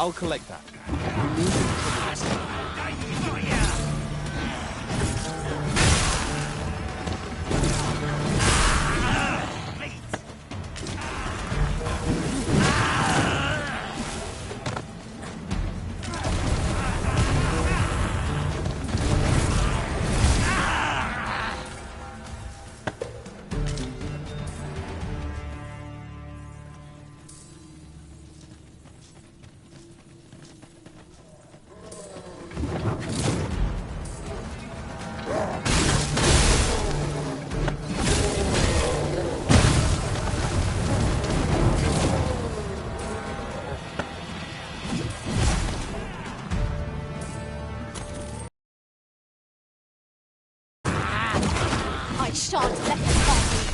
I'll collect that. I shan't let them harm me.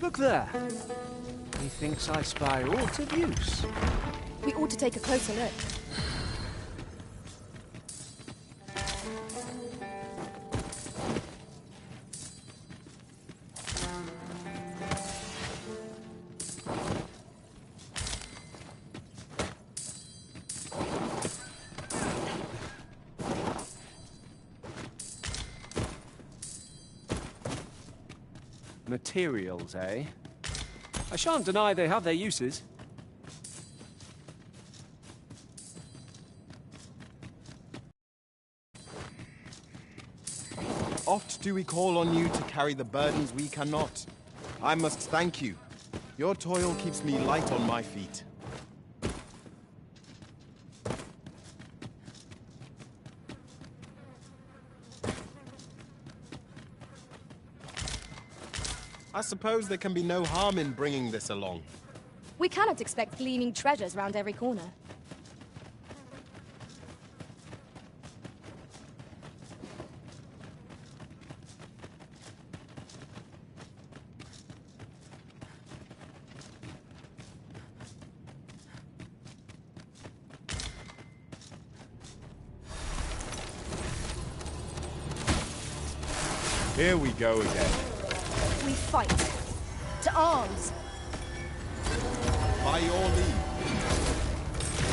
Look there. Methinks I spy aught of use. We ought to take a closer look. Materials, eh? I shan't deny they have their uses. Oft do we call on you to carry the burdens we cannot. I must thank you. Your toil keeps me light on my feet. I suppose there can be no harm in bringing this along. We cannot expect gleaming treasures round every corner. Here we go again. We fight. To arms! By your leave.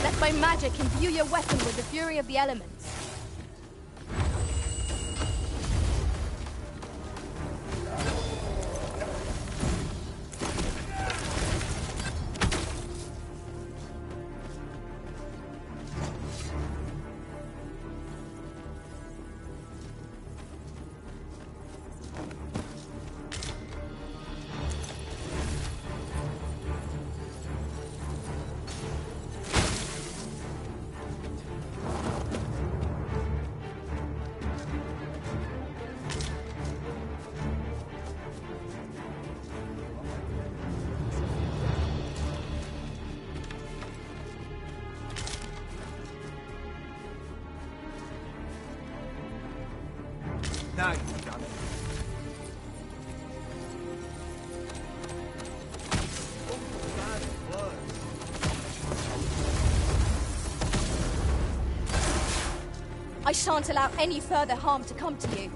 Let my magic imbue your weapon with the fury of the elements. Now you've done it. I shan't allow any further harm to come to you.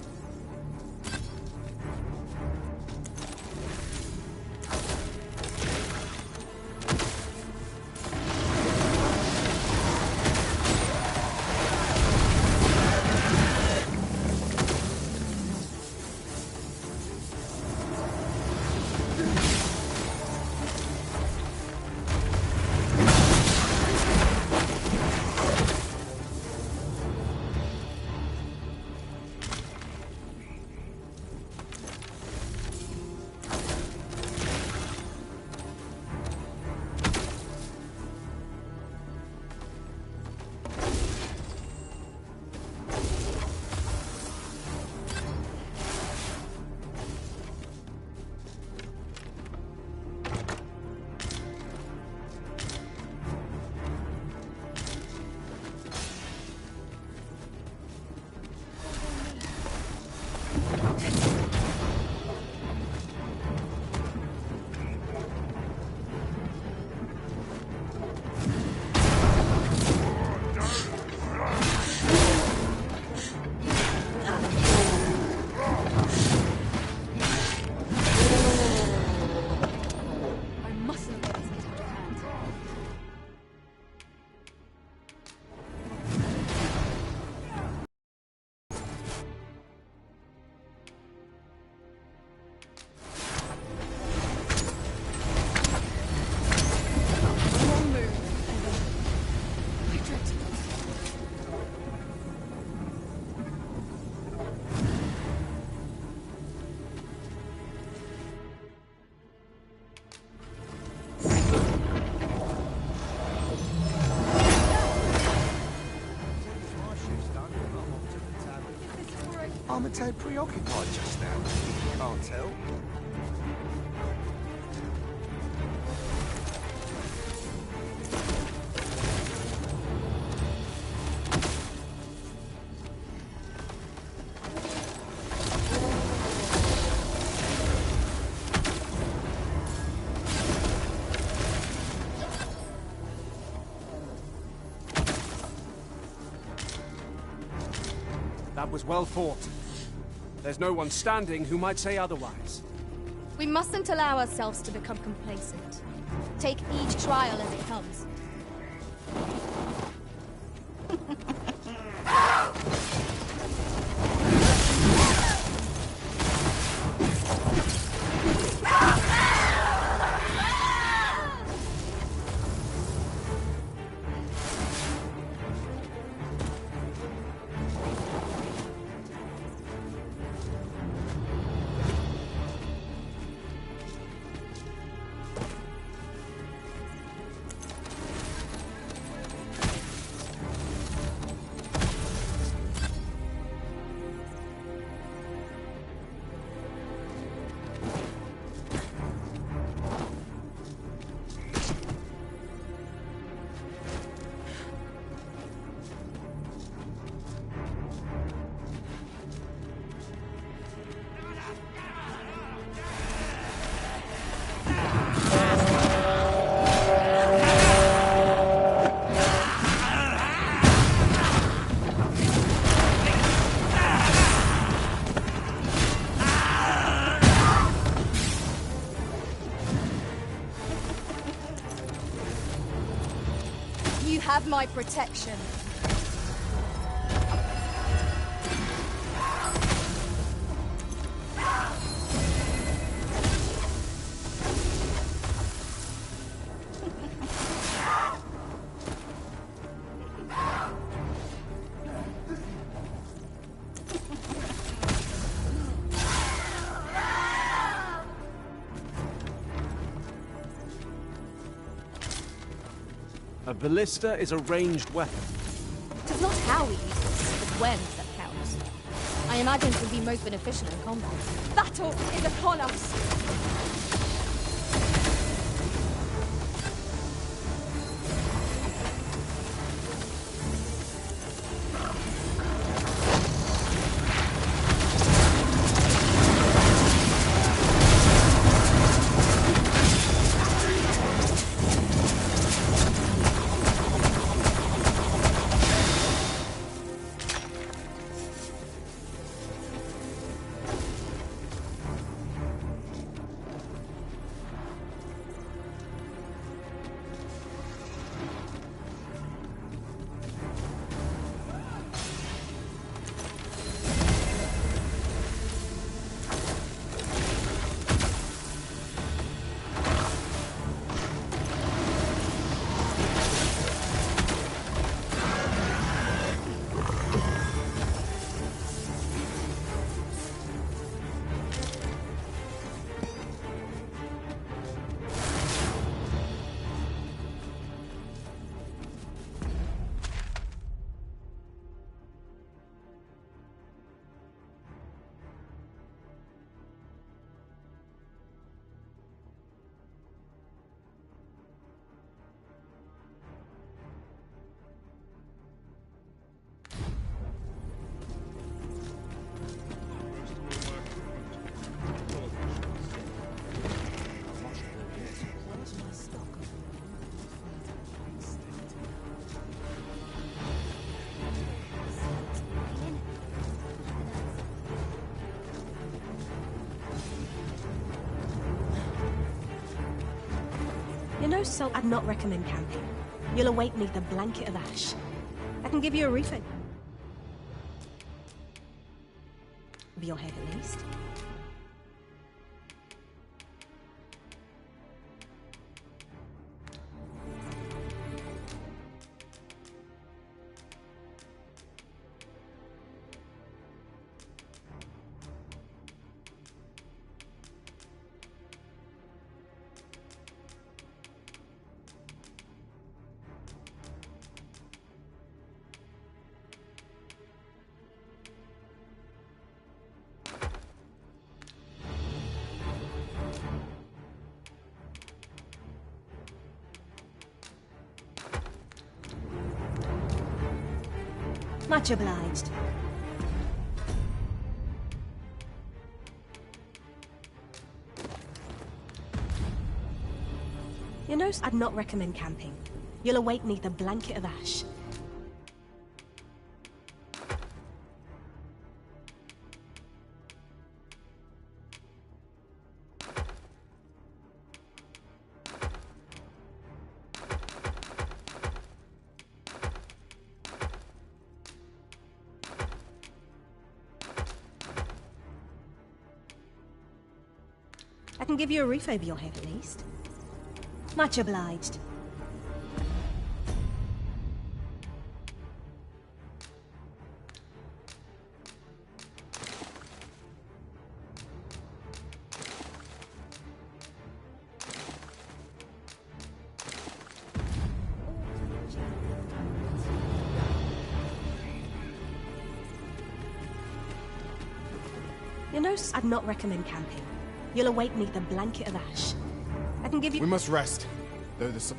I'm a tad preoccupied just now, if you can't tell. That was well fought. There's no one standing who might say otherwise. We mustn't allow ourselves to become complacent. Take each trial as it comes. You have my protection. A ballista is a ranged weapon. It is not how we use it, but when that counts. I imagine it would be most beneficial in combat. Battle is upon us! You know, so I'd not recommend camping. You'll await neath a blanket of ash. I can give you a refill. Of your head, at least. Much obliged. You know, I'd not recommend camping. You'll await neath a blanket of ash. I can give you a roof over your head, at least. Much obliged. You know, I'd not recommend camping. You'll await neath a blanket of ash. I can give you— We must rest, though the sun...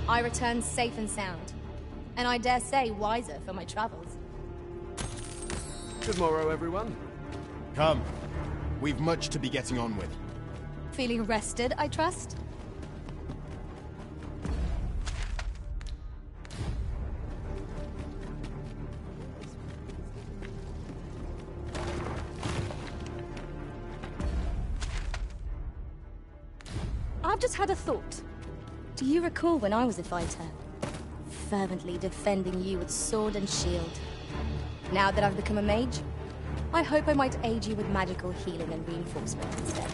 I return safe and sound, and I dare say wiser for my travels. Good morrow, everyone. Come. We've much to be getting on with. Feeling rested, I trust? I've just had a thought. Do you recall when I was a fighter? Fervently defending you with sword and shield. Now that I've become a mage, I hope I might aid you with magical healing and reinforcement instead.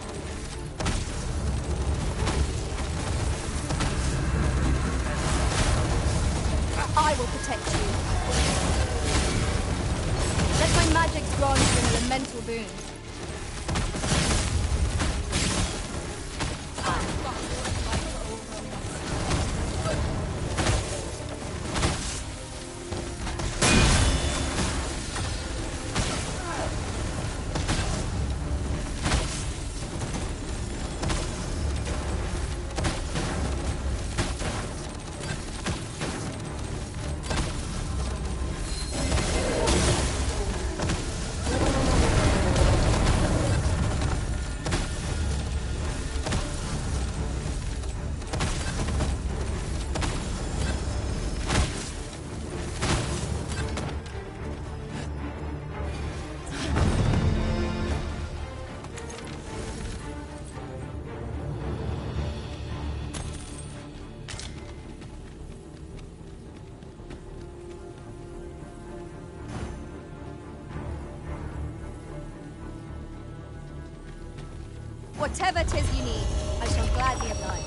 I will protect you. Let my magic grant you an elemental boon. Whatever 'tis you need, I shall gladly oblige.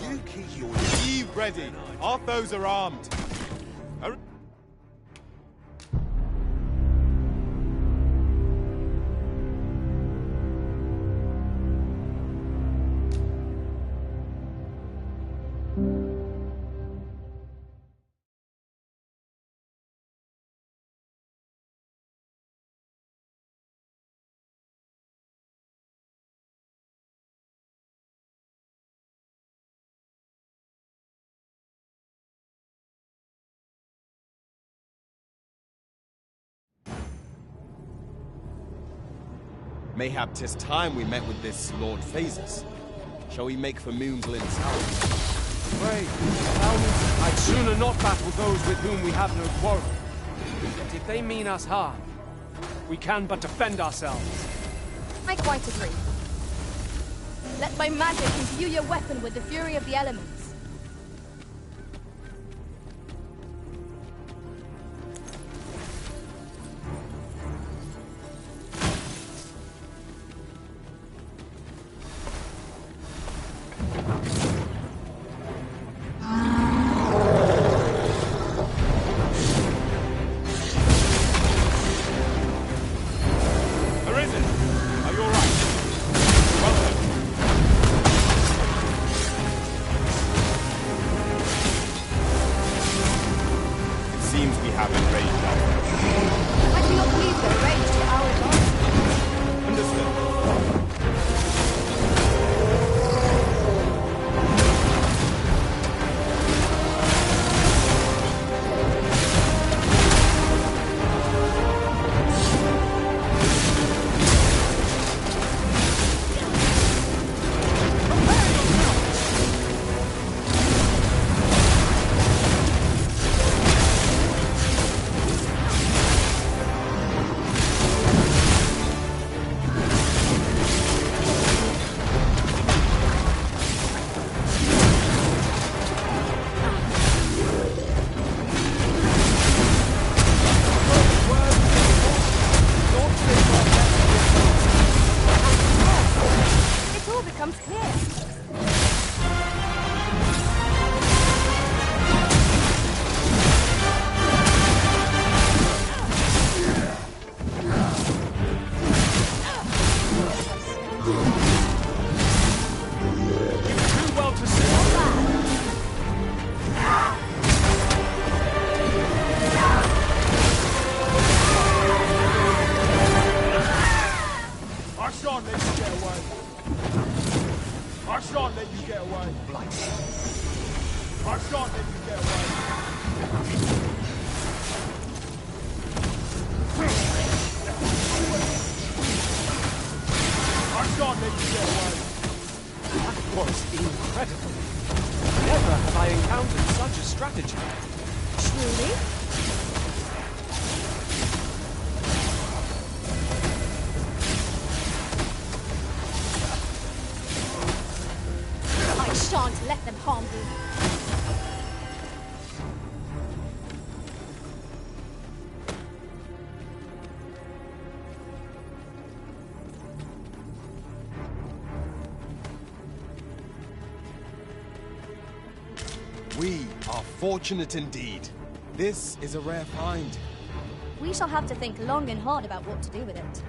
You keep your... Be ready. Our foes are armed. Mayhap 'tis time we met with this Lord Phases. Shall we make for Moonglin Tower? Pray, allow me. I'd sooner not battle those with whom we have no quarrel. Yet if they mean us harm, we can but defend ourselves. I quite agree. Let my magic imbue your weapon with the fury of the elements. let you get away. I shan't let you get away. I shan't let you get away. That was incredible. Never have I encountered such a strategy. Truly? I shan't let them harm you. We are fortunate indeed. This is a rare find. We shall have to think long and hard about what to do with it.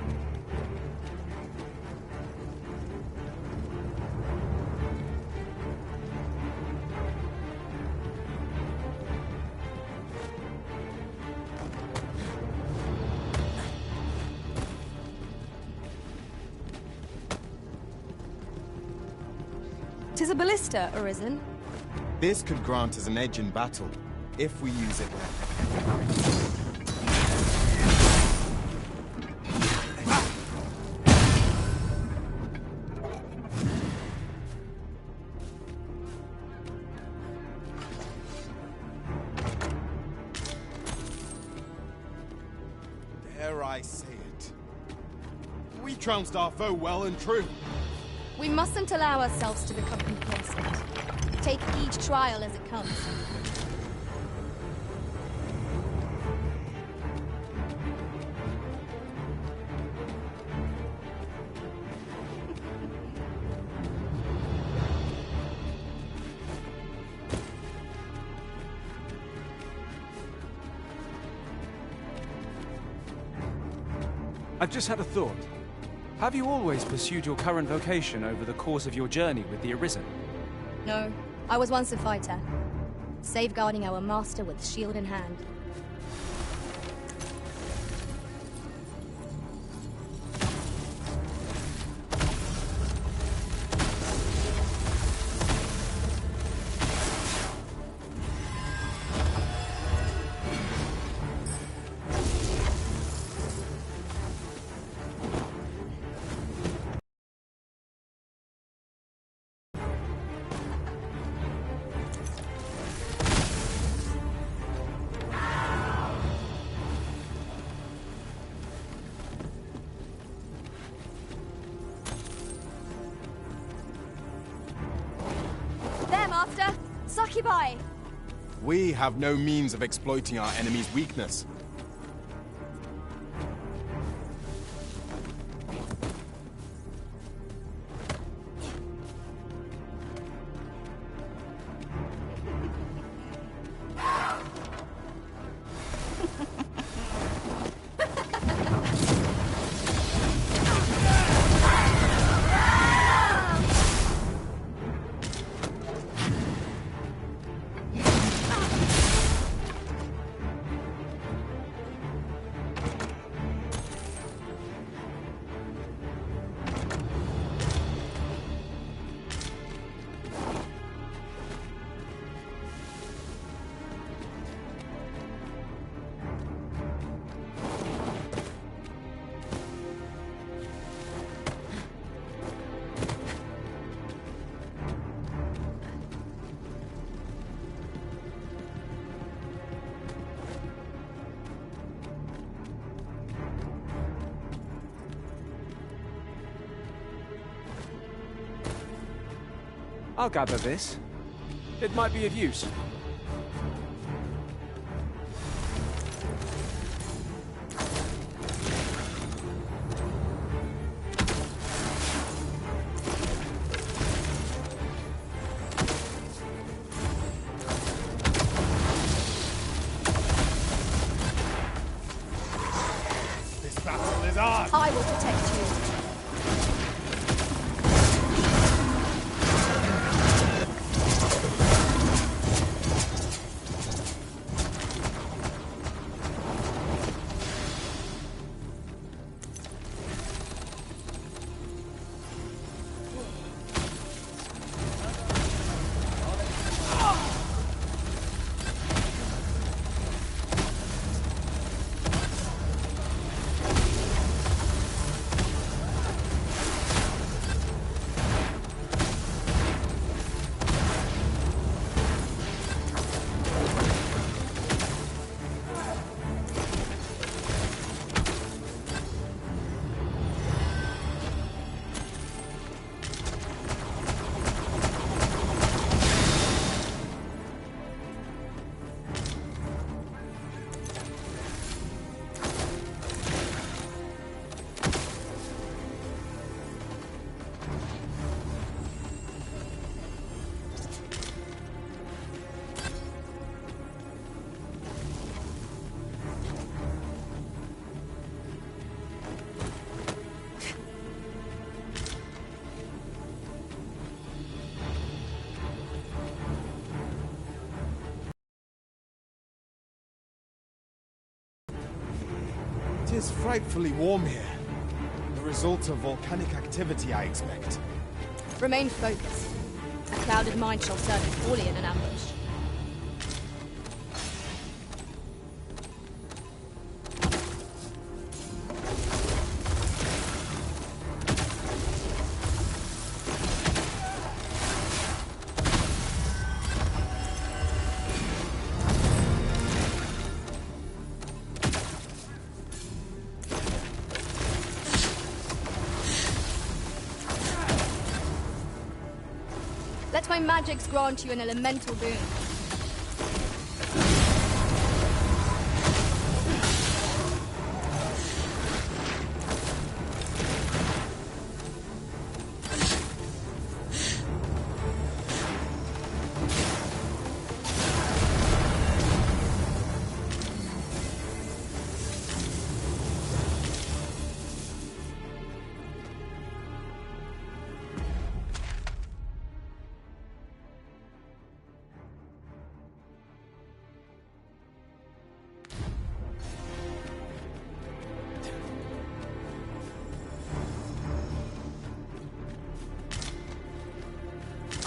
Tis a ballista, Arisen. This could grant us an edge in battle, if we use it well. Dare I say it? We trounced our foe well and true. We mustn't allow ourselves to become complacent. Take each trial as it comes. I've just had a thought. Have you always pursued your current vocation over the course of your journey with the Arisen? No, I was once a fighter, safeguarding our master with shield in hand. Master! Succubi! We have no means of exploiting our enemy's weakness. I'll gather this. It might be of use. This battle is ours! I will protect you. is frightfully warm here. The result of volcanic activity, I expect. Remain focused. A clouded mind shall serve you poorly in an ambush. Let my magics grant you an elemental boon.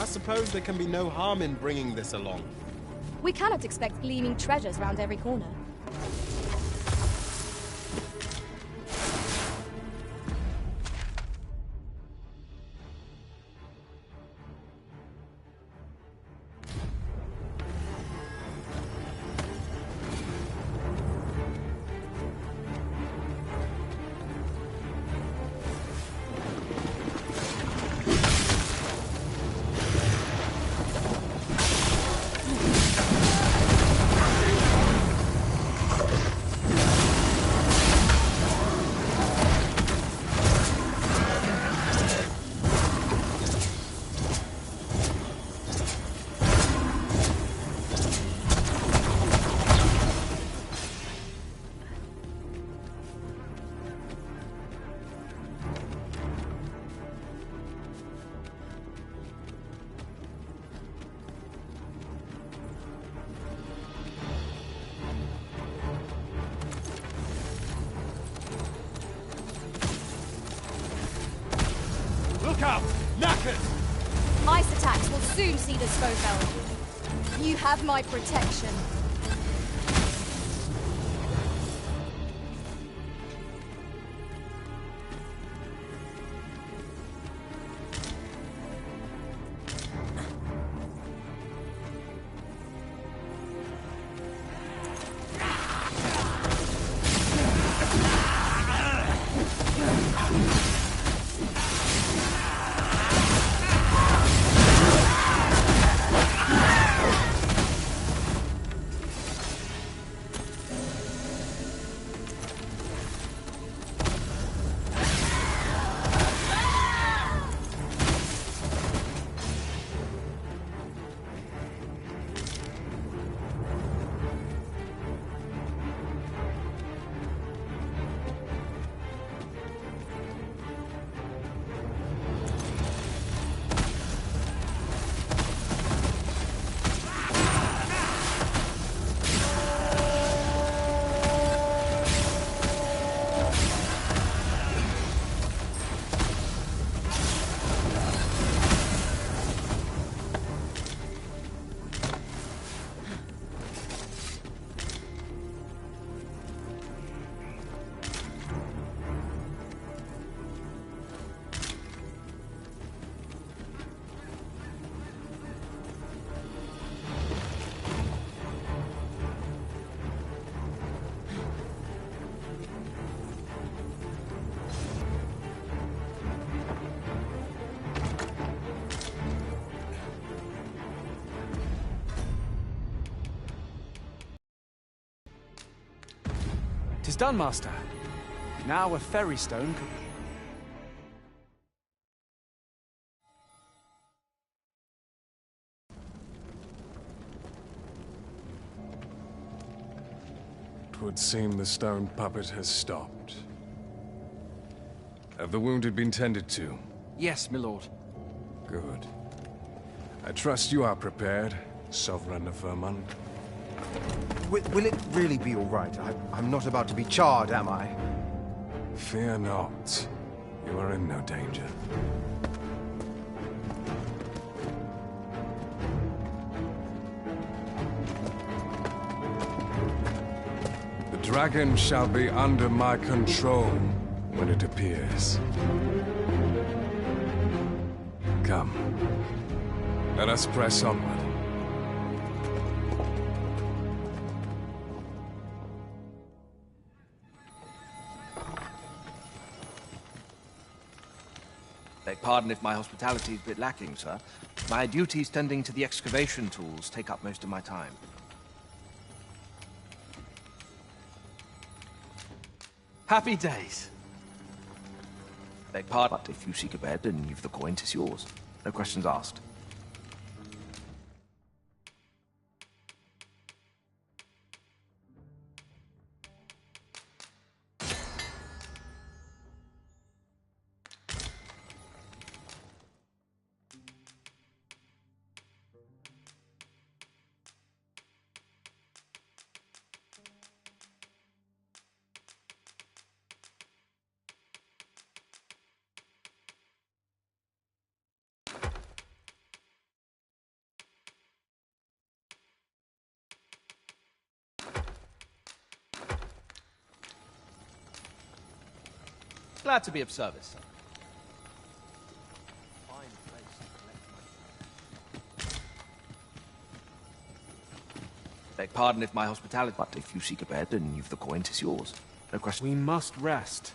I suppose there can be no harm in bringing this along. We cannot expect gleaming treasures round every corner. Look out! Knackers! Ice attacks will soon see this foe felled. You have my protection. Tis done, Master. Now a ferry stone could... Twould seem the stone puppet has stopped. Have the wounded been tended to? Yes, my lord. Good. I trust you are prepared, Sovereign of Vermund. Will it really be all right? I'm not about to be charred, am I? Fear not. You are in no danger. The dragon shall be under my control when it appears. Come. Let us press onward. Beg pardon if my hospitality is a bit lacking, sir. My duties tending to the excavation tools take up most of my time. Happy days. Beg pardon, but if you seek a bed and you've the coin, 'tis yours. No questions asked. Glad to be of service, sir. Fine place to collect my... Beg pardon if my hospitality... But if you seek a bed and you've the coin, 'tis yours. No question. We must rest.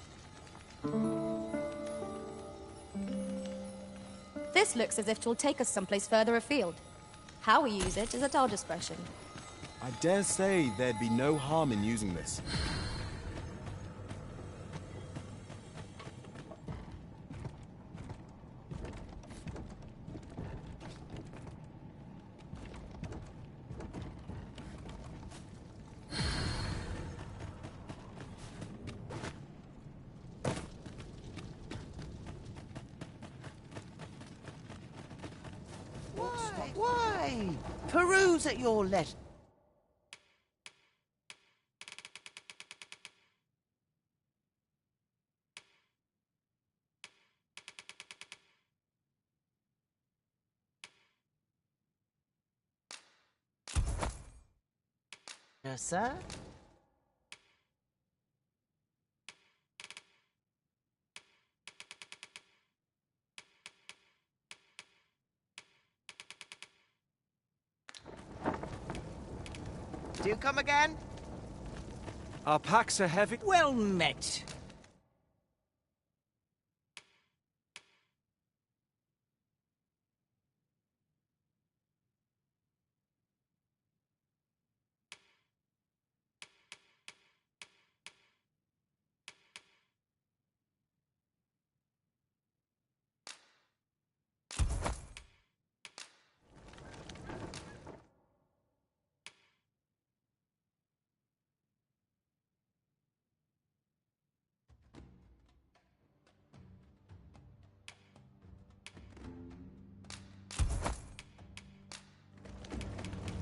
This looks as if 'twill take us someplace further afield. How we use it is at our discretion. I dare say there'd be no harm in using this. Why? Peruse at your leisure. Yes, sir? Do you come again? Our packs are heavy. Well met.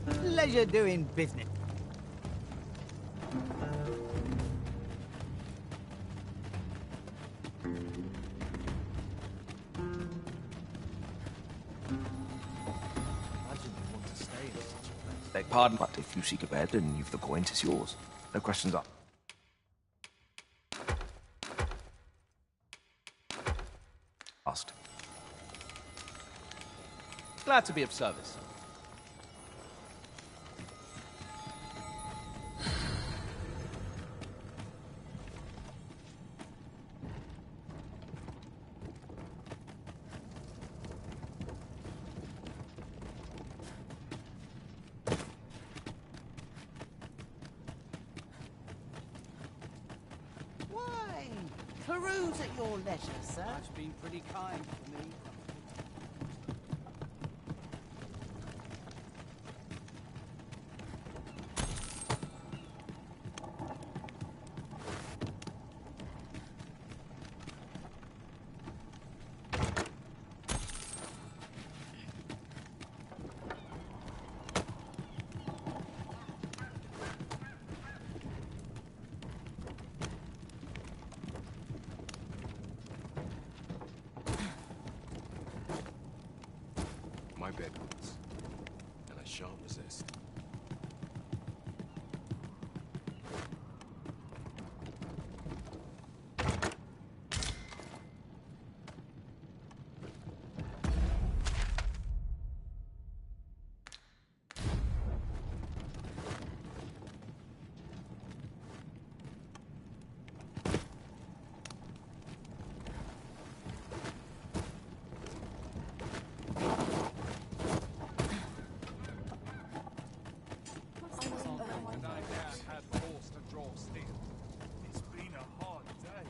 Pleasure doing business. Beg pardon, but if you seek a bed and you've the coin, 'tis yours. No questions asked. Glad to be of service. Peruse at your leisure, sir. That's been pretty kind to me. my bedrooms, and I shan't resist. It's been a hard day.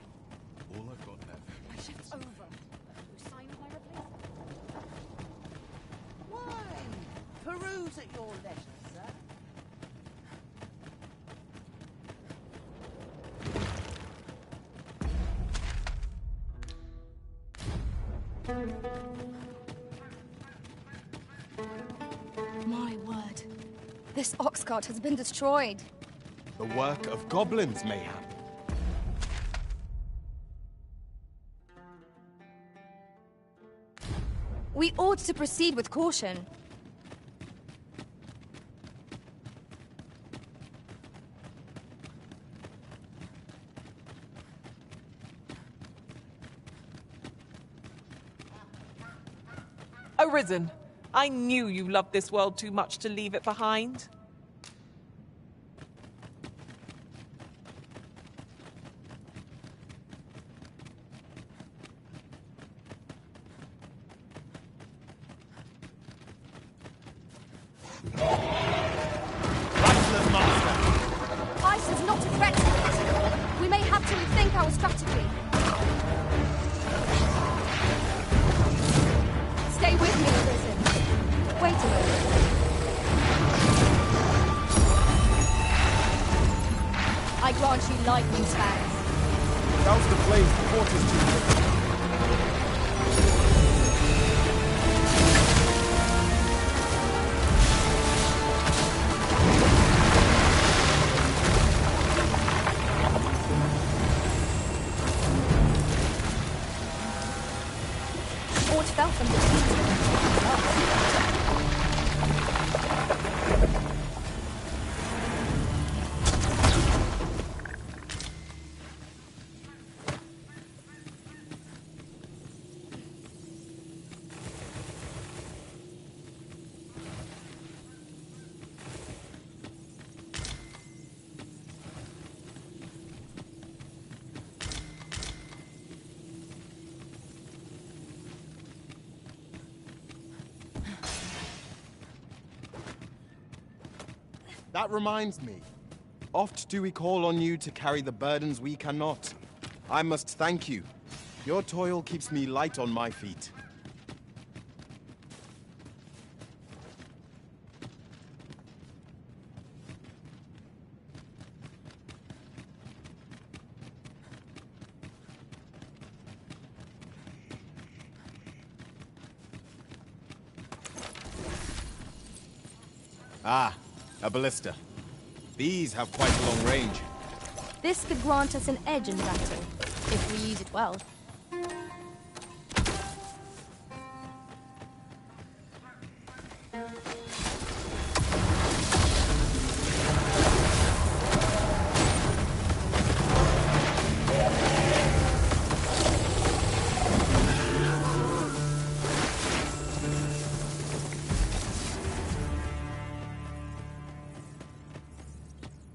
All I've got left. My shift's over. No sign of my replacement. Why? Peruse at your leisure, sir. My word. This ox cart has been destroyed. The work of goblins, mayhap. We ought to proceed with caution. Arisen, I knew you loved this world too much to leave it behind. Ice is not a threat to it. We may have to rethink our strategy. Stay with me, Arisen. Wait a moment. I grant you lightning spans. Douse the flames before it is too late. Aught fell from the trees. That reminds me. Oft do we call on you to carry the burdens we cannot. I must thank you. Your toil keeps me light on my feet. Ah, a ballista. These have quite a long range. This could grant us an edge in battle, if we use it well.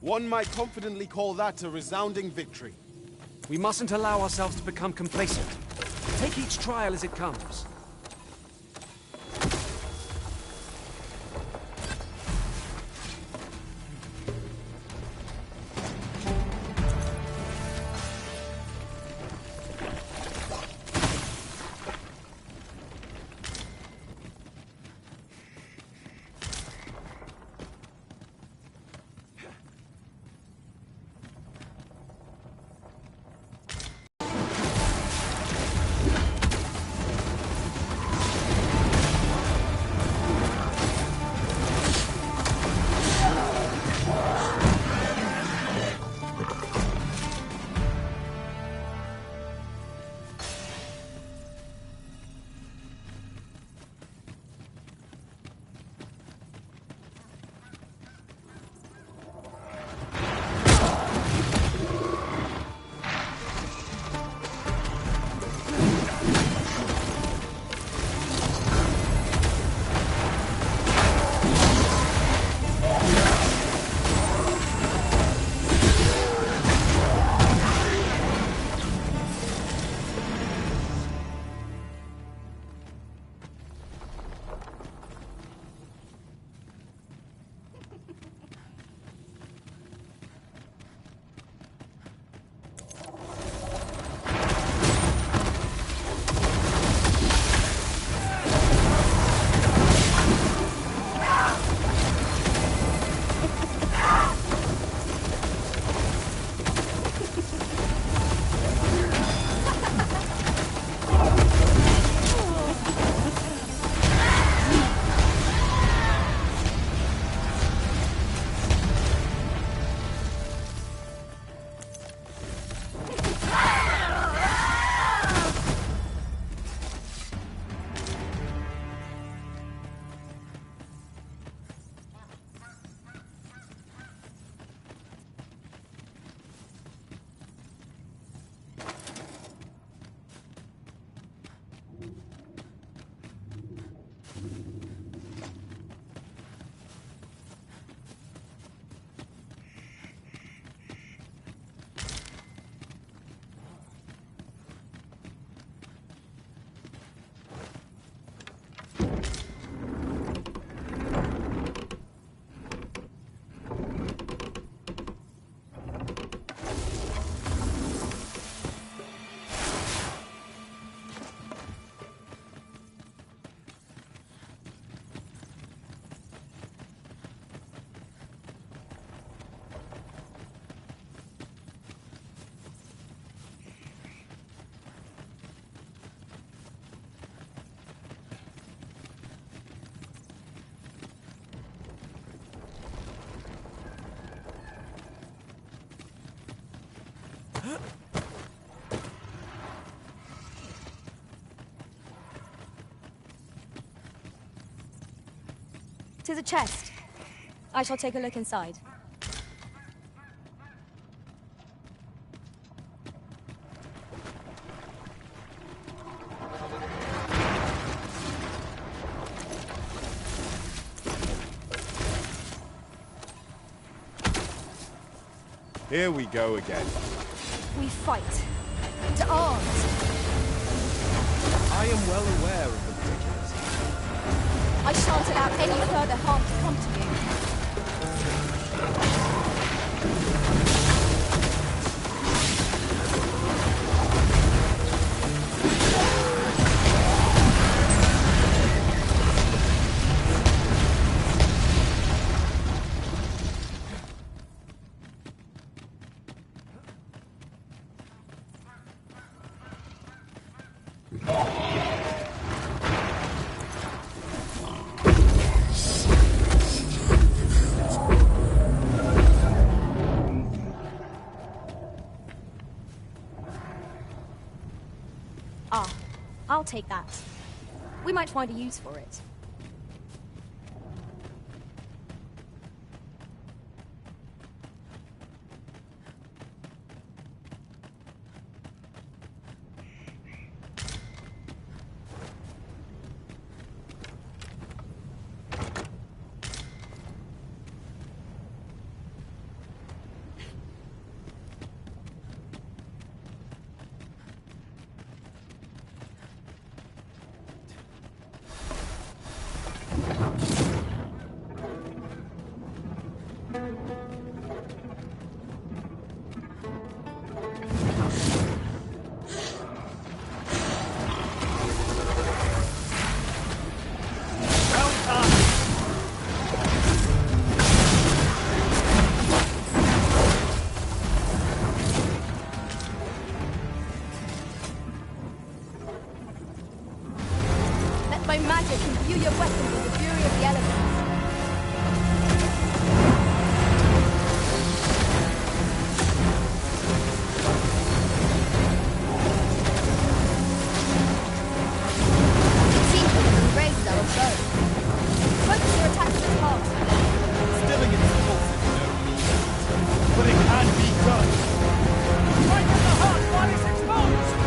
One might confidently call that a resounding victory. We mustn't allow ourselves to become complacent. Take each trial as it comes. 'Tis a chest. I shall take a look inside. Here we go again. We fight. To arms! I am well aware of the particulars. I shan't allow any further harm to come to you. I'll take that. We might find a use for it. My magic imbue your weapons with the fury of the elements. It seems that the raised our bow. Focus your attack to the heart. Stilling its pulses no means, but it can be done. Right in the heart while it's exposed!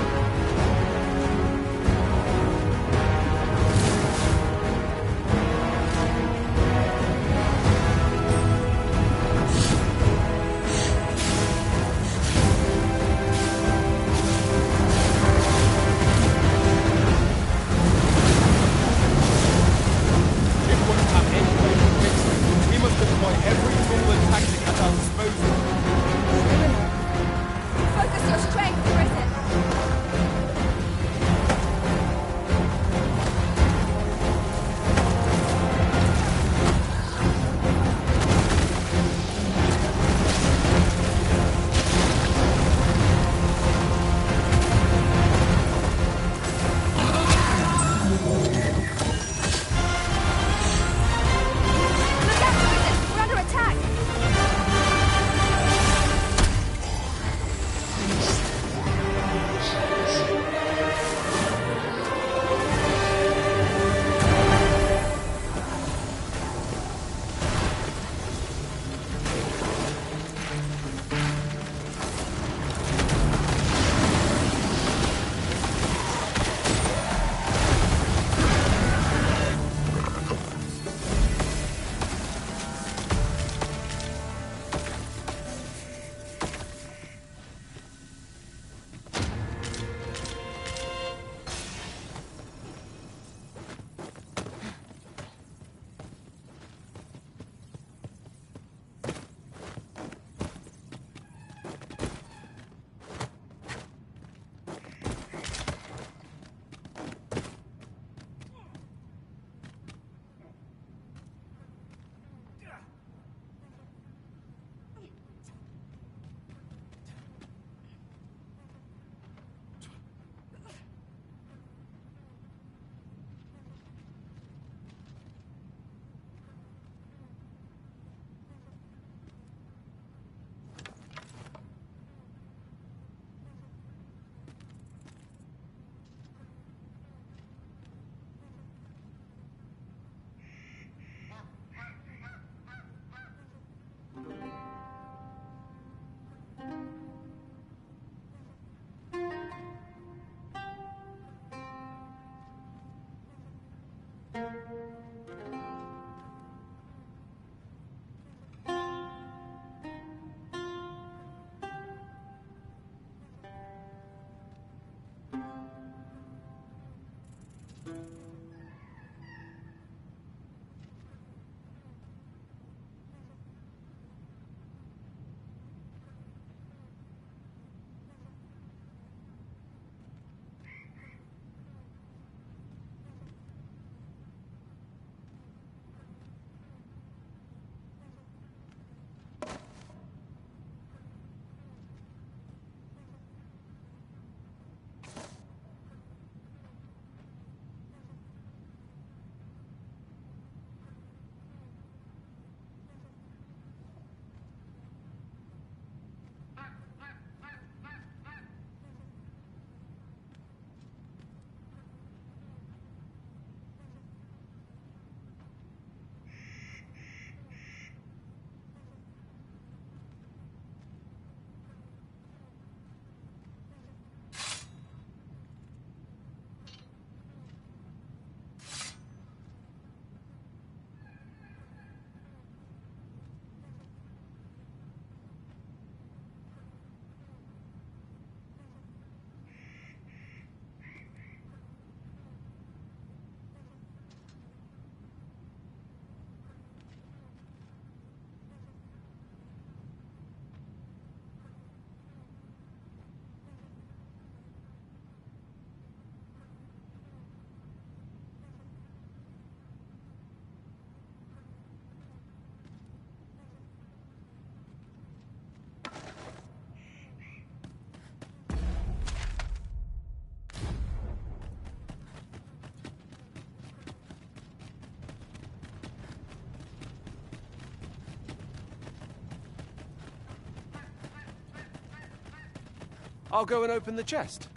I'll go and open the chest.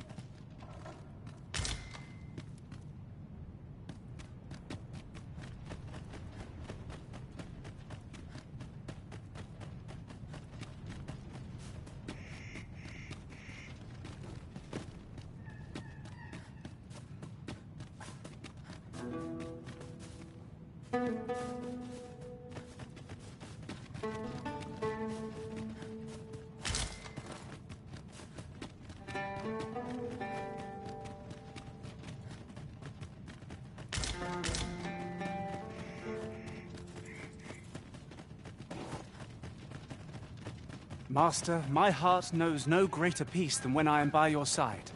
Master, my heart knows no greater peace than when I am by your side.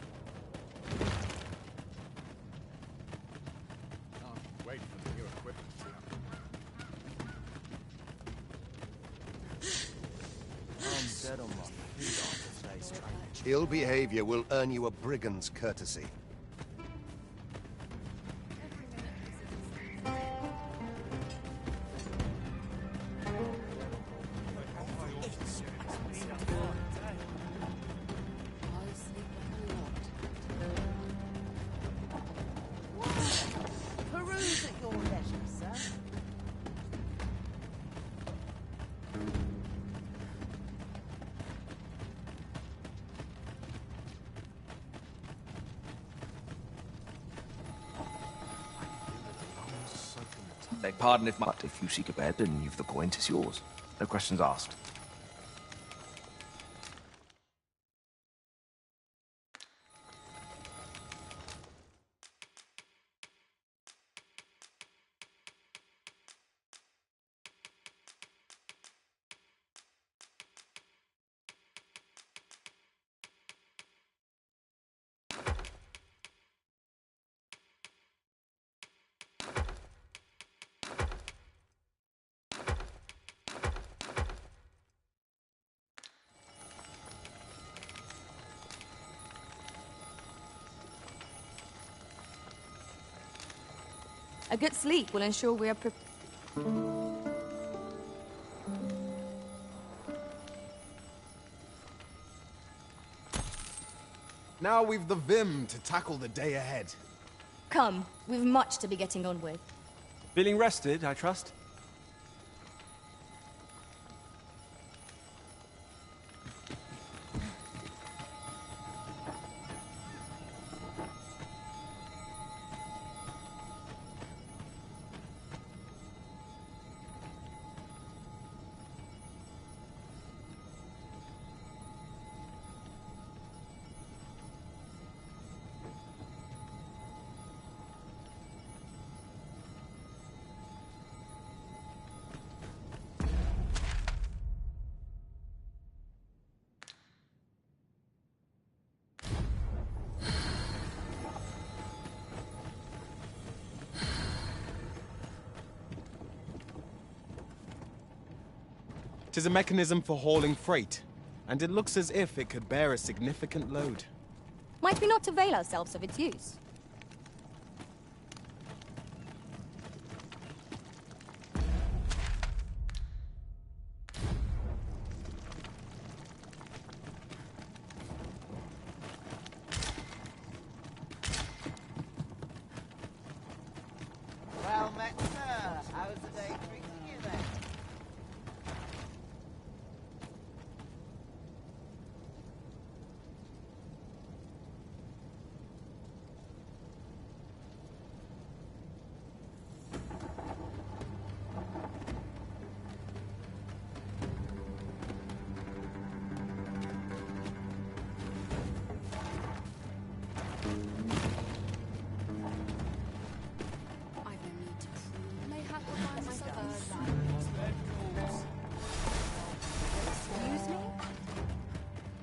Wait for the new equipment. Ill behavior will earn you a brigand's courtesy. Peruse at your leisure, sir. Beg pardon if you seek a bed and you've the coin, 'tis yours. No questions asked. A good sleep will ensure we are Now we've the vim to tackle the day ahead. Come, we've much to be getting on with. Feeling rested, I trust? Tis a mechanism for hauling freight, and it looks as if it could bear a significant load. Might we not avail ourselves of its use? Well met, sir. How's the day treating you then?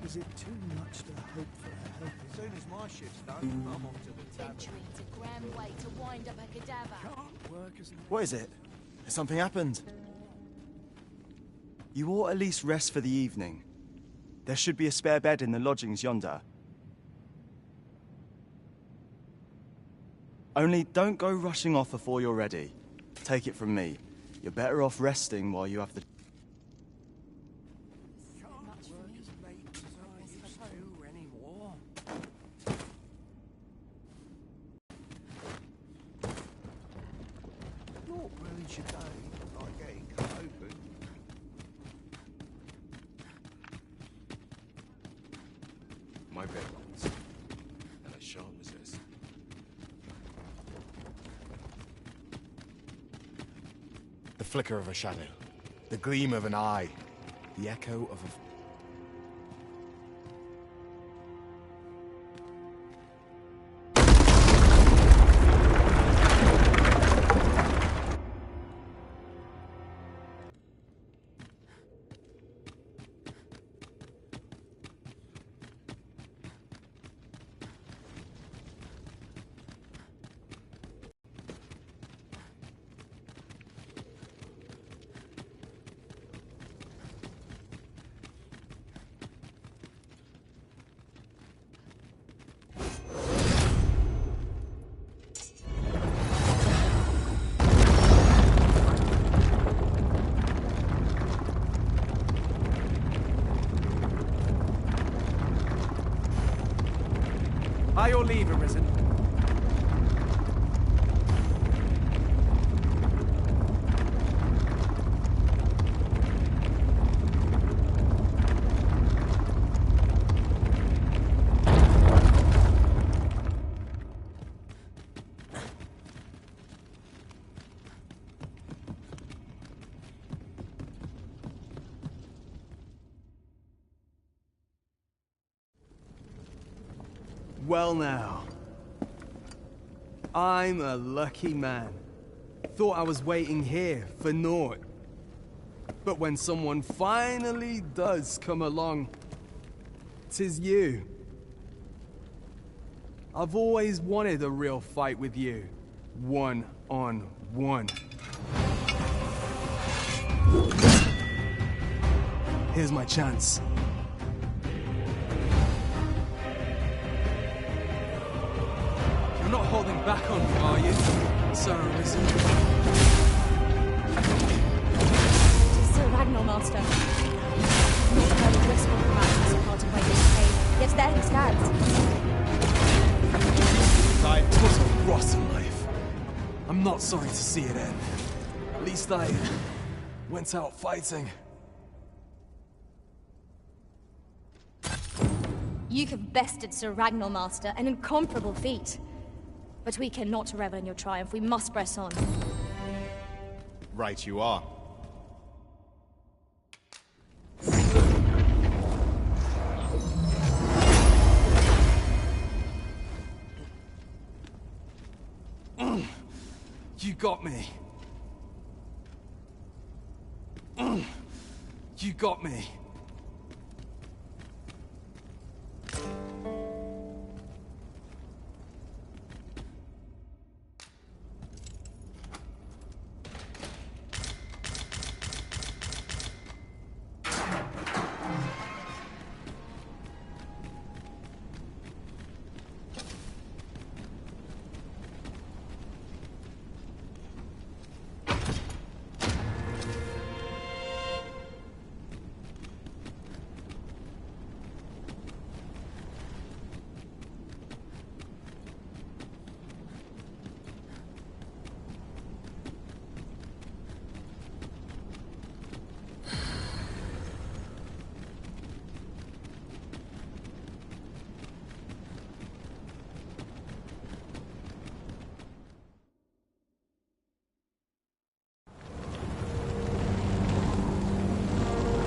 Is it too much to hope for help? As soon as my shift's done, I'm off to the tavern. It's a grand way to wind up a cadaver. Can't work as What is it? Has something happened? You ought at least rest for the evening. There should be a spare bed in the lodgings yonder. Only don't go rushing off before you're ready. Take it from me. You're better off resting while you have the... can't work as late as I used to anymore. ruins your day, like getting cut open. My weapons, and I shall resist. The flicker of a shadow, the gleam of an eye, the echo of a... By your leave, Arisen. Well now. I'm a lucky man. Thought I was waiting here for naught. But when someone finally does come along, 'tis you. I've always wanted a real fight with you. One-on-one. Here's my chance. You're not holding back on me, are you, Sir Arisen? Sir Ragnar, Master. Not heard a whisper from out this part of my cave, yet there he stands. It was a rotten life. I'm not sorry to see it end. At least I went out fighting. You have bested Sir Ragnar, Master, an incomparable feat. But we cannot revel in your triumph. We must press on. Right you are. You got me. You got me.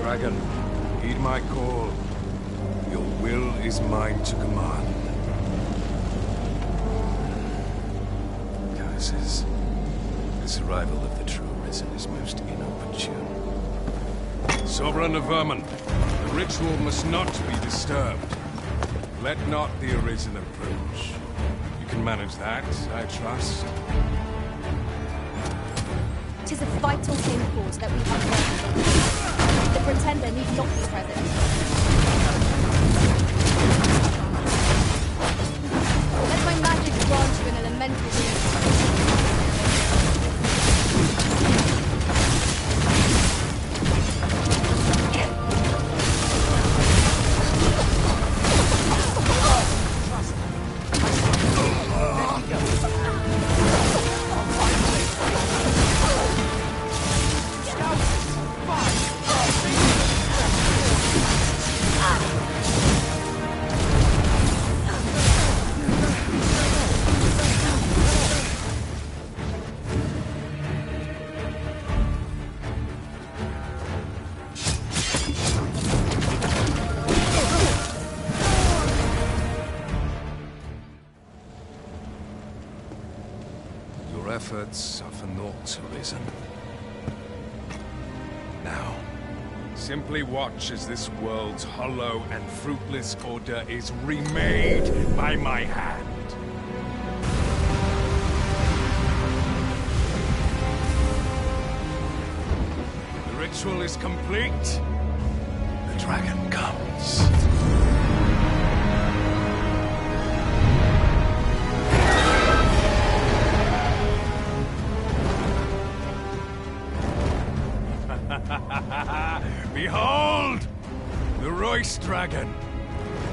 Dragon, heed my call. Your will is mine to command. Curses. This arrival of the true Arisen is most inopportune. Sovereign of Vermin, the ritual must not be disturbed. Let not the Arisen approach. You can manage that, I trust. 'Tis a vital import that we have learned. The Pretender need not be present. Let my magic grant you an elemental efforts are for naught, Arisen. Now, simply watch as this world's hollow and fruitless order is remade by my hand. The ritual is complete. The dragon comes. Behold! The Royce Dragon!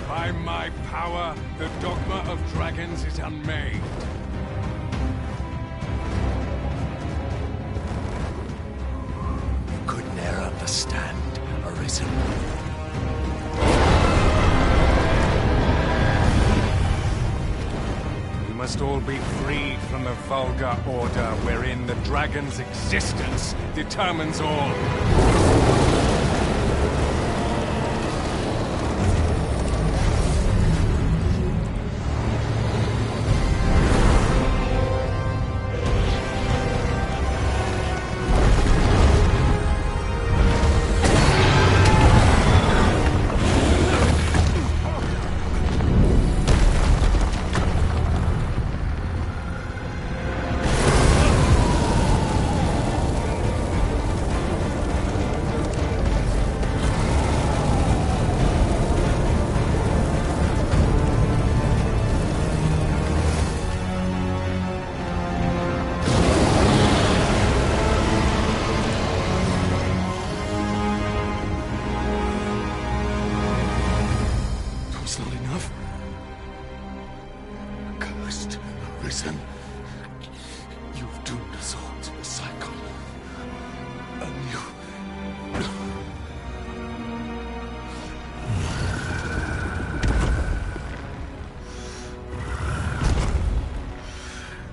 By my power, the dogma of dragons is unmade. You could ne'er understand, Arisen. We must all be freed from the vulgar order wherein the dragon's existence determines all. Arisen, you've doomed us all to a cycle. And you...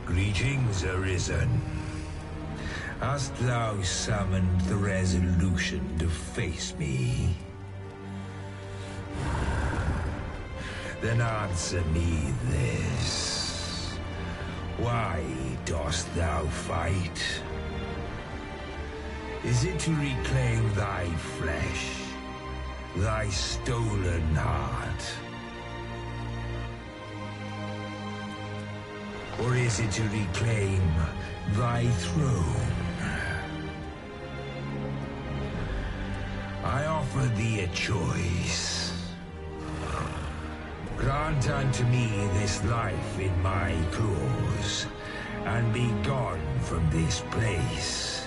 Greetings, Arisen. Hast thou summoned the resolution to face me? Then answer me this. Why dost thou fight? Is it to reclaim thy flesh, thy stolen heart? Or is it to reclaim thy throne? I offer thee a choice. Grant unto me this life in my claws, and be gone from this place.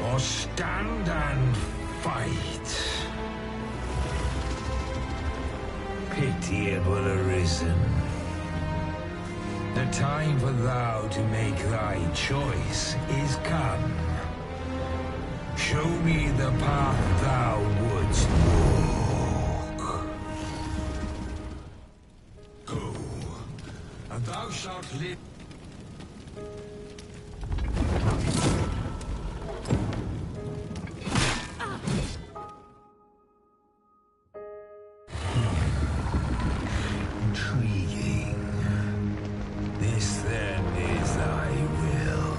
Or stand and fight. Pitiable Arisen. The time for thou to make thy choice is come. Show me the path thou wouldst walk. Go, and thou shalt live. Intriguing. This then is thy will.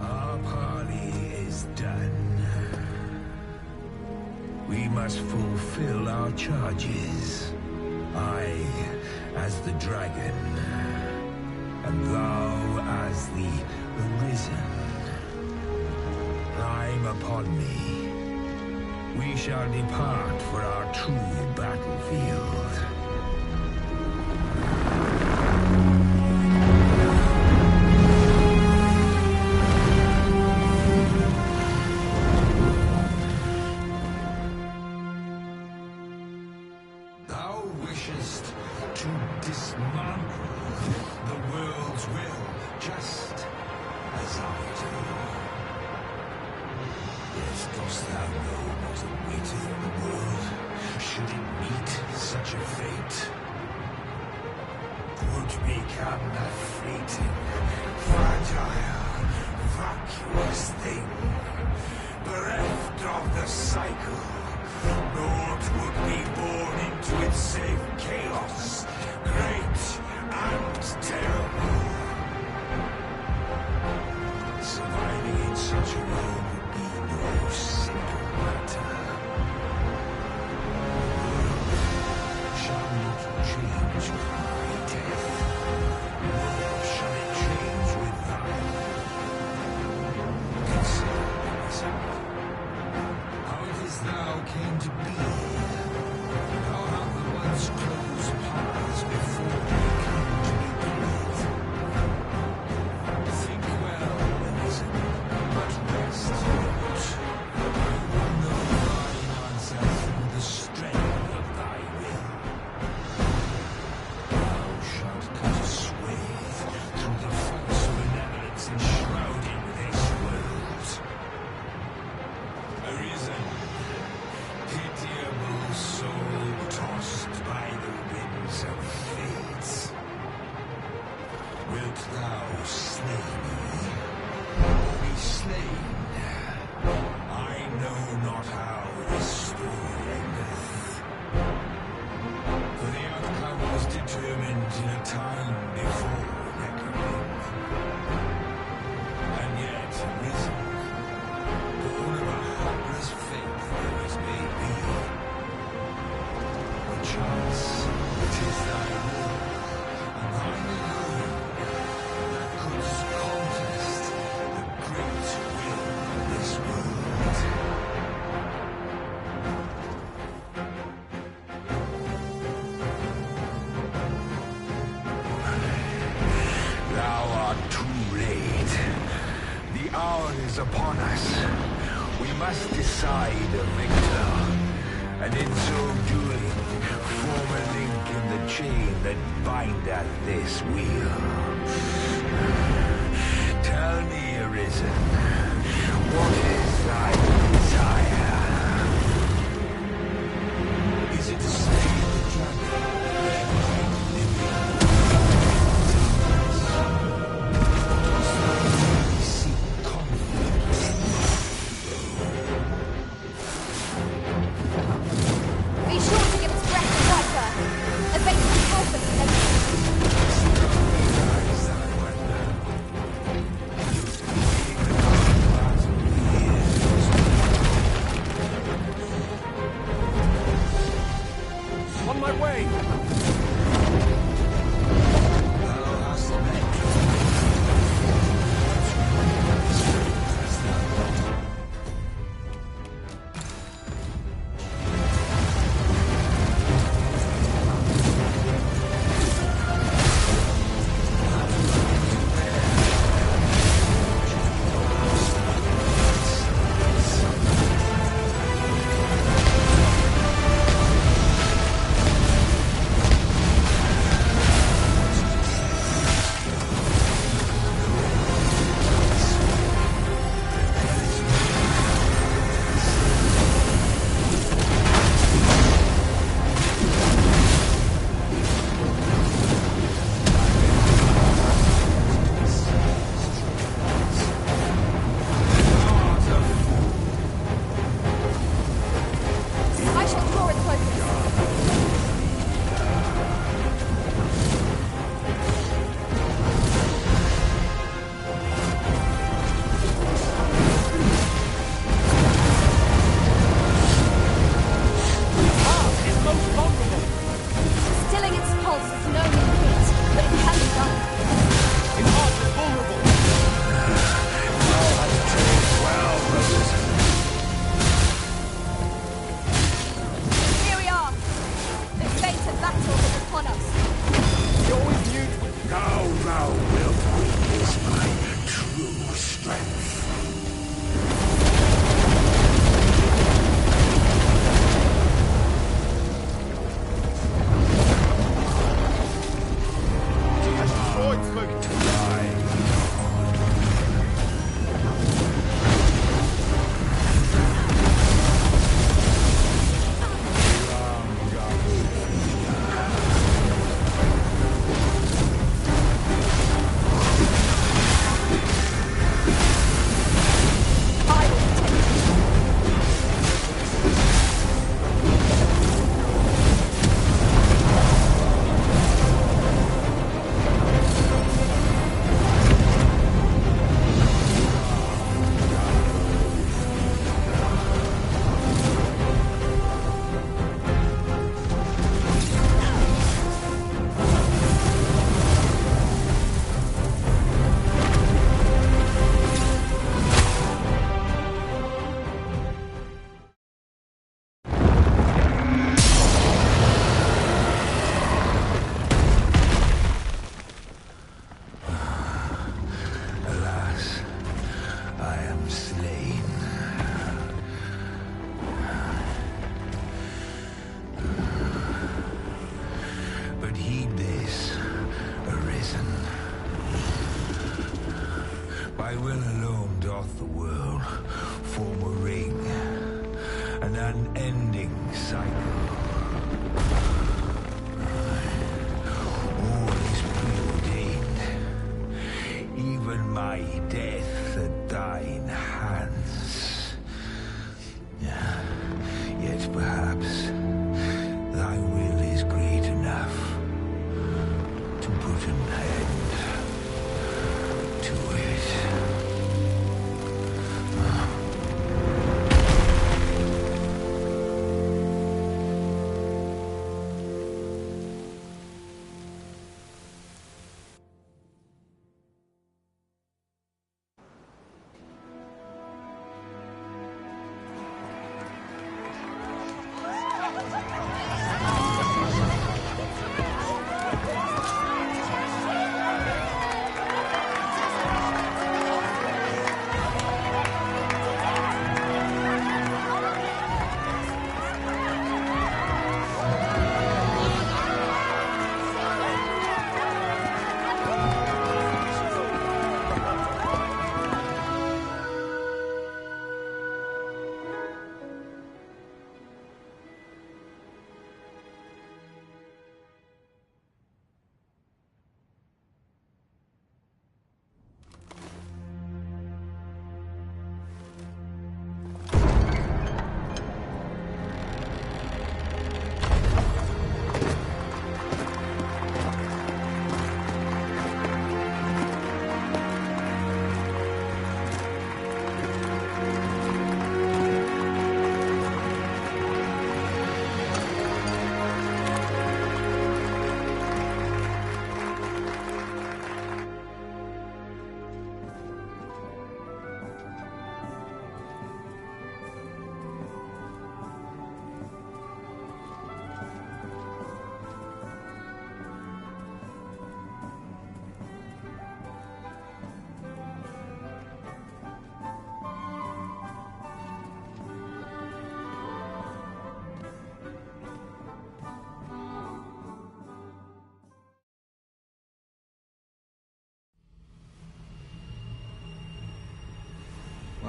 Our parley is done. We must fulfill our charges. I, as the dragon, and thou as the Arisen. Climb upon me. We shall depart for our true battlefield. Thou wishest to dismantle the world's will, just as I do. Yet dost thou know what awaiteth the world, should it meet such a fate? 'Twould become a fleeting, fragile, vacuous thing, bereft of the cycle. Naught would be born into its save chaos. determined in a time before reckoning. And yet risen, born of a hopeless faith there as may be. Perchance it is thy will, and thine alone, that couldst contest the great will of this world. Thou art too late. The hour is upon us. We must decide a victor, and in so doing, form a link in the chain that bindeth this wheel. Tell me, Arisen, what is thy desire? Is it to slay the dragon? Be sure to give its breath a wiper. Evade the pulpit and On my way! By will alone doth the world form a ring, an unending cycle. All is preordained, even my death at thine hands. Yet perhaps thy will is great enough.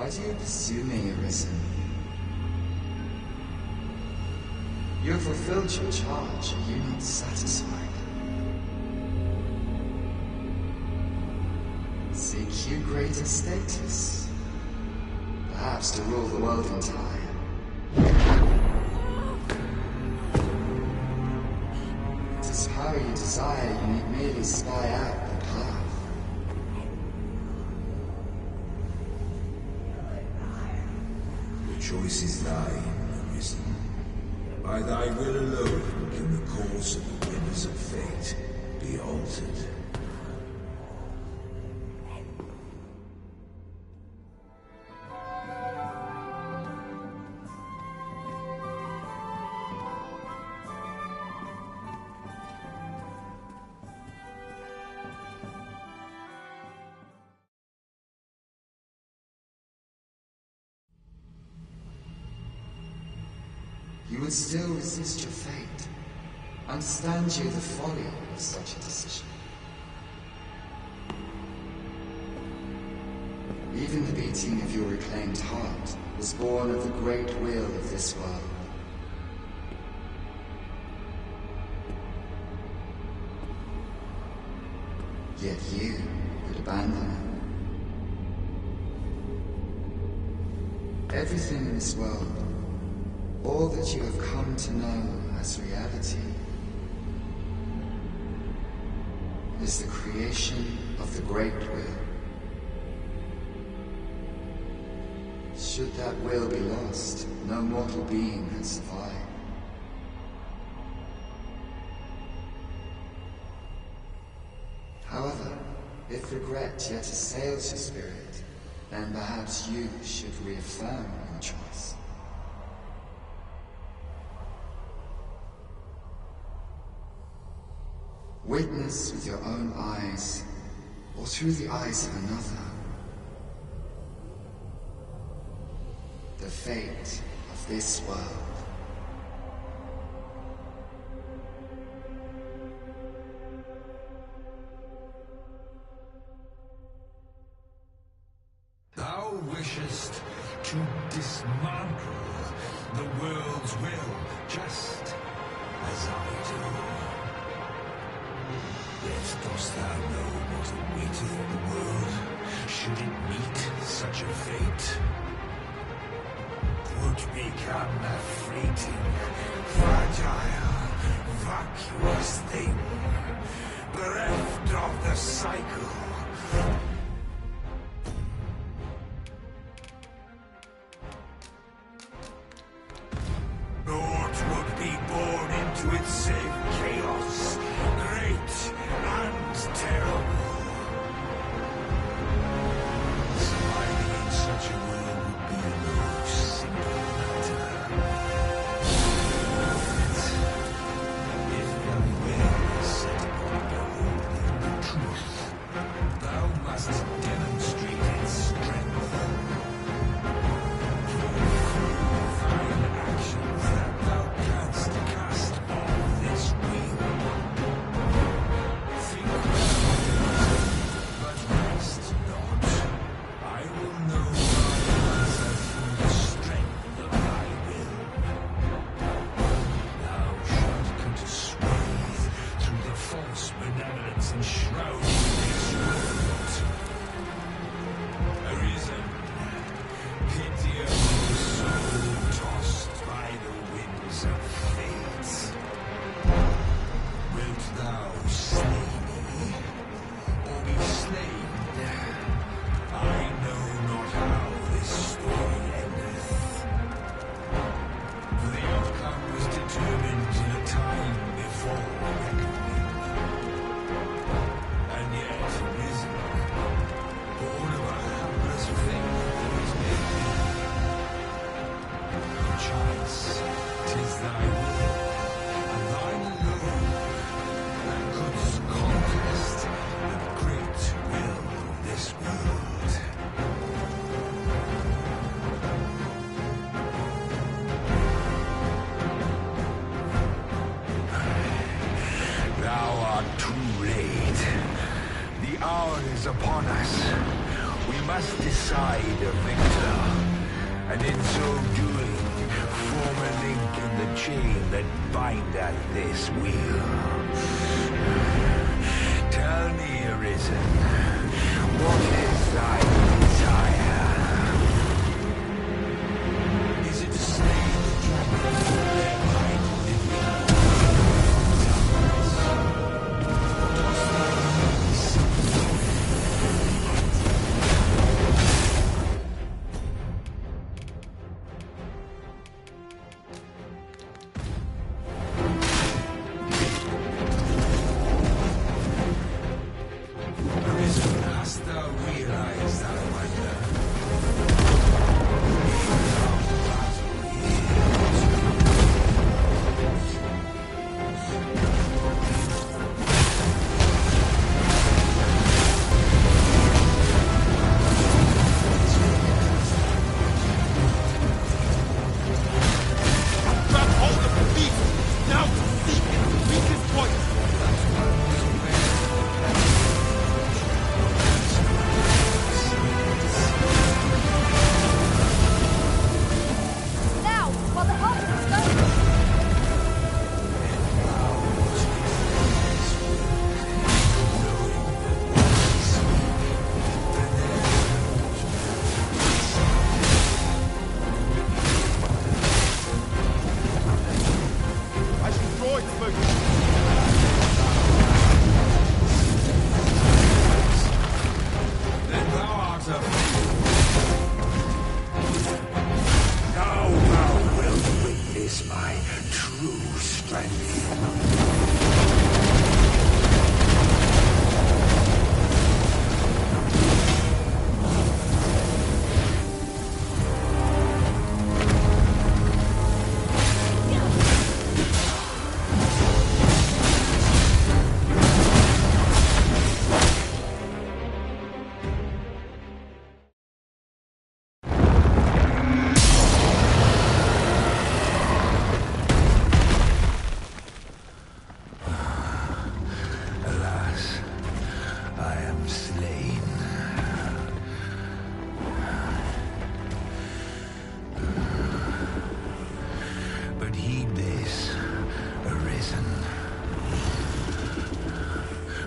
Why do you pursue me, Arisen? You have fulfilled your charge. Are you not satisfied? Seek you greater status? Perhaps to rule the world entire? It is power you desire, you need merely spy out the path. The choice is thine, Arisen. By thy will alone can the course of the winners of fate be altered. You would still resist your fate. Understand you the folly of such a decision. Even the beating of your reclaimed heart was born of the great will of this world. Yet you would abandon it. Everything in this world, all that you have come to know as reality, is the creation of the Great Will. Should that will be lost, no mortal being can survive. However, if regret yet assails your spirit, then perhaps you should reaffirm your choice. Witness with your own eyes, or through the eyes of another, the fate of this world. Thou wishest to dismantle the world's will, just as I do. Yet dost thou know what awaiteth the world, should it meet such a fate? 'Twould become a fleeting, fragile, vacuous thing, bereft of the cycle. Naught would be born into its same chaos, great and terrible. Surviving in such a world would be no simple matter. If thy will is set upon beholding the truth, thou must demonstrate its strength. Thine actions that thou canst cast off this wheel. Think well, but rest not. I will know thy answer through the strength of thy will. Thou shalt cut a swathe through the false benevolence enshrouding this world. Arisen, pitiable soul tossed by the winds of fate. Wilt thou slay me, or be slain? I know not how this story endeth. For the outcome was determined in a time before reckoning. And yet Arisen, born of a hapless faith, is made me. Perchance, 'tis thy will, and thine alone, that couldst contest the great will of this world. Thou art too late. The hour is upon us. We must decide a victor, and in so doing, form a link in the chain that bindeth this wheel. Tell me, Arisen, what is thy desire? Is it to slay the dragon thereby living?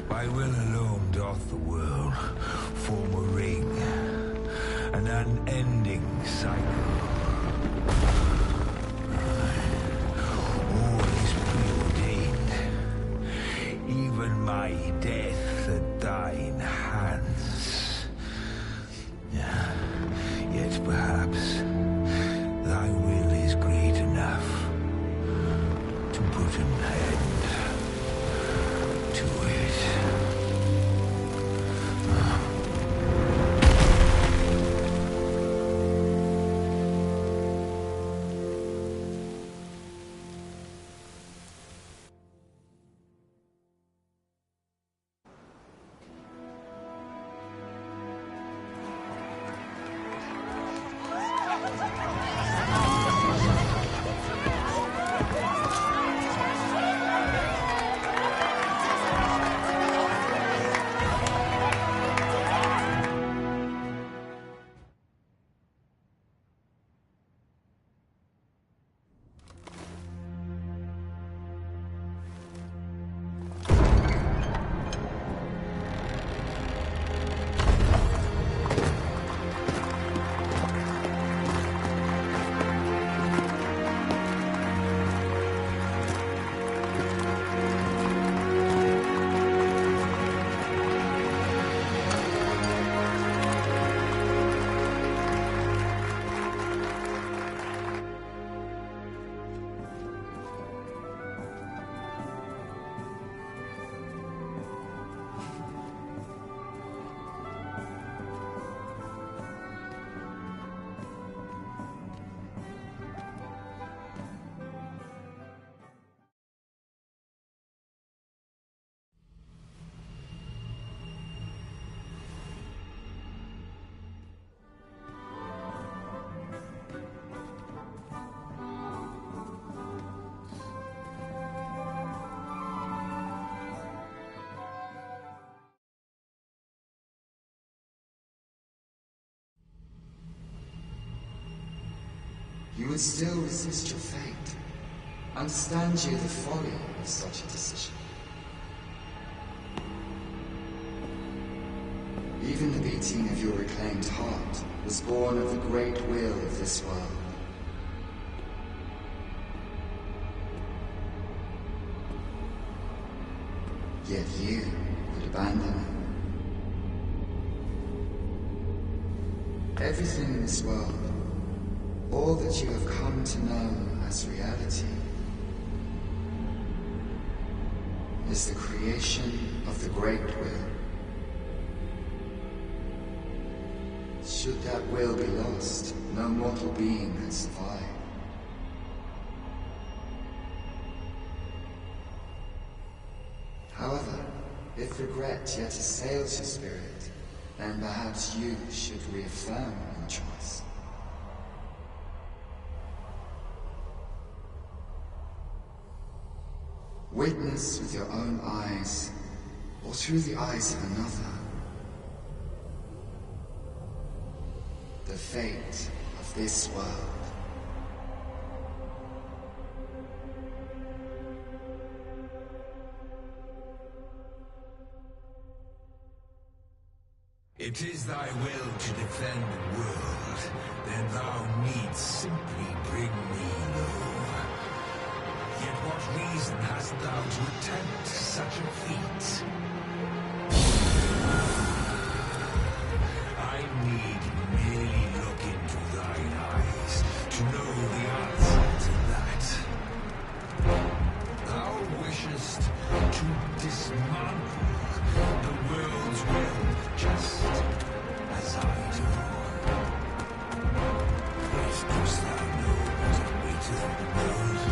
By will alone doth the world form a ring, an unending cycle. All is preordained, even my death at thine hands. Yet perhaps thy will is great enough to put an end to it. would still resist your fate. Understand you the folly of such a decision. Even the beating of your reclaimed heart was born of the great will of this world. Yet you would abandon it. Everything in this world, all that you have come to know as reality, is the creation of the great will. Should that will be lost, no mortal being can survive. However, if regret yet assails your spirit, then perhaps you should reaffirm your choice. Witness with your own eyes, or through the eyes of another, the fate of this world. It is thy will to defend the world, then thou needst simply bring me low. Yet what reason hast thou to attempt such a feat? I need merely look into thine eyes to know the answer to that. Thou wishest to dismantle the world's will just as I do. But dost thou know what awaiteth the world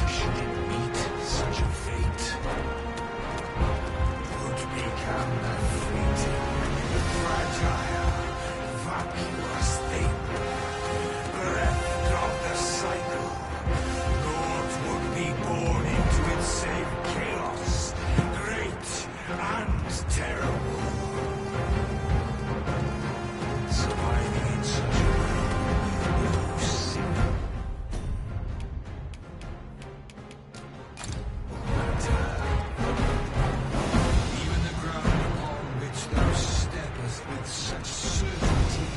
should it meet such a fate? Would become a fleeting, fragile, vacuous thing, bereft of the cycle. Naught would be born into its same chaos, great and terrible. Surviving in such a world, no sin will matter. Even the ground upon which thou steppest with such certainty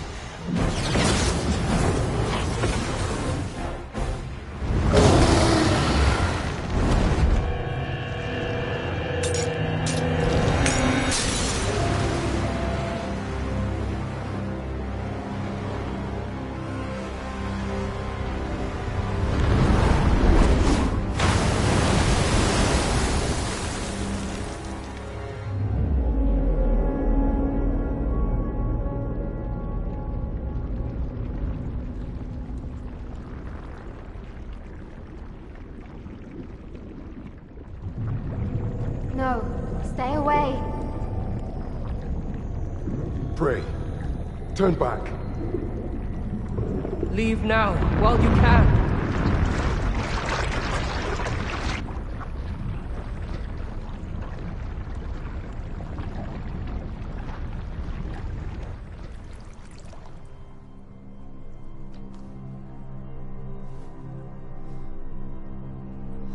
No, stay away. Pray. Turn back. Leave now, while you can.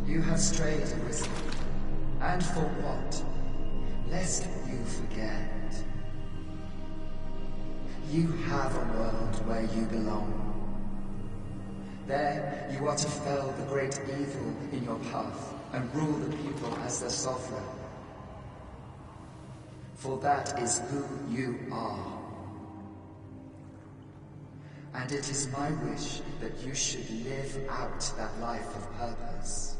You have strayed, Arisen. And for what? Lest you forget. You have a world where you belong. There, you are to fell the great evil in your path and rule the people as their sovereign. For that is who you are. And it is my wish that you should live out that life of purpose.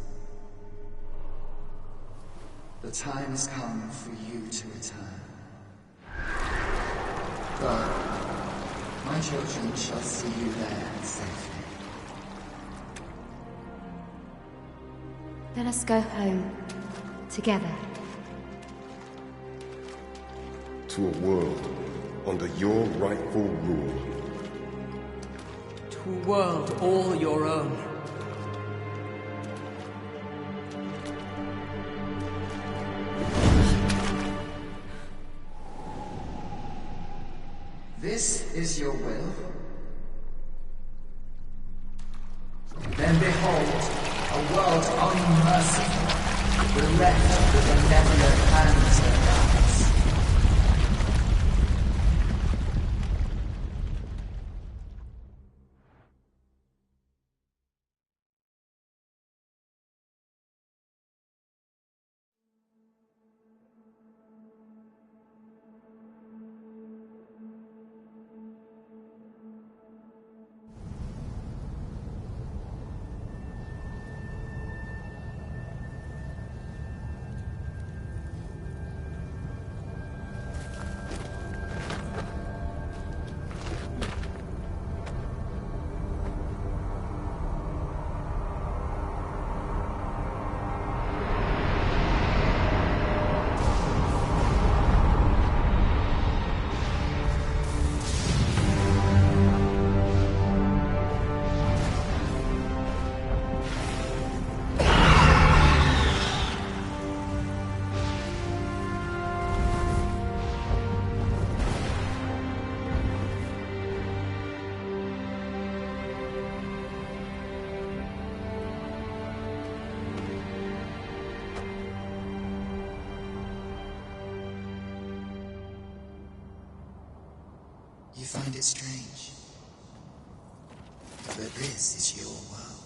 The time has come for you to return. Go. My children shall see you there safely. Let us go home. Together. To a world under your rightful rule. To a world all your own. This is your will? left with a benevolent hands of gods. You find it strange, but this is your world.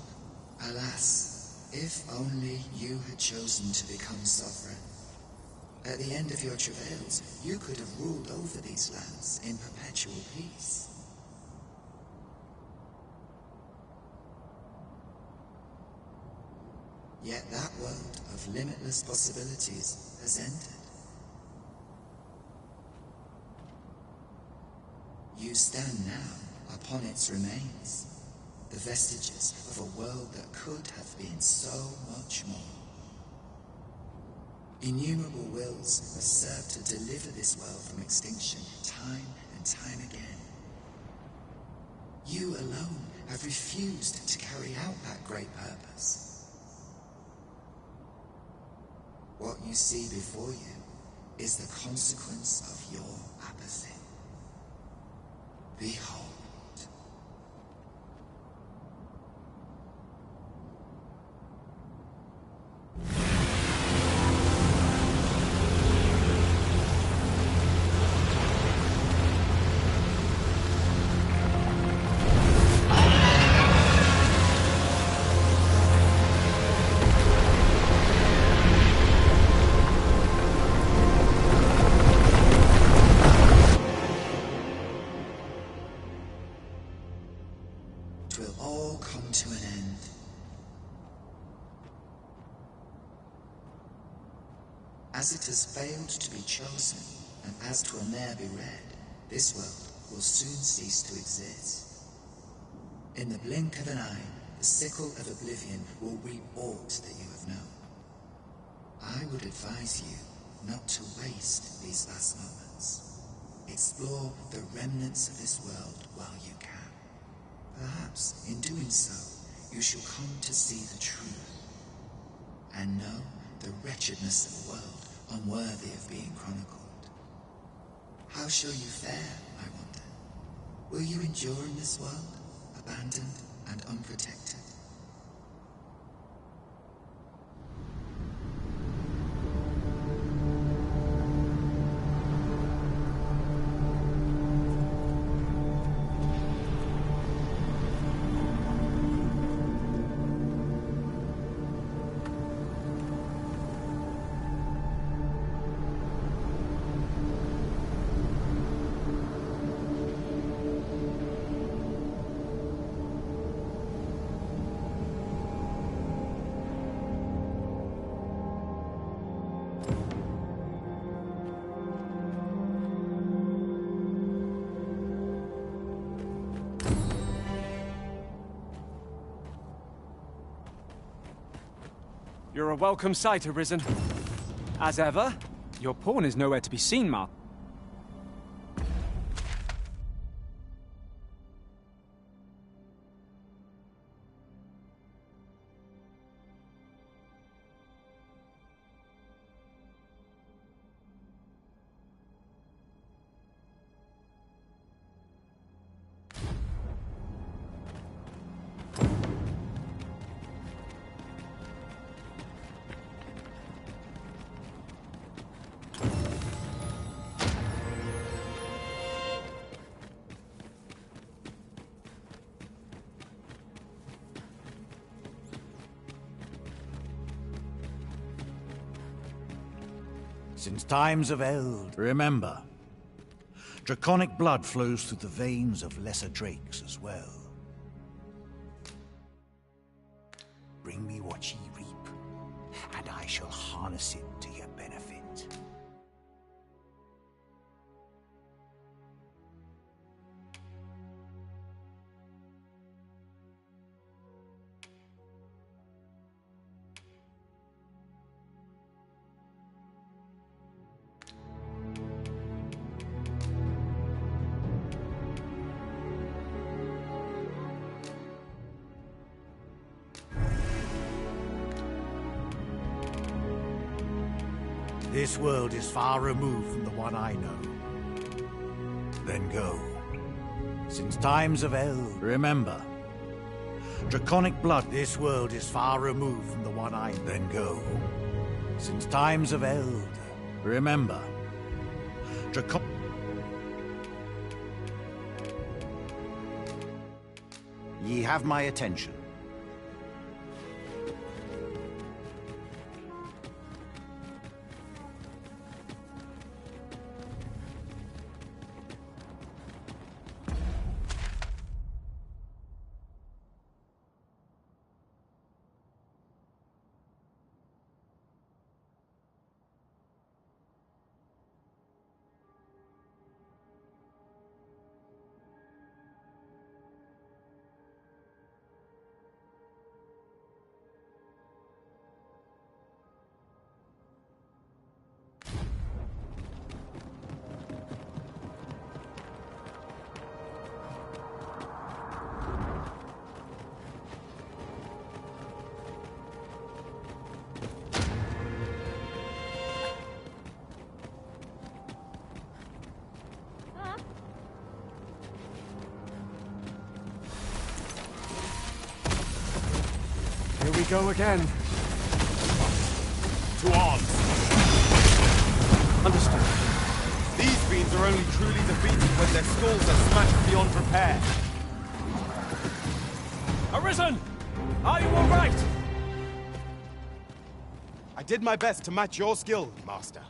Alas, if only you had chosen to become sovereign. At the end of your travails, you could have ruled over these lands in perpetual peace. Yet that world of limitless possibilities has ended. You stand now upon its remains, the vestiges of a world that could have been so much more. Innumerable wills have served to deliver this world from extinction time and time again. You alone have refused to carry out that great purpose. What you see before you is the consequence of your apathy. Behold. Will all come to an end. As it has failed to be chosen, and as 'twill ne'er be read, this world will soon cease to exist. In the blink of an eye, the sickle of oblivion will reap aught that you have known. I would advise you not to waste these last moments. Explore the remnants of this world while you can. Perhaps, in doing so, you shall come to see the truth, and know the wretchedness of a world unworthy of being chronicled. How shall you fare, I wonder? Will you endure in this world, abandoned and unprotected? You're a welcome sight, Arisen. As ever, your pawn is nowhere to be seen, Mark. Since times of eld, remember, draconic blood flows through the veins of lesser drakes as well. Bring me what ye reap, and I shall harness it to your benefit. This world is far removed from the one I know. Then go. Since times of eld, remember, draconic blood. This world is far removed from the one I know. Then go. Since times of eld, remember, Ye have my attention. Here we go again. To arms. Understood. These fiends are only truly defeated when their skulls are smashed beyond repair. Arisen! Are you all right? I did my best to match your skill, Master.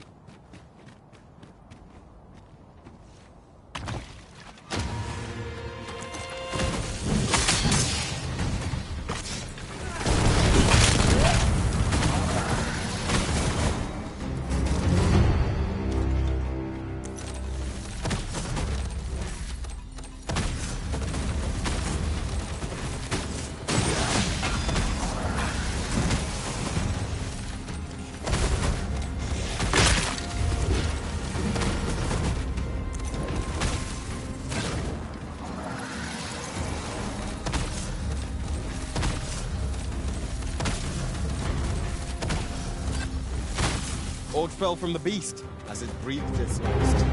Ord fell from the beast, as it breathed its last.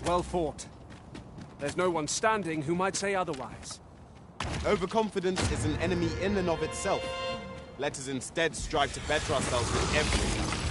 Well fought. There's no one standing who might say otherwise. Overconfidence is an enemy in and of itself. Let us instead strive to better ourselves with every hour.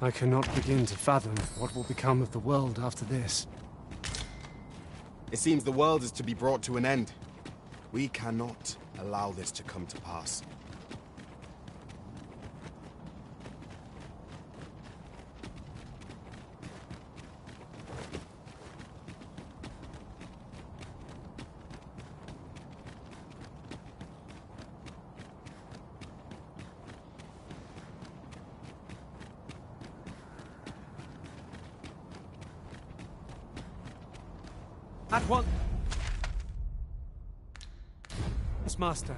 I cannot begin to fathom what will become of the world after this. It seems the world is to be brought to an end. We cannot allow this to come to pass. At once! Yes, Master.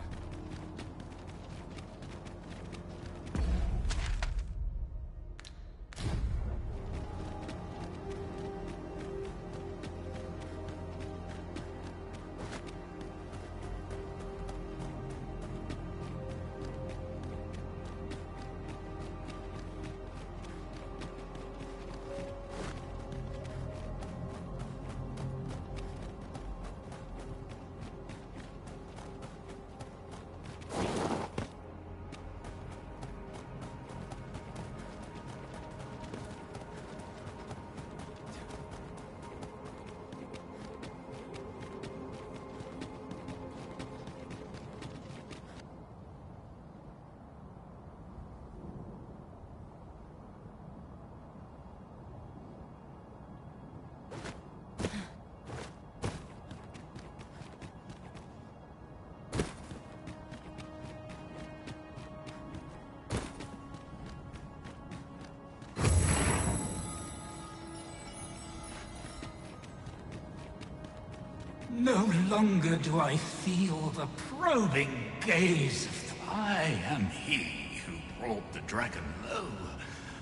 No longer do I feel the probing gaze of I am he who brought the dragon low,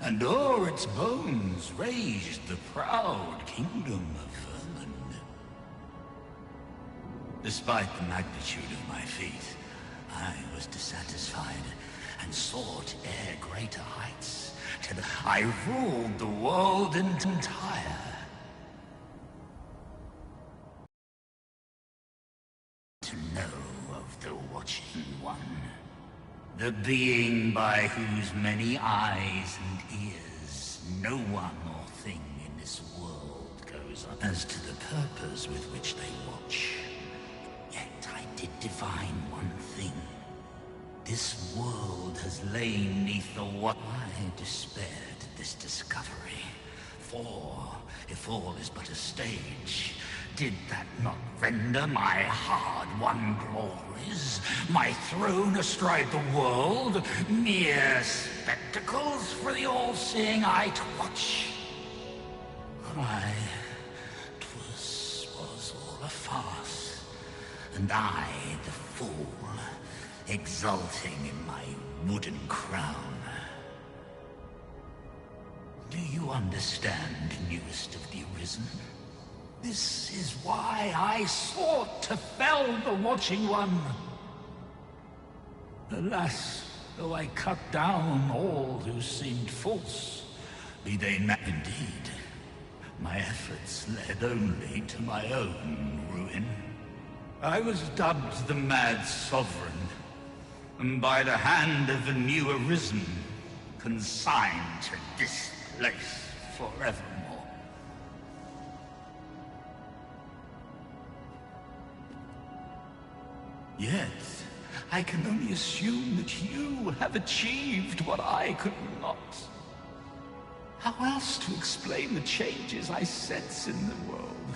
and o'er its bones raised the proud kingdom of vermin. Despite the magnitude of my feat, I was dissatisfied, and sought ere greater heights, till I ruled the world entire. To know of the Watching One, the being by whose many eyes and ears no one or thing in this world goes on. As to the purpose with which they watch, yet I did divine one thing. This world has lain neath the what I despaired at this discovery. For, if all is but a stage, did that not render my hard-won glories, my throne astride the world, mere spectacles for the all-seeing eye to watch? Aye, 'twas all a farce, and I, the fool, exulting in my wooden crown. Do you understand, newest of the Arisen? This is why I sought to fell the Watching One. Alas, though I cut down all who seemed false, be they indeed, my efforts led only to my own ruin. I was dubbed the Mad Sovereign, and by the hand of the new Arisen, consigned to this place forevermore. Yet, I can only assume that you have achieved what I could not. How else to explain the changes I sense in the world?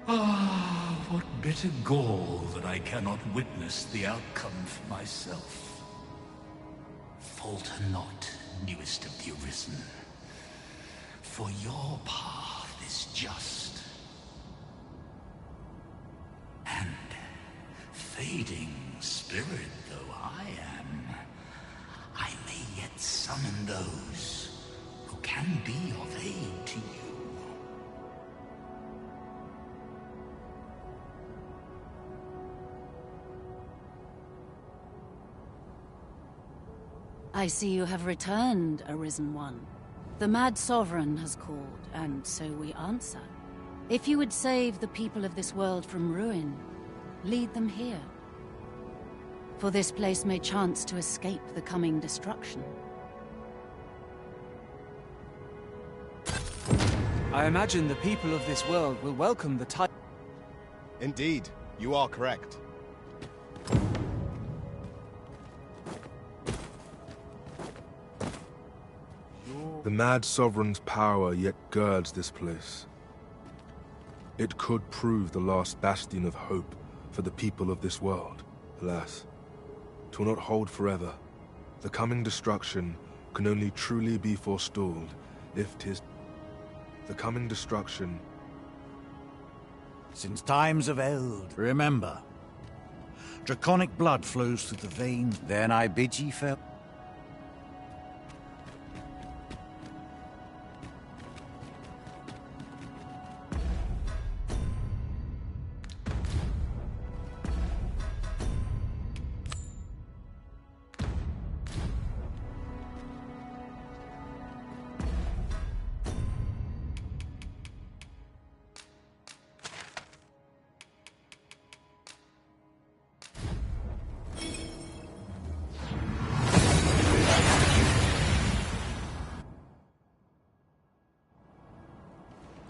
Ah, what bitter gall that I cannot witness the outcome for myself. Falter not, newest of the Arisen, for your path is just. And fading spirit though I am, I may yet summon those who can be of aid to you. I see you have returned, Arisen One. The Mad Sovereign has called, and so we answer. If you would save the people of this world from ruin, lead them here. For this place may chance to escape the coming destruction. I imagine the people of this world will welcome the title. Indeed, you are correct. The Mad Sovereign's power yet girds this place. It could prove the last bastion of hope for the people of this world. Alas, 'twill not hold forever. The coming destruction can only truly be forestalled if 'tis... The coming destruction... Since times of eld, remember. Draconic blood flows through the veins. Then I bid ye farewell.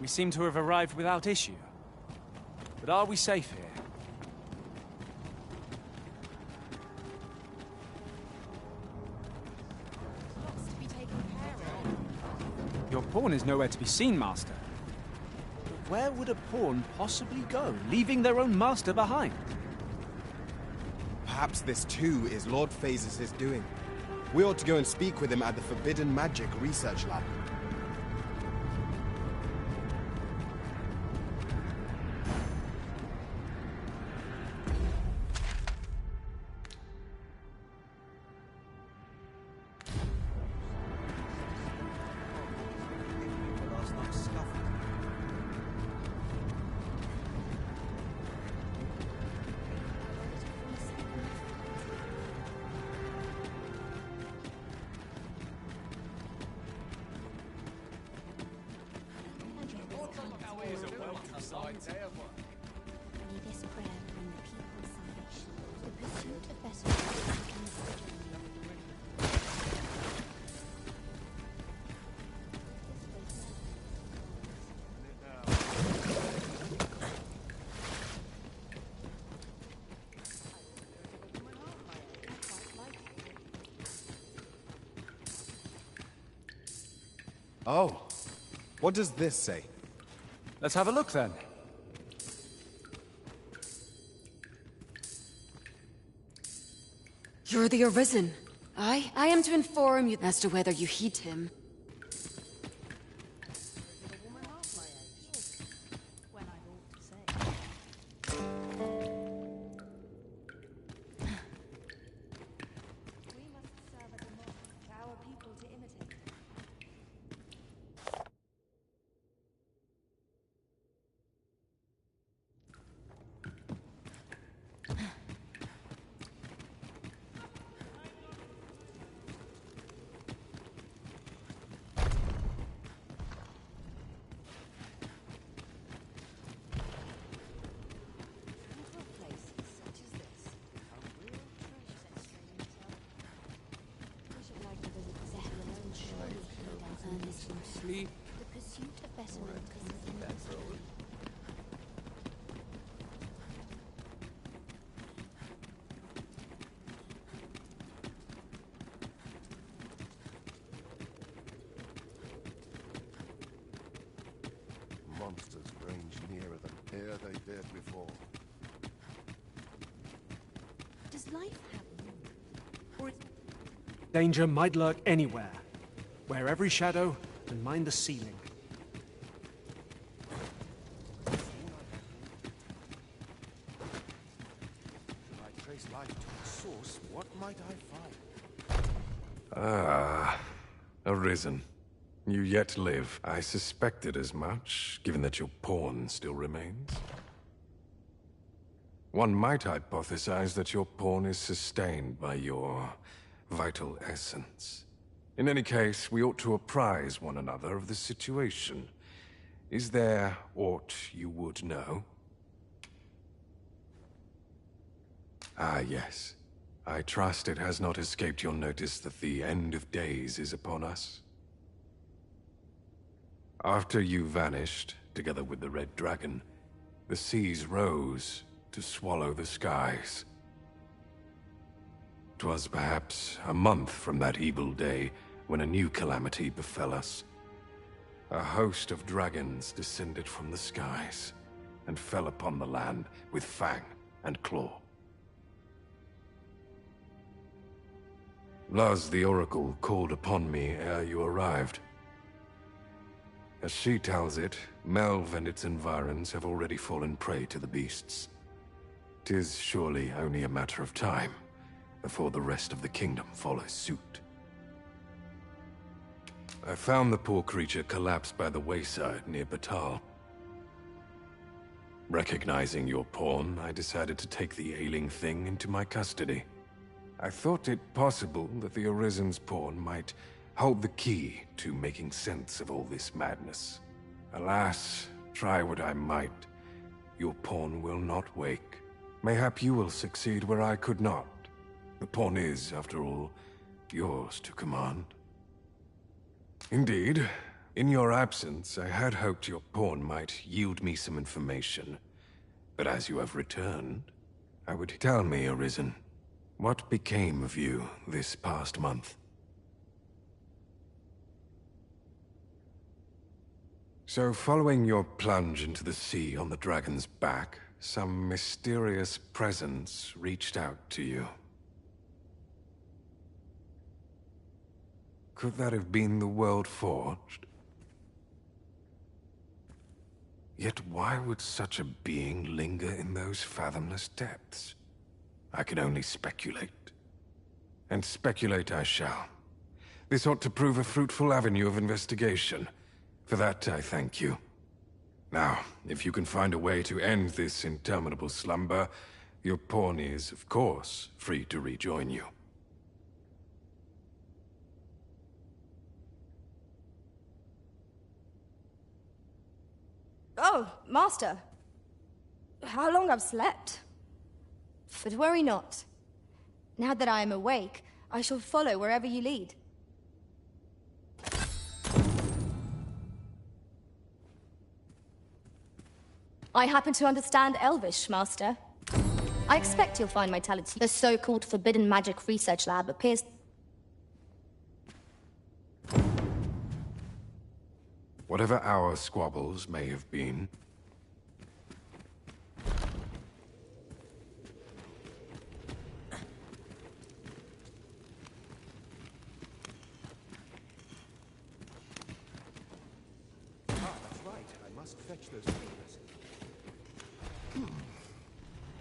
We seem to have arrived without issue. But are we safe here? Lots to be taken care of. Your pawn is nowhere to be seen, Master. But where would a pawn possibly go, leaving their own master behind? Perhaps this too is Lord Phases' doing. We ought to go and speak with him at the Forbidden Magic Research Lab. Oh, what does this say? Let's have a look then. You're the Arisen. I am to inform you as to whether you heed him. The pursuit of betterment is Monsters range nearer than e'er they dared before. Does life happen? Or is... Danger might lurk anywhere. Wear every shadow and mind the ceiling. If I trace life to its source, what might I find? Ah, Arisen. You yet live. I suspected as much, given that your pawn still remains. One might hypothesize that your pawn is sustained by your vital essence. In any case, we ought to apprise one another of the situation. Is there aught you would know? Ah, yes. I trust it has not escaped your notice that the end of days is upon us. After you vanished, together with the Red Dragon, the seas rose to swallow the skies. 'Twas perhaps a month from that evil day when a new calamity befell us. A host of dragons descended from the skies and fell upon the land with fang and claw. Luz the Oracle called upon me ere you arrived. As she tells it, Melve and its environs have already fallen prey to the beasts. 'Tis surely only a matter of time before the rest of the kingdom follows suit. I found the poor creature collapsed by the wayside near Batal. Recognizing your pawn, I decided to take the ailing thing into my custody. I thought it possible that the Arisen's pawn might hold the key to making sense of all this madness. Alas, try what I might, your pawn will not wake. Mayhap you will succeed where I could not. The pawn is, after all, yours to command. Indeed, in your absence, I had hoped your pawn might yield me some information. But as you have returned, I would tell me, Arisen, what became of you this past month? So, following your plunge into the sea on the dragon's back, some mysterious presence reached out to you. Could that have been the World Forged? Yet why would such a being linger in those fathomless depths? I can only speculate. And speculate I shall. This ought to prove a fruitful avenue of investigation. For that, I thank you. Now, if you can find a way to end this interminable slumber, your pawn is, of course, free to rejoin you. Oh, Master. How long I've slept. But worry not. Now that I am awake, I shall follow wherever you lead. I happen to understand Elvish, Master. I expect you'll find my talents. The so-called Forbidden Magic Research Lab appears... Whatever our squabbles may have been, that's right. I must fetch those papers.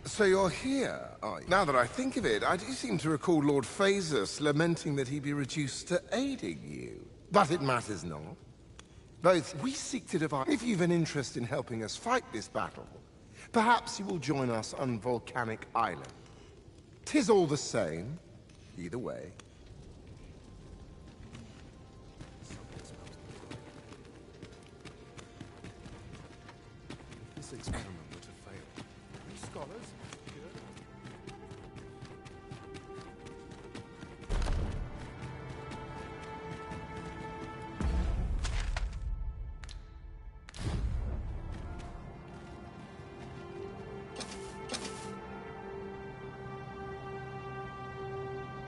So you're here, are you? Now that I think of it, I do seem to recall Lord Phasus lamenting that he be reduced to aiding you. But it matters not. Both we seek to divide. If you've an interest in helping us fight this battle, perhaps you will join us on Volcanic Island. 'Tis all the same, either way. This experiment would have failed. You scholars?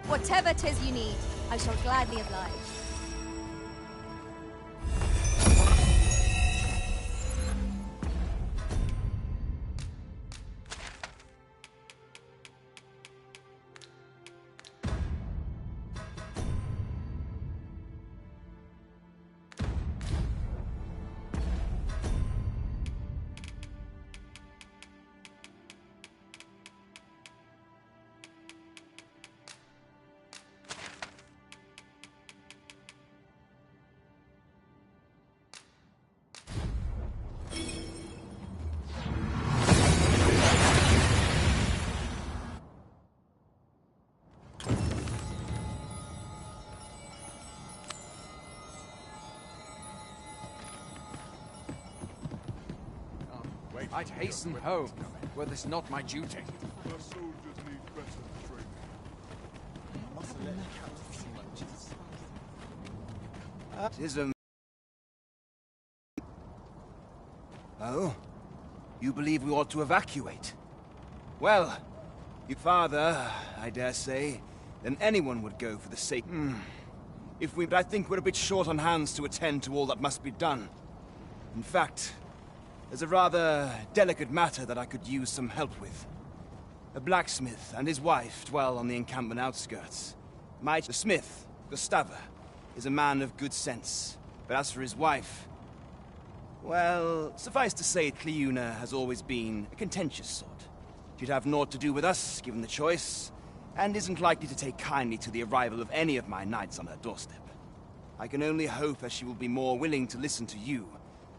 Whatever 'tis you need, I shall gladly oblige. I'd hasten home, were this not my duty. Our soldiers need better training. Tis a You believe we ought to evacuate? Well, you farther, I dare say, than anyone would go for the sake... But I think we're a bit short on hands to attend to all that must be done. In fact, there's a rather delicate matter that I could use some help with. A blacksmith and his wife dwell on the encampment outskirts. The smith, Gustava, is a man of good sense. But as for his wife... Well, suffice to say, Cleuna has always been a contentious sort. She'd have naught to do with us, given the choice, and isn't likely to take kindly to the arrival of any of my knights on her doorstep. I can only hope that she will be more willing to listen to you,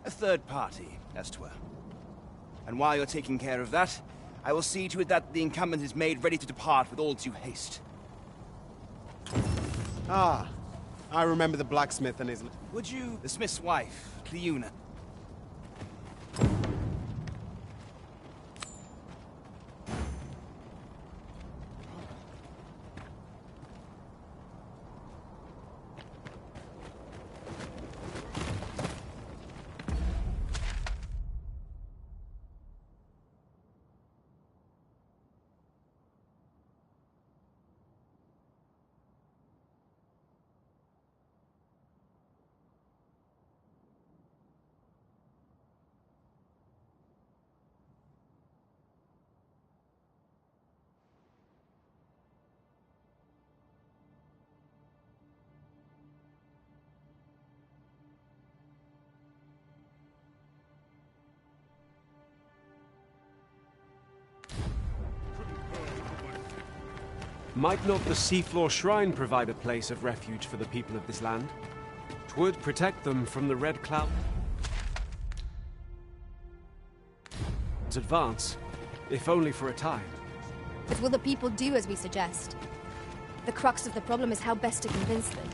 a third party, as 'twere. And while you're taking care of that, I will see to it that the encampment is made ready to depart with all due haste. Ah, I remember the blacksmith and his... Would you... The smith's wife, Cleuna. Might not the seafloor shrine provide a place of refuge for the people of this land? 'Twould protect them from the Red Cloud. Advance, if only for a time. But will the people do as we suggest? The crux of the problem is how best to convince them.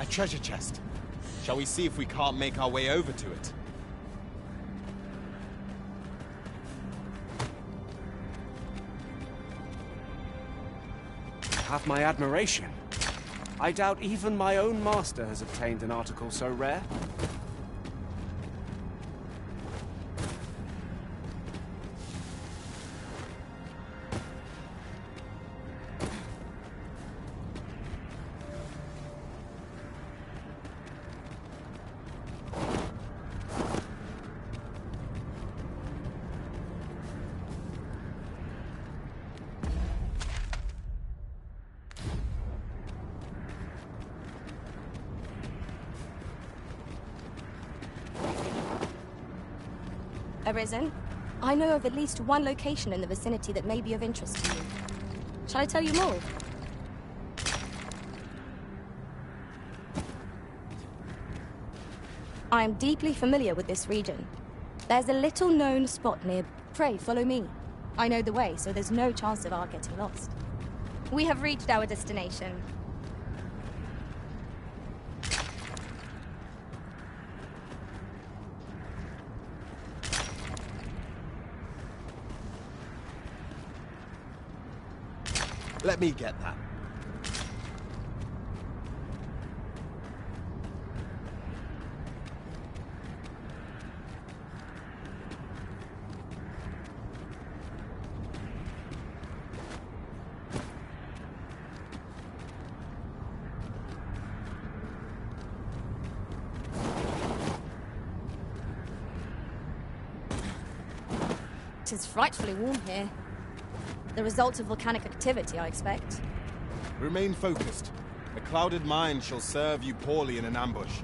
A treasure chest. Shall we see if we can't make our way over to it? Have my admiration. I doubt even my own master has obtained an article so rare. Arisen, I know of at least one location in the vicinity that may be of interest to you. Shall I tell you more? I am deeply familiar with this region. There's a little-known spot near... Pray, follow me. I know the way, so there's no chance of our getting lost. We have reached our destination. Let me get that. It is frightfully warm here. The result of volcanic activity, I expect. Remain focused. A clouded mind shall serve you poorly in an ambush.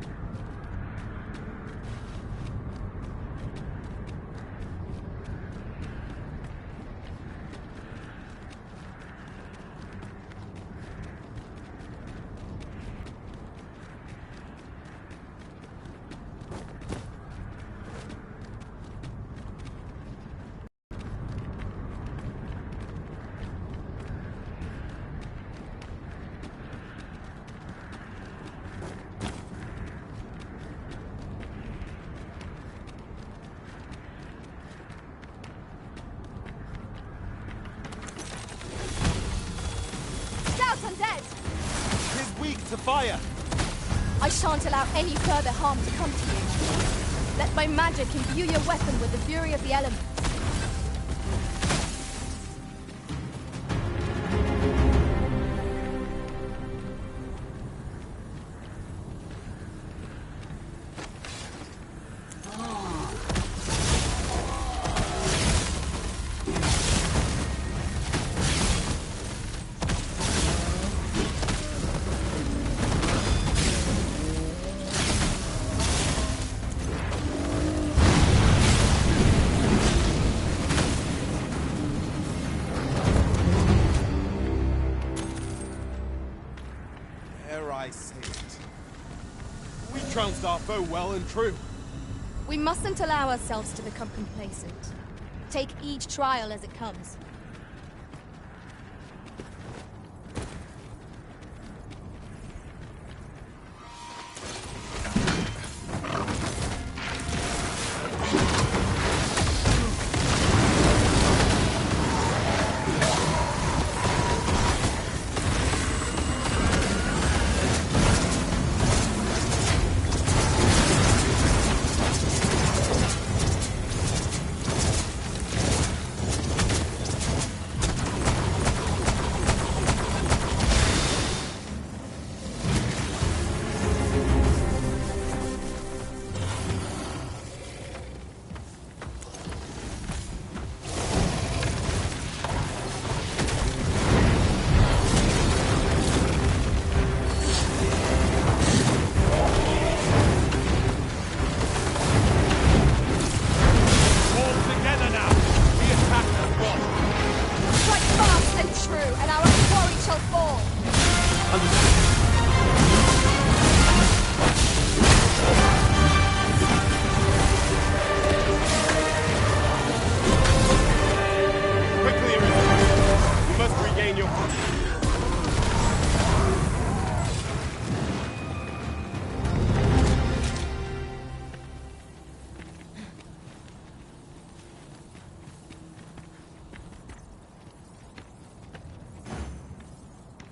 undead. It is weak to fire. I shan't allow any further harm to come to you. Let my magic imbue your weapon with the fury of the elements. I say it. We trounced our foe well and true. We mustn't allow ourselves to become complacent. Take each trial as it comes.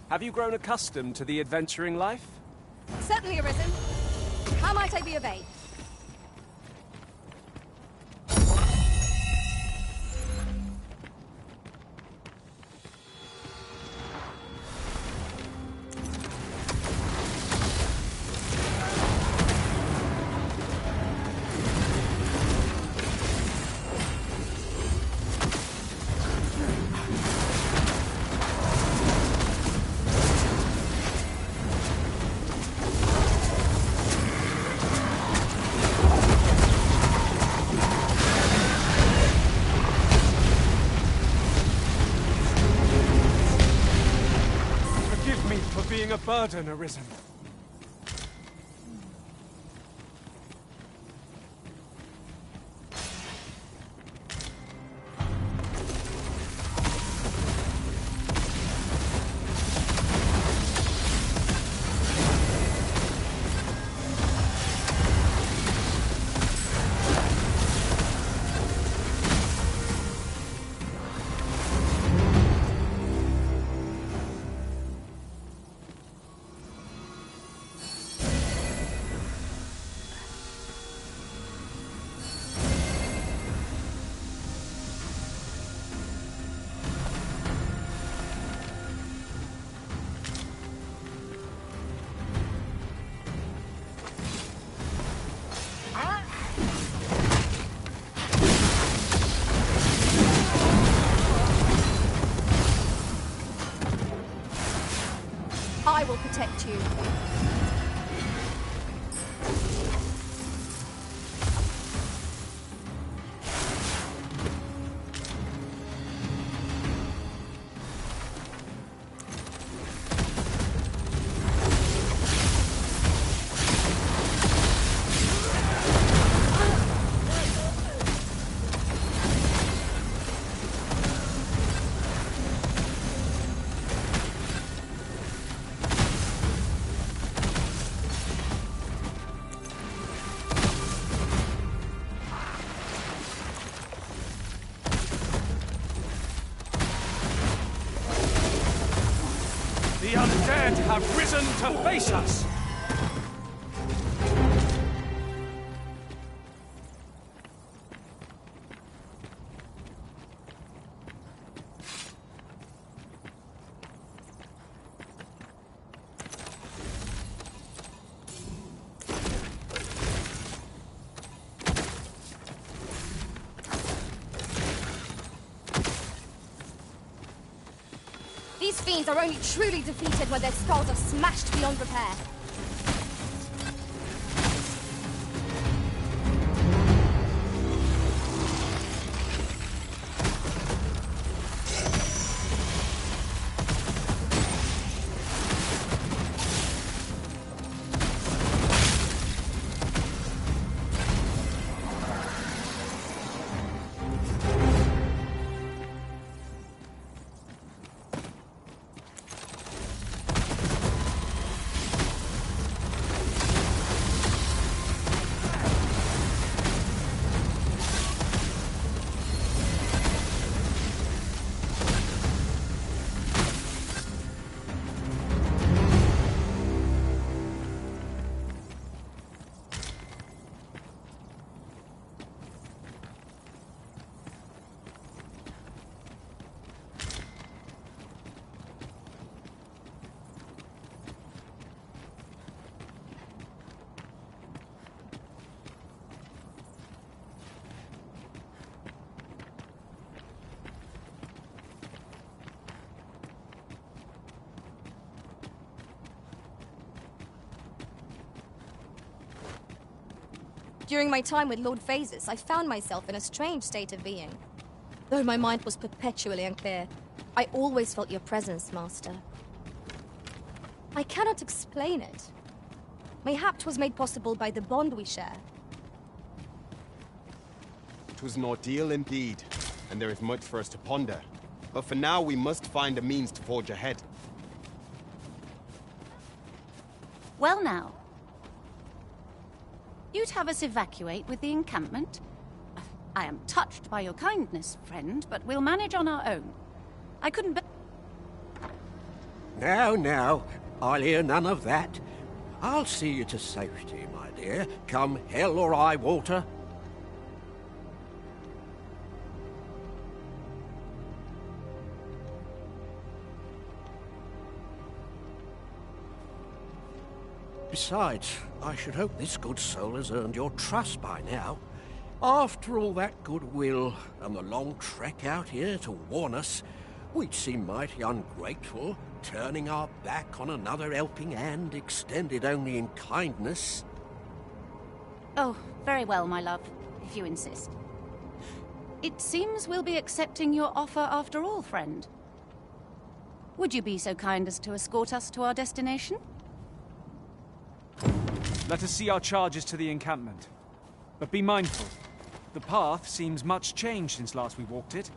Have you grown accustomed to the adventuring life? Certainly, Arisen. How might I be of aid? Being a burden, Arisen. I will protect you. dead have risen to face us! These fiends are only truly defeated when their skulls are smashed beyond repair. During my time with Lord Phases, I found myself in a strange state of being. Though my mind was perpetually unclear, I always felt your presence, Master. I cannot explain it. Mayhap 'twas made possible by the bond we share. 'Twas an ordeal indeed, and there is much for us to ponder. But for now, we must find a means to forge ahead. Well now. You'd have us evacuate with the encampment? I am touched by your kindness, friend, but we'll manage on our own. I couldn't Now, now, I'll hear none of that. I'll see you to safety, my dear, come hell or high water. Besides, I should hope this good soul has earned your trust by now. After all that goodwill and the long trek out here to warn us, we'd seem mighty ungrateful, turning our back on another helping hand extended only in kindness. Oh, very well, my love, if you insist. It seems we'll be accepting your offer after all, friend. Would you be so kind as to escort us to our destination? Let us see our charges to the encampment. But be mindful. The path seems much changed since last we walked it.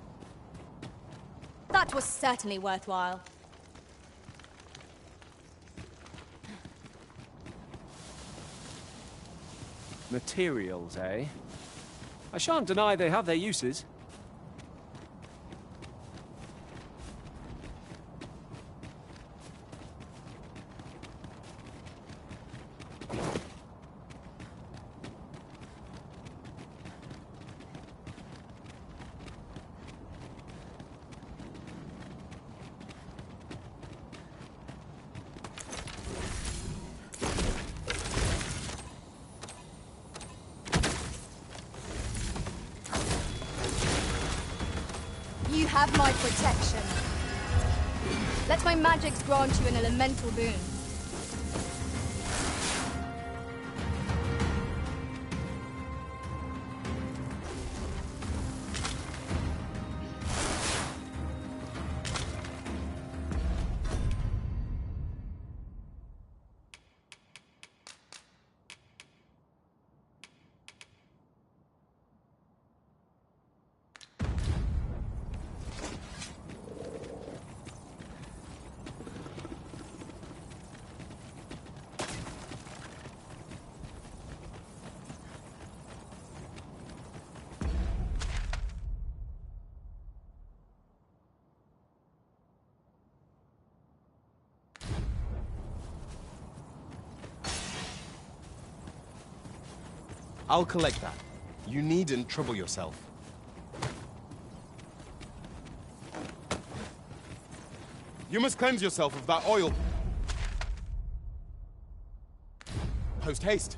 That was certainly worthwhile. Materials, eh? I shan't deny they have their uses. You have my protection. Let my magics grant you an elemental boon. I'll collect that. You needn't trouble yourself. You must cleanse yourself of that oil. Post haste.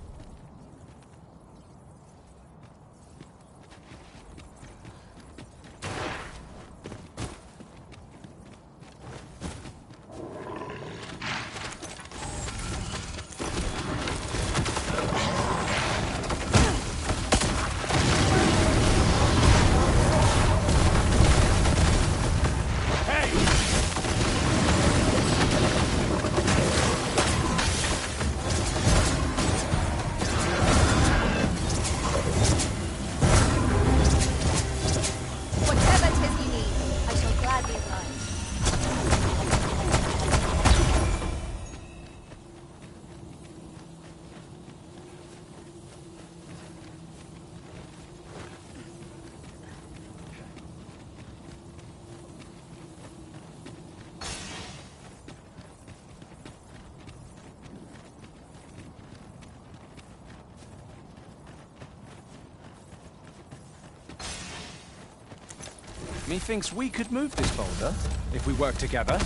Methinks we could move this boulder, if we work together.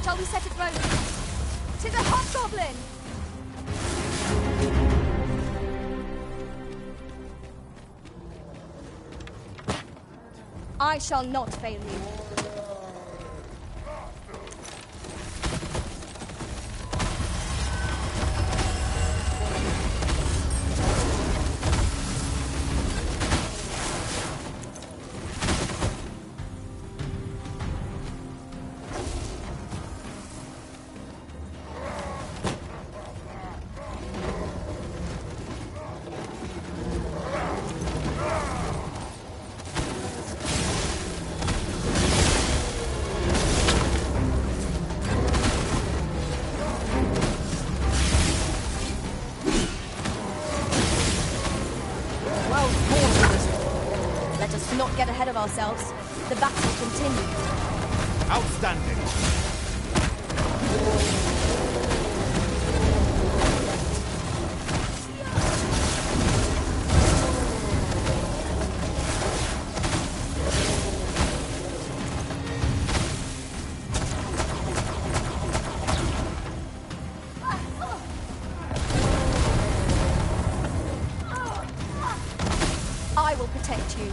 Shall we set it rolling? 'Tis a hobgoblin! I shall not fail you. Not get ahead of ourselves. The battle continues. Outstanding. I will protect you.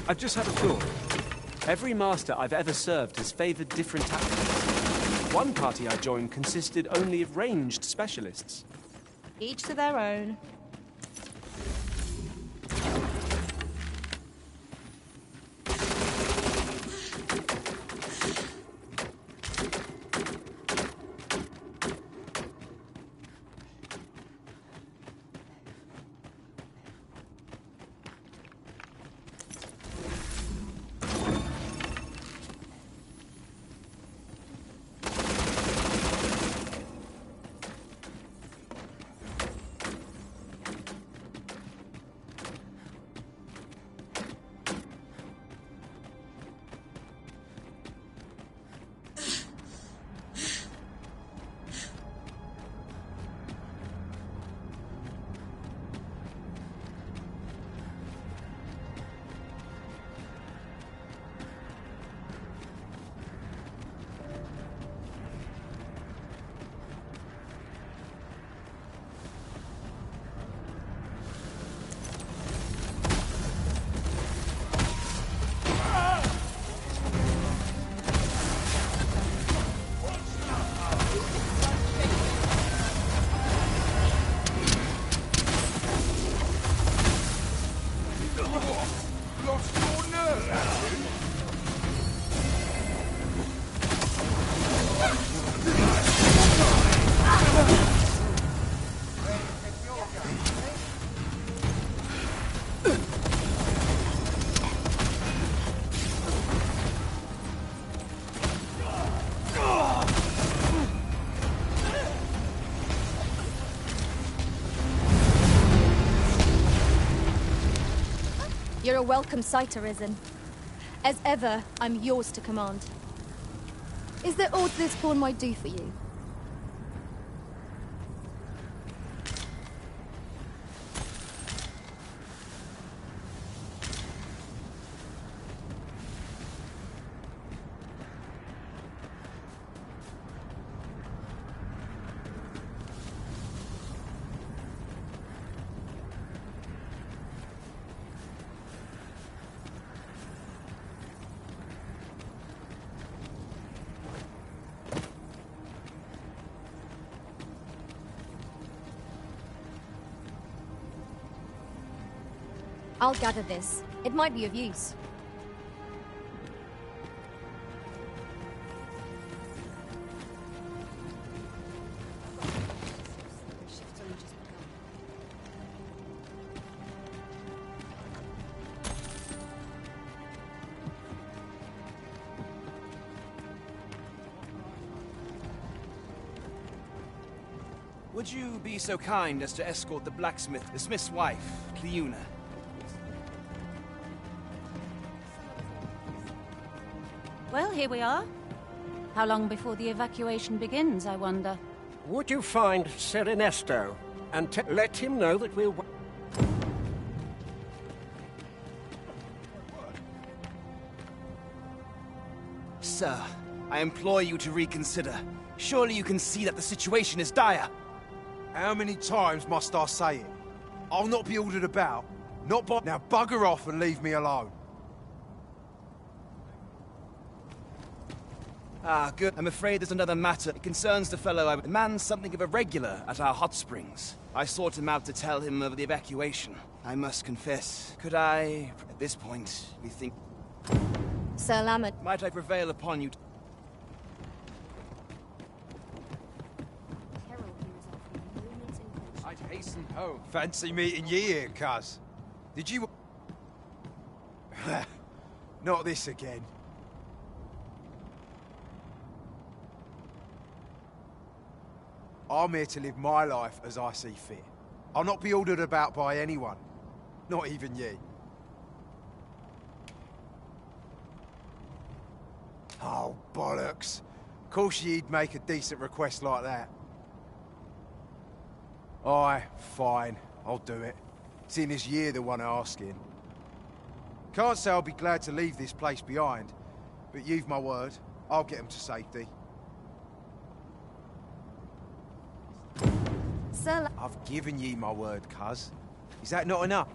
I've just had a thought. Every master I've ever served has favored different tactics. One party I joined consisted only of ranged specialists. Each to their own. You're a welcome sight, Arisen. As ever, I'm yours to command. Is there aught this pawn might do for you? I'll gather this. It might be of use. Would you be so kind as to escort the blacksmith, the smith's wife, Cleuna? Well, here we are. How long before the evacuation begins, I wonder? Would you find Ser Ernesto and let him know that we'll... Sir, I implore you to reconsider. Surely you can see that the situation is dire. How many times must I say it? I'll not be ordered about. Not by... Now bugger off and leave me alone. Ah, good. I'm afraid there's another matter. It concerns the fellow The man's something of a regular at our hot springs. I sought him out to tell him of the evacuation. I must confess, could I, at this point, rethink... Sir Lammert. Might I prevail upon you to... I'd hasten home. Fancy meeting ye here, cuz. Did you... Not this again. I'm here to live my life as I see fit. I'll not be ordered about by anyone. Not even ye. Oh, bollocks. Of course ye'd make a decent request like that. Aye, fine. I'll do it. Seeing as ye're the one asking. Can't say I'll be glad to leave this place behind, but you've my word. I'll get them to safety. Sir, I've given ye my word, cuz. Is that not enough?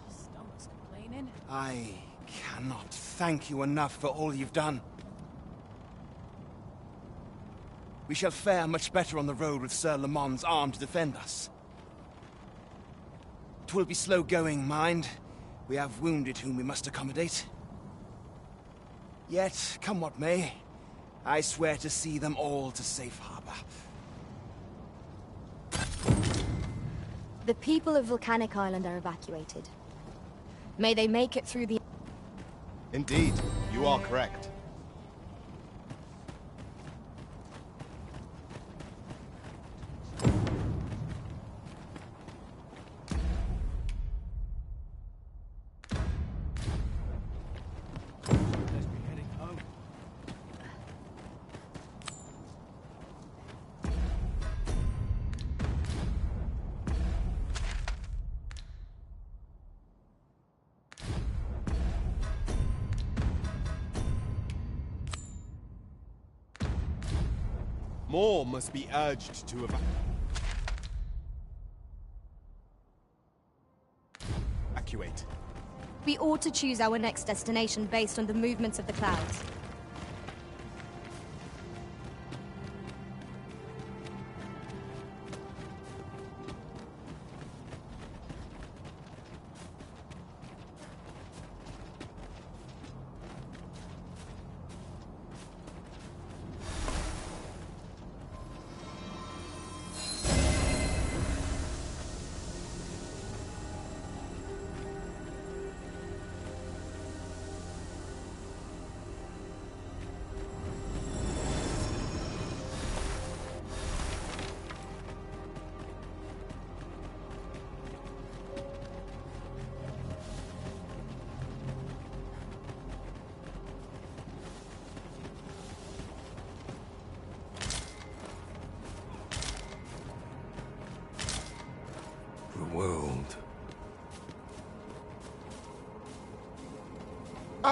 Stomach's complaining. I cannot thank you enough for all you've done. We shall fare much better on the road with Sir Lamont's arm to defend us. 'Twill be slow going, mind. We have wounded whom we must accommodate. Yet, come what may, I swear to see them all to safe harbor. the people of Volcanic Island are evacuated. May they make it through the... Indeed, you are correct. More must be urged to evacuate. We ought to choose our next destination based on the movements of the clouds.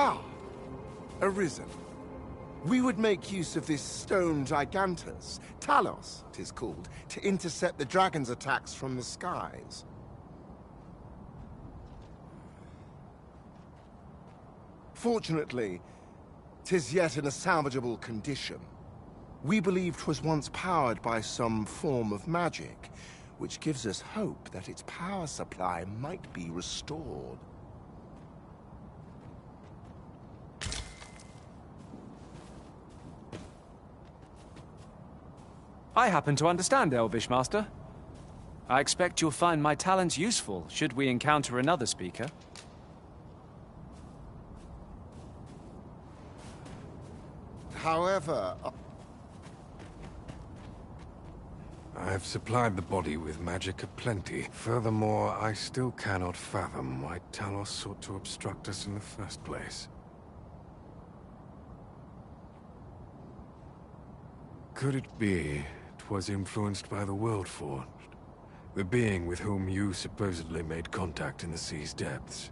Ah, Arisen. We would make use of this stone gigantus, Talos, 'tis called, to intercept the dragon's attacks from the skies. Fortunately, 'tis yet in a salvageable condition. We believe 'twas once powered by some form of magic, which gives us hope that its power supply might be restored. I happen to understand Elvish, Master. I expect you'll find my talents useful should we encounter another speaker. However... I have supplied the body with magic aplenty. Furthermore, I still cannot fathom why Talos sought to obstruct us in the first place. Could it be 'twas influenced by the World Forged? The being with whom you supposedly made contact in the sea's depths?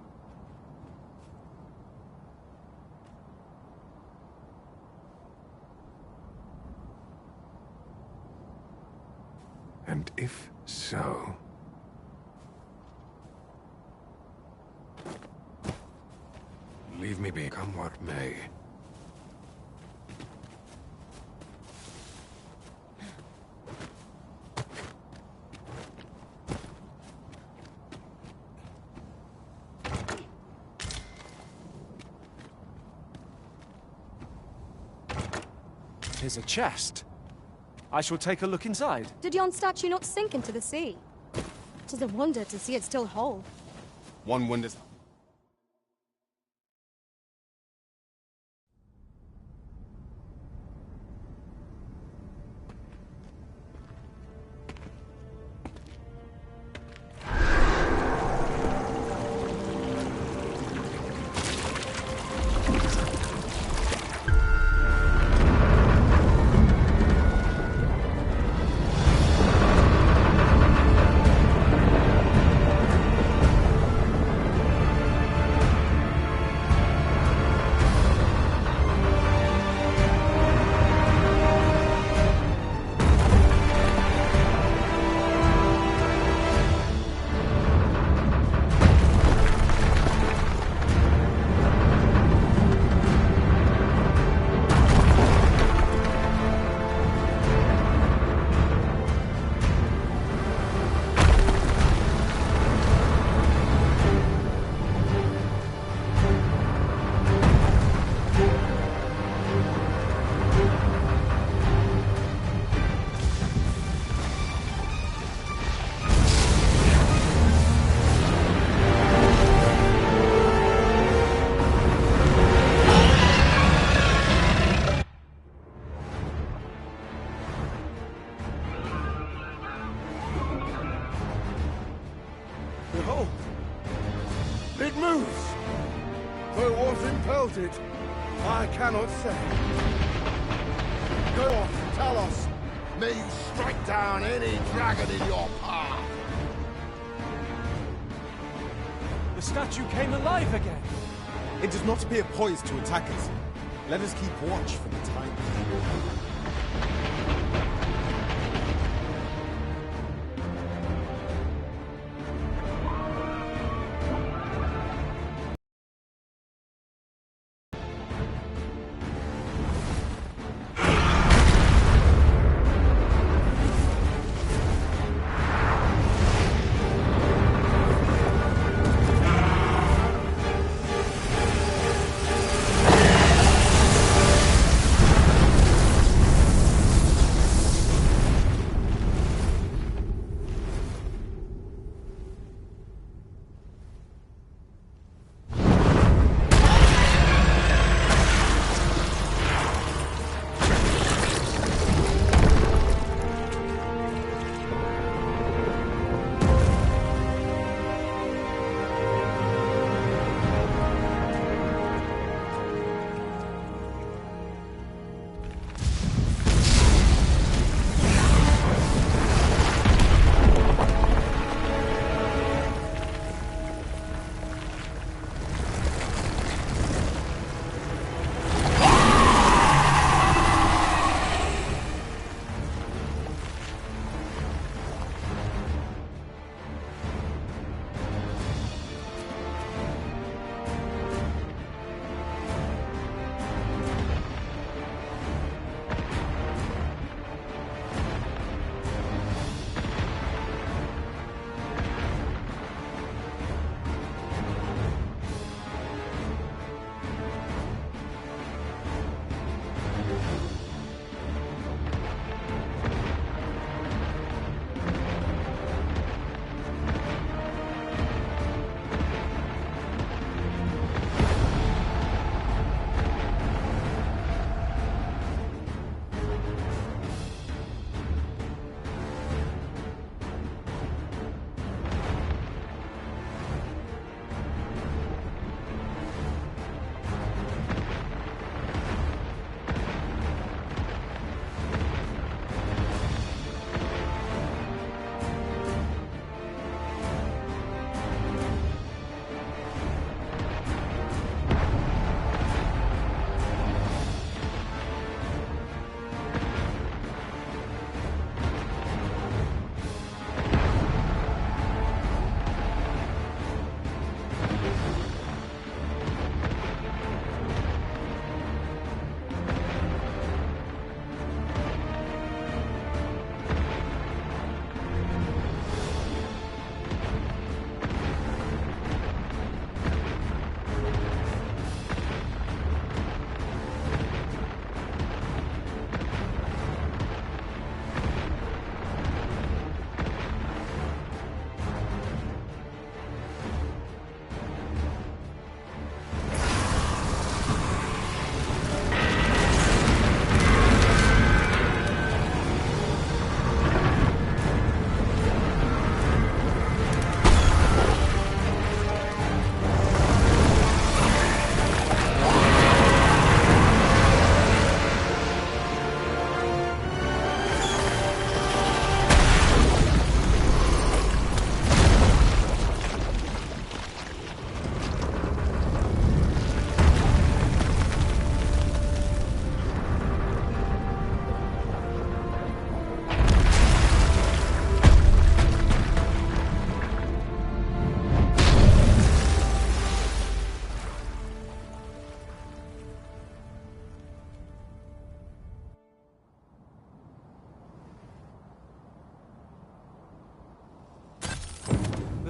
And if so... leave me be, come what may. Here's a chest. I shall take a look inside. Did yon statue not sink into the sea? 'Tis a wonder to see it still whole. One wonders... Behold! It moves! Though what impelled it, I cannot say. Go off, Talos! May you strike down any dragon in your path! The statue came alive again! It does not appear poised to attack us. Let us keep watch for the time being.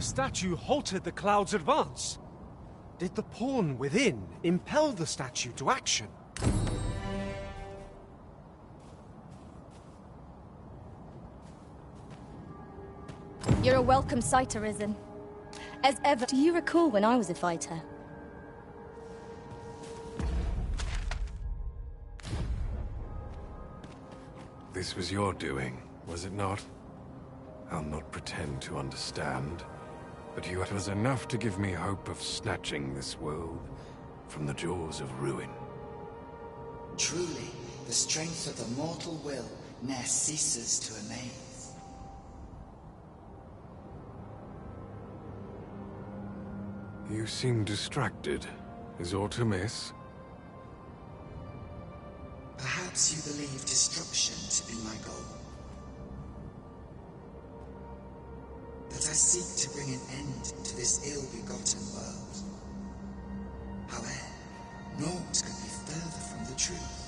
statue halted the cloud's advance. Did the pawn within impel the statue to action? You're a welcome sight, Arisen. As ever, do you recall when I was a fighter? This was your doing, was it not? I'll not pretend to understand, but it was enough to give me hope of snatching this world from the jaws of ruin. Truly, the strength of the mortal will ne'er ceases to amaze. You seem distracted. Is aught amiss? Perhaps you believe destruction to be my goal. That I seek to bring an end to this ill-begotten world. However, naught could be further from the truth.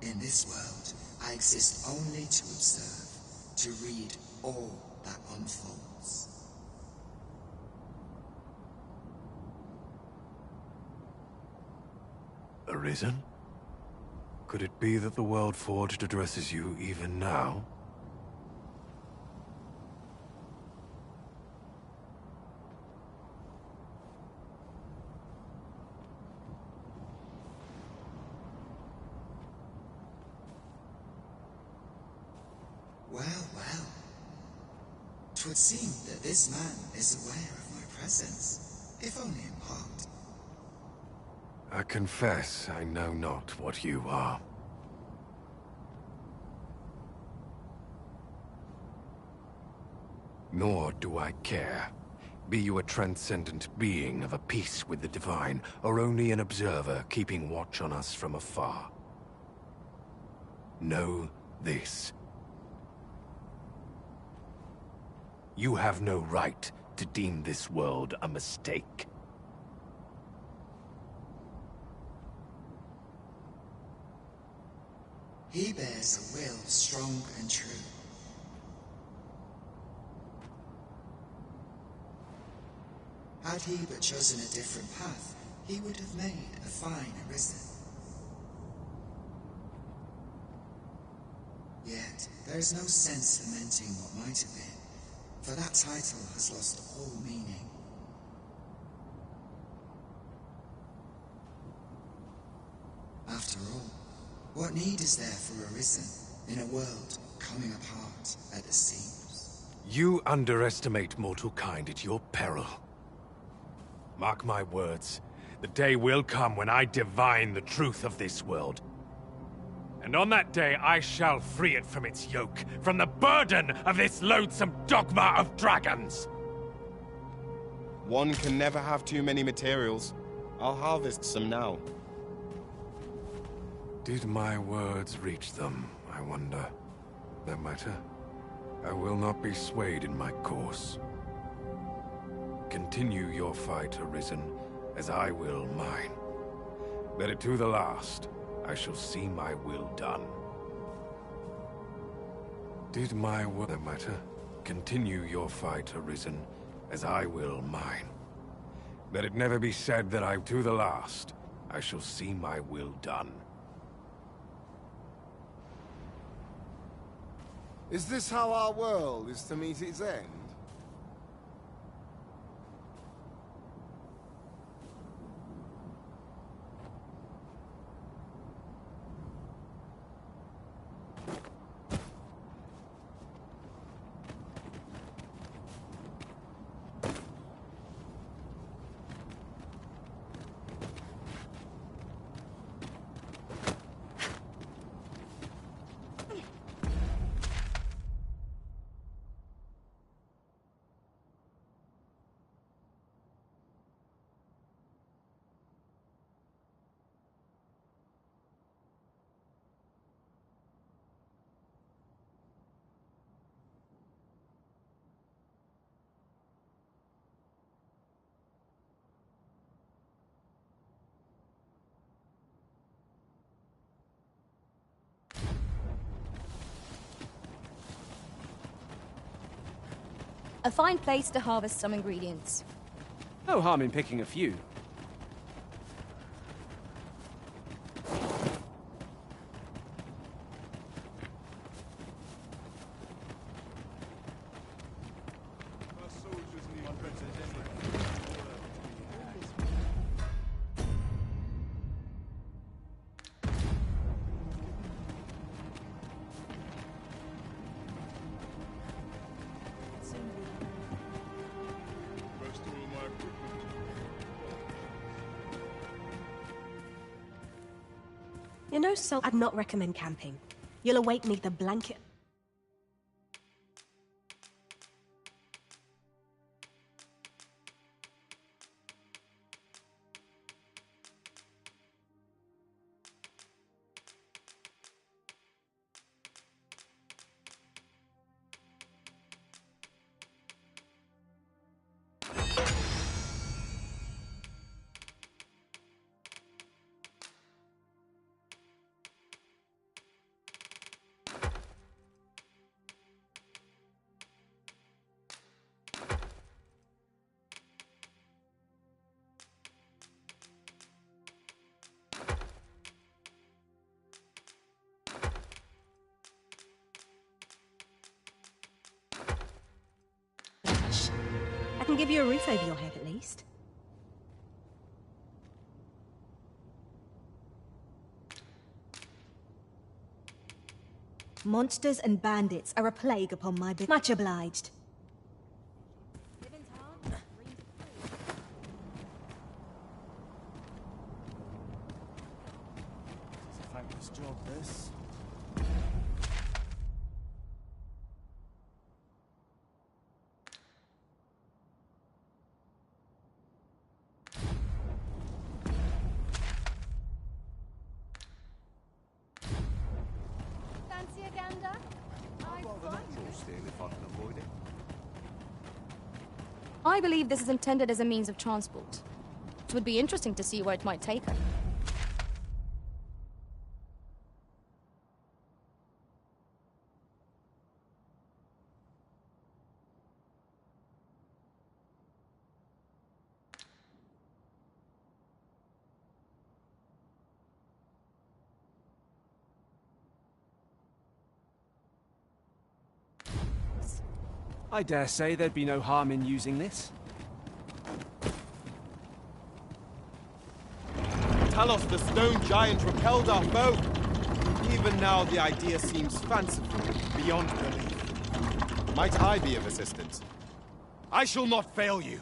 In this world, I exist only to observe, to read all that unfolds. Arisen? Could it be that the world forged addresses you even now? Well, well. 'Twould seem that this man is aware of my presence, if only in part. I confess I know not what you are. Nor do I care. Be you a transcendent being of a piece with the divine, or only an observer keeping watch on us from afar. Know this. You have no right to deem this world a mistake. He bears a will strong and true. Had he but chosen a different path, he would have made a fine Arisen. Yet, there is no sense lamenting what might have been, for that title has lost all meaning. After all, what need is there for Arisen in a world coming apart at the seams? You underestimate mortal kind at your peril. Mark my words, the day will come when I divine the truth of this world. And on that day, I shall free it from its yoke, from the burden of this loathsome dogma of dragons! One can never have too many materials. I'll harvest some now. Did my words reach them, I wonder? No matter. I will not be swayed in my course. Continue your fight, Arisen, as I will mine. Let it to the last. I shall see my will done. Did my word no matter? Continue your fight, Arisen, as I will mine. Let it never be said that to the last, I shall see my will done. Is this how our world is to meet its end? A fine place to harvest some ingredients. No harm in picking a few. You know, so I'd not recommend camping. You'll awake neath the blanket. I can give you a roof over your head at least. Monsters and bandits are a plague upon my bit. Much obliged. It's a thankless job, this. Fancy a gander? If I can avoid it. I believe this is intended as a means of transport. It would be interesting to see where it might take us. I dare say there'd be no harm in using this. Talos the stone giant repelled our foe. Even now the idea seems fanciful, beyond belief. Might I be of assistance? I shall not fail you.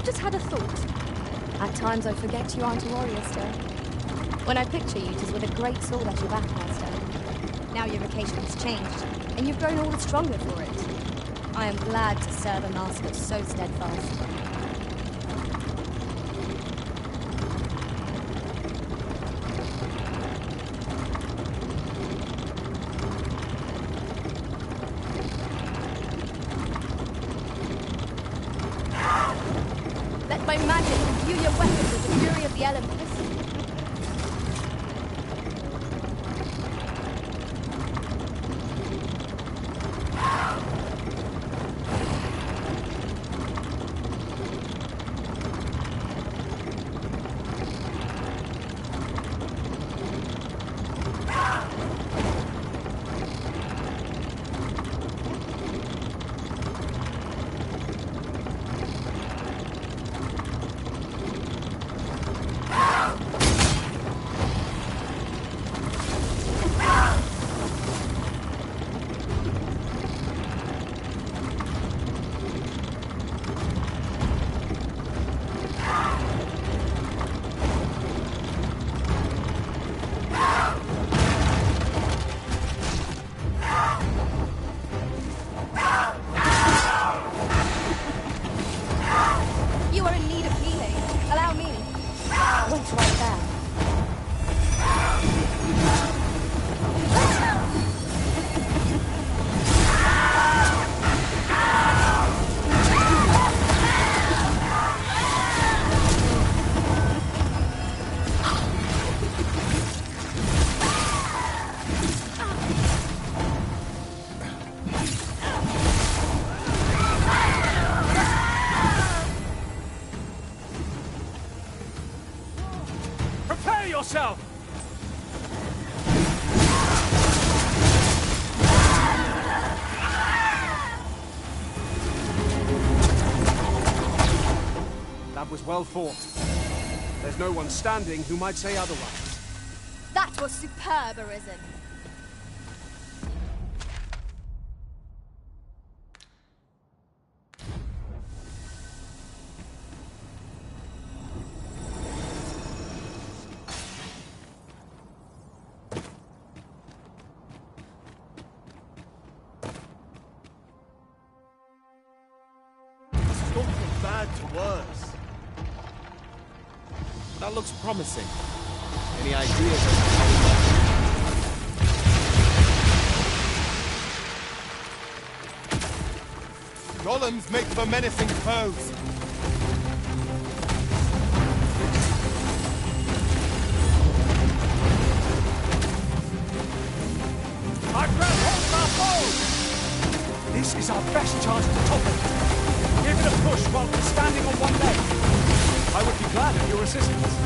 just had a thought. At times I forget you aren't a warrior still. When I picture you, 'tis with a great sword at your back, master. Now your vocation has changed, and you've grown all the stronger for it. I am glad to serve a master so steadfast. Let my magic imbue your weapons with the fury of the elements. yourself! That was well fought. There's no one standing who might say otherwise. That was superb, Arisen. That looks promising. Any ideas as to how we might... Golems make for menacing foes. Our friend holds our foe! This is our best chance to top it. Give it a push while we're standing on one leg. I would be glad of your assistance.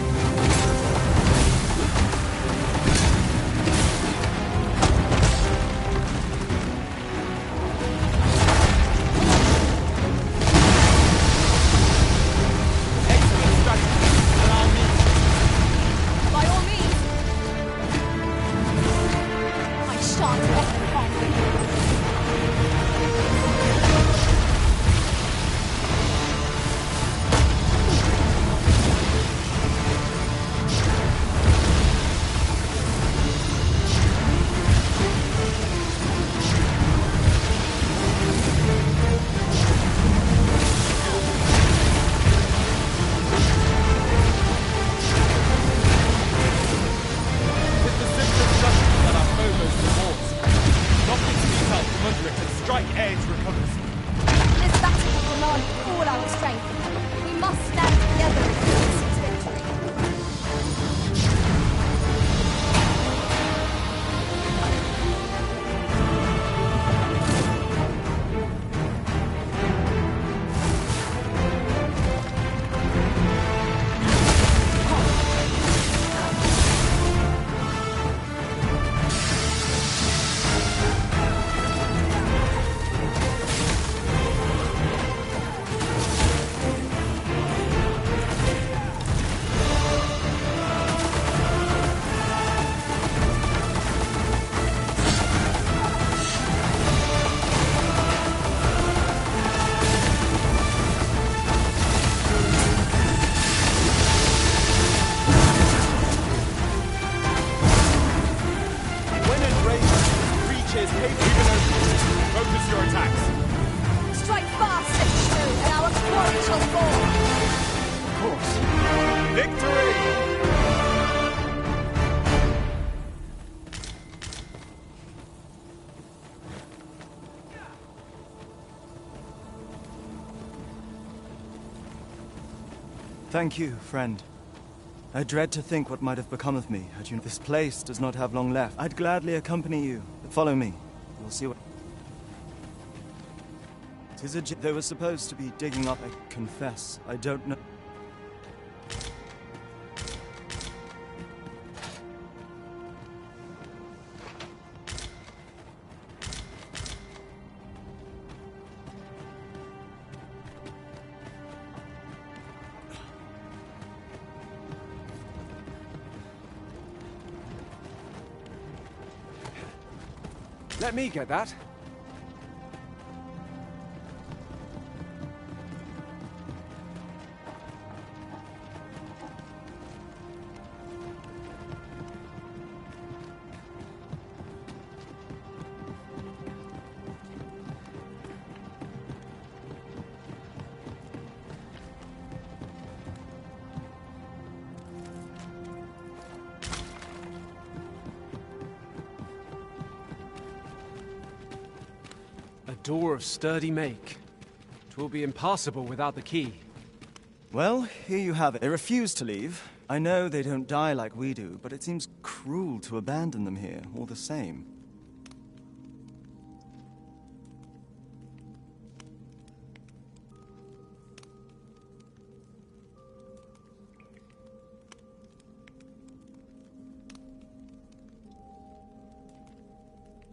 Victory! Thank you, friend. I dread to think what might have become of me had you... This place does not have long left. I'd gladly accompany you, but follow me. We'll see what... They were supposed to be digging up... I confess, I don't know... Let me get that. Door of sturdy make. 'Twill be impassable without the key. Well, here you have it. They refuse to leave. I know they don't die like we do, but it seems cruel to abandon them here, all the same.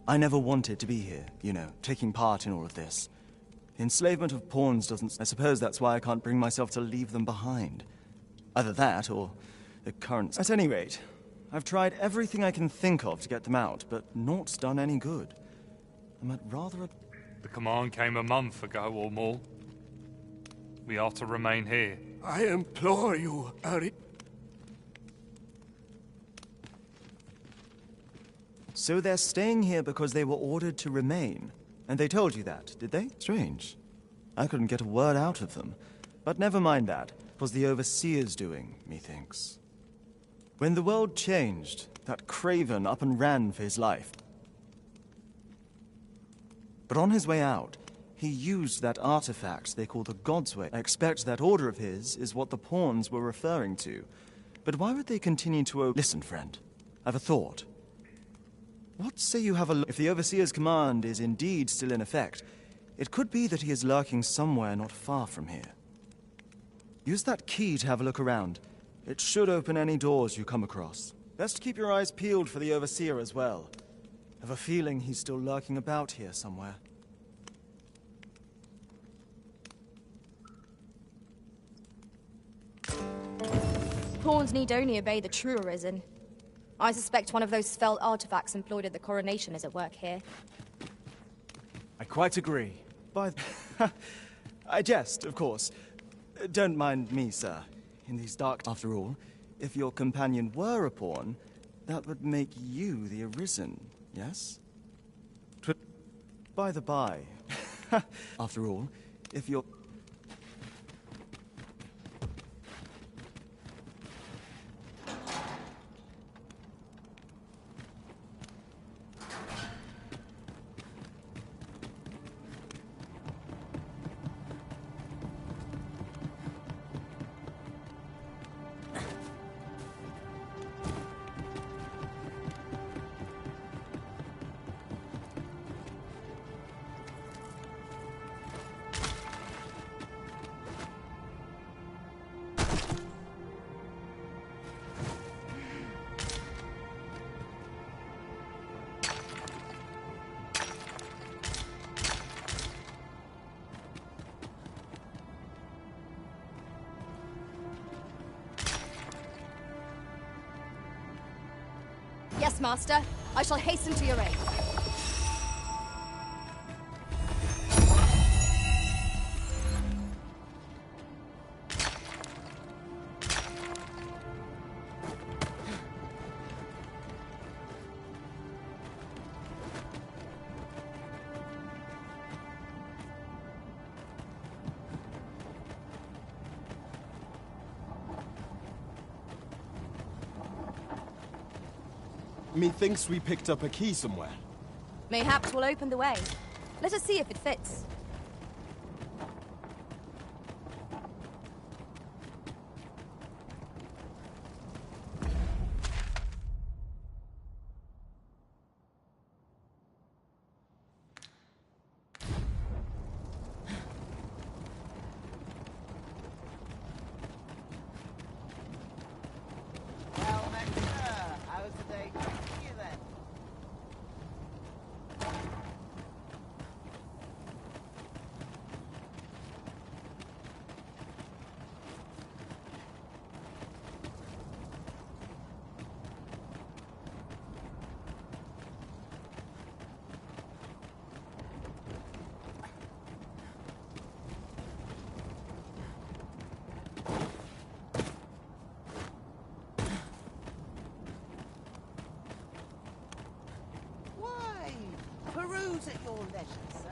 I never wanted to be here, you know, taking part in all of this. The enslavement of pawns doesn't... I suppose that's why I can't bring myself to leave them behind. Either that, or the current... At any rate, I've tried everything I can think of to get them out, but naught's done any good. I'm at rather a... The command came a month ago or more. We are to remain here. I implore you, Ari... So they're staying here because they were ordered to remain. And they told you that, did they? Strange. I couldn't get a word out of them. But never mind that. It was the Overseer's doing, methinks. When the world changed, that craven up and ran for his life. But on his way out, he used that artifact they call the God's Way. I expect that order of his is what the pawns were referring to. But why would they continue to... Listen, friend. I've a thought. What say you have a look? If the Overseer's command is indeed still in effect, it could be that he is lurking somewhere not far from here. Use that key to have a look around. It should open any doors you come across. Best keep your eyes peeled for the Overseer as well. I have a feeling he's still lurking about here somewhere. Pawns need only obey the true Arisen. I suspect one of those spell artifacts employed at the coronation is at work here. I quite agree. I jest, of course. Don't mind me, sir. In these dark... After all, if your companion were a pawn, that would make you the Arisen, yes? By the by. After all, if you're... Yes, Master. I shall hasten to your aid. Methinks we picked up a key somewhere. Mayhaps we'll open the way. Let us see if it fits. Peruse at your leisure, sir.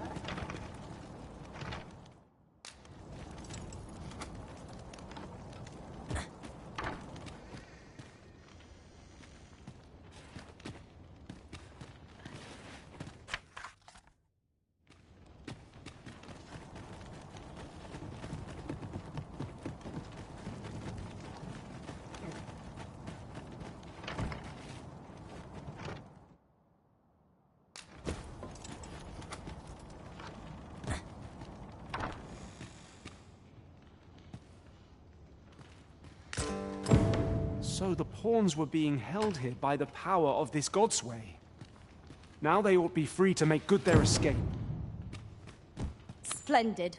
So the pawns were being held here by the power of this Godsway. Now they ought be free to make good their escape. Splendid.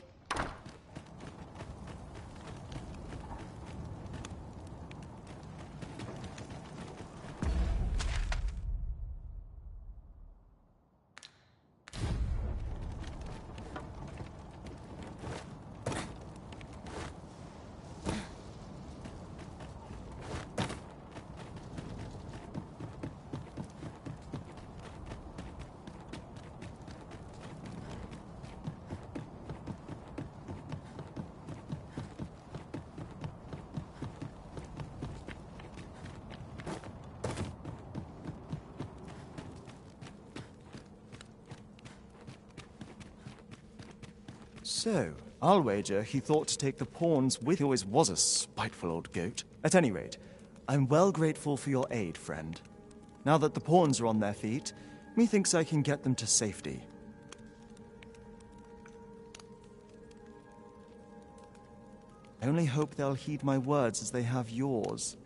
So, I'll wager he thought to take the pawns with. He always was a spiteful old goat. At any rate, I'm well grateful for your aid, friend. Now that the pawns are on their feet, methinks I can get them to safety. I only hope they'll heed my words as they have yours.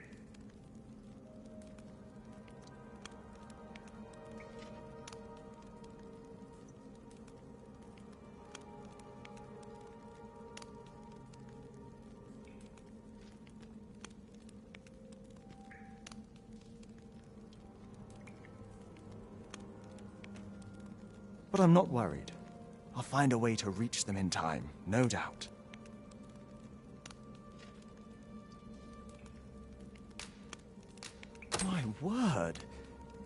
But I'm not worried. I'll find a way to reach them in time, no doubt. My word!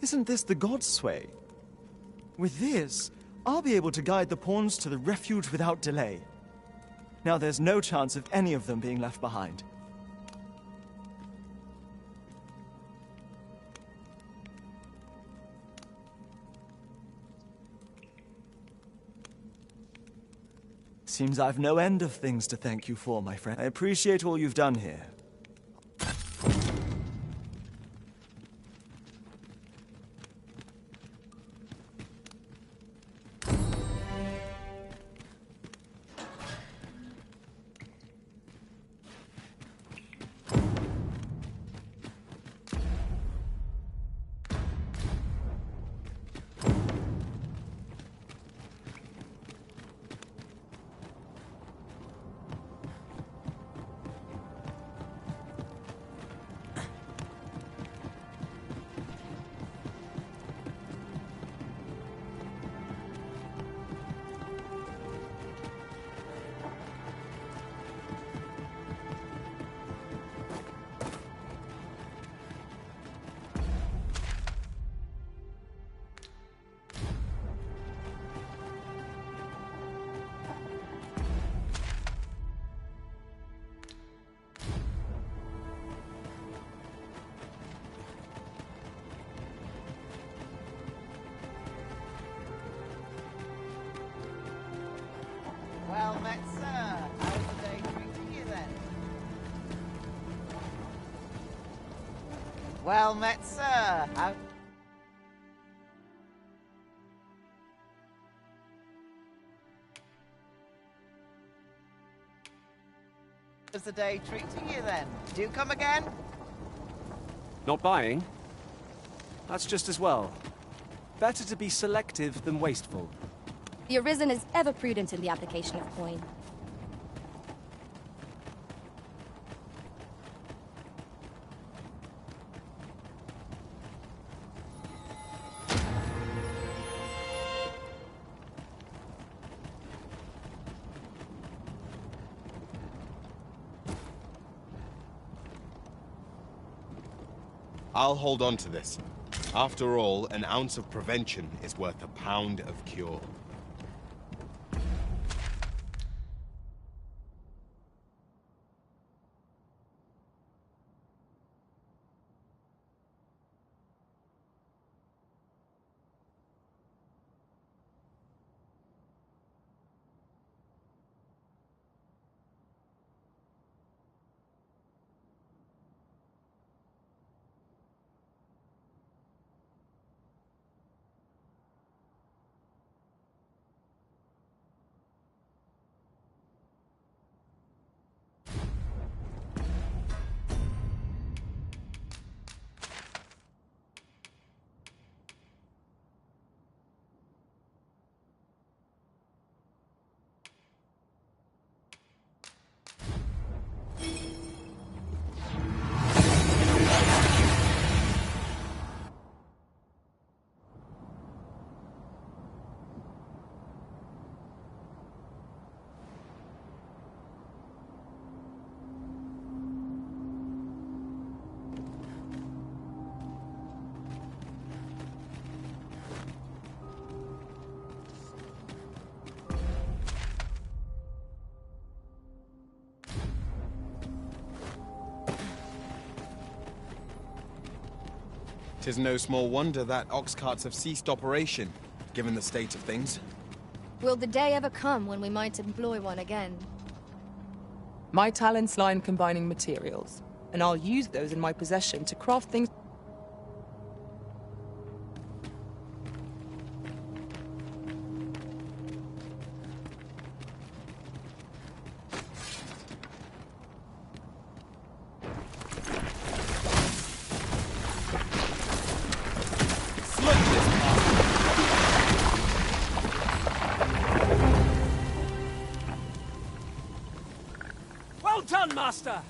Isn't this the Godsway? With this, I'll be able to guide the pawns to the refuge without delay. Now there's no chance of any of them being left behind. Seems I've no end of things to thank you for, my friend. I appreciate all you've done here. Well met, sir. How was the day treating you then? Do you come again? Not buying? That's just as well. Better to be selective than wasteful. The Arisen is ever prudent in the application of coin. I'll hold on to this. After all, an ounce of prevention is worth a pound of cure. Tis no small wonder that ox carts have ceased operation, given the state of things. Will the day ever come when we might employ one again? My talents lie in combining materials, and I'll use those in my possession to craft things. Well done, Master!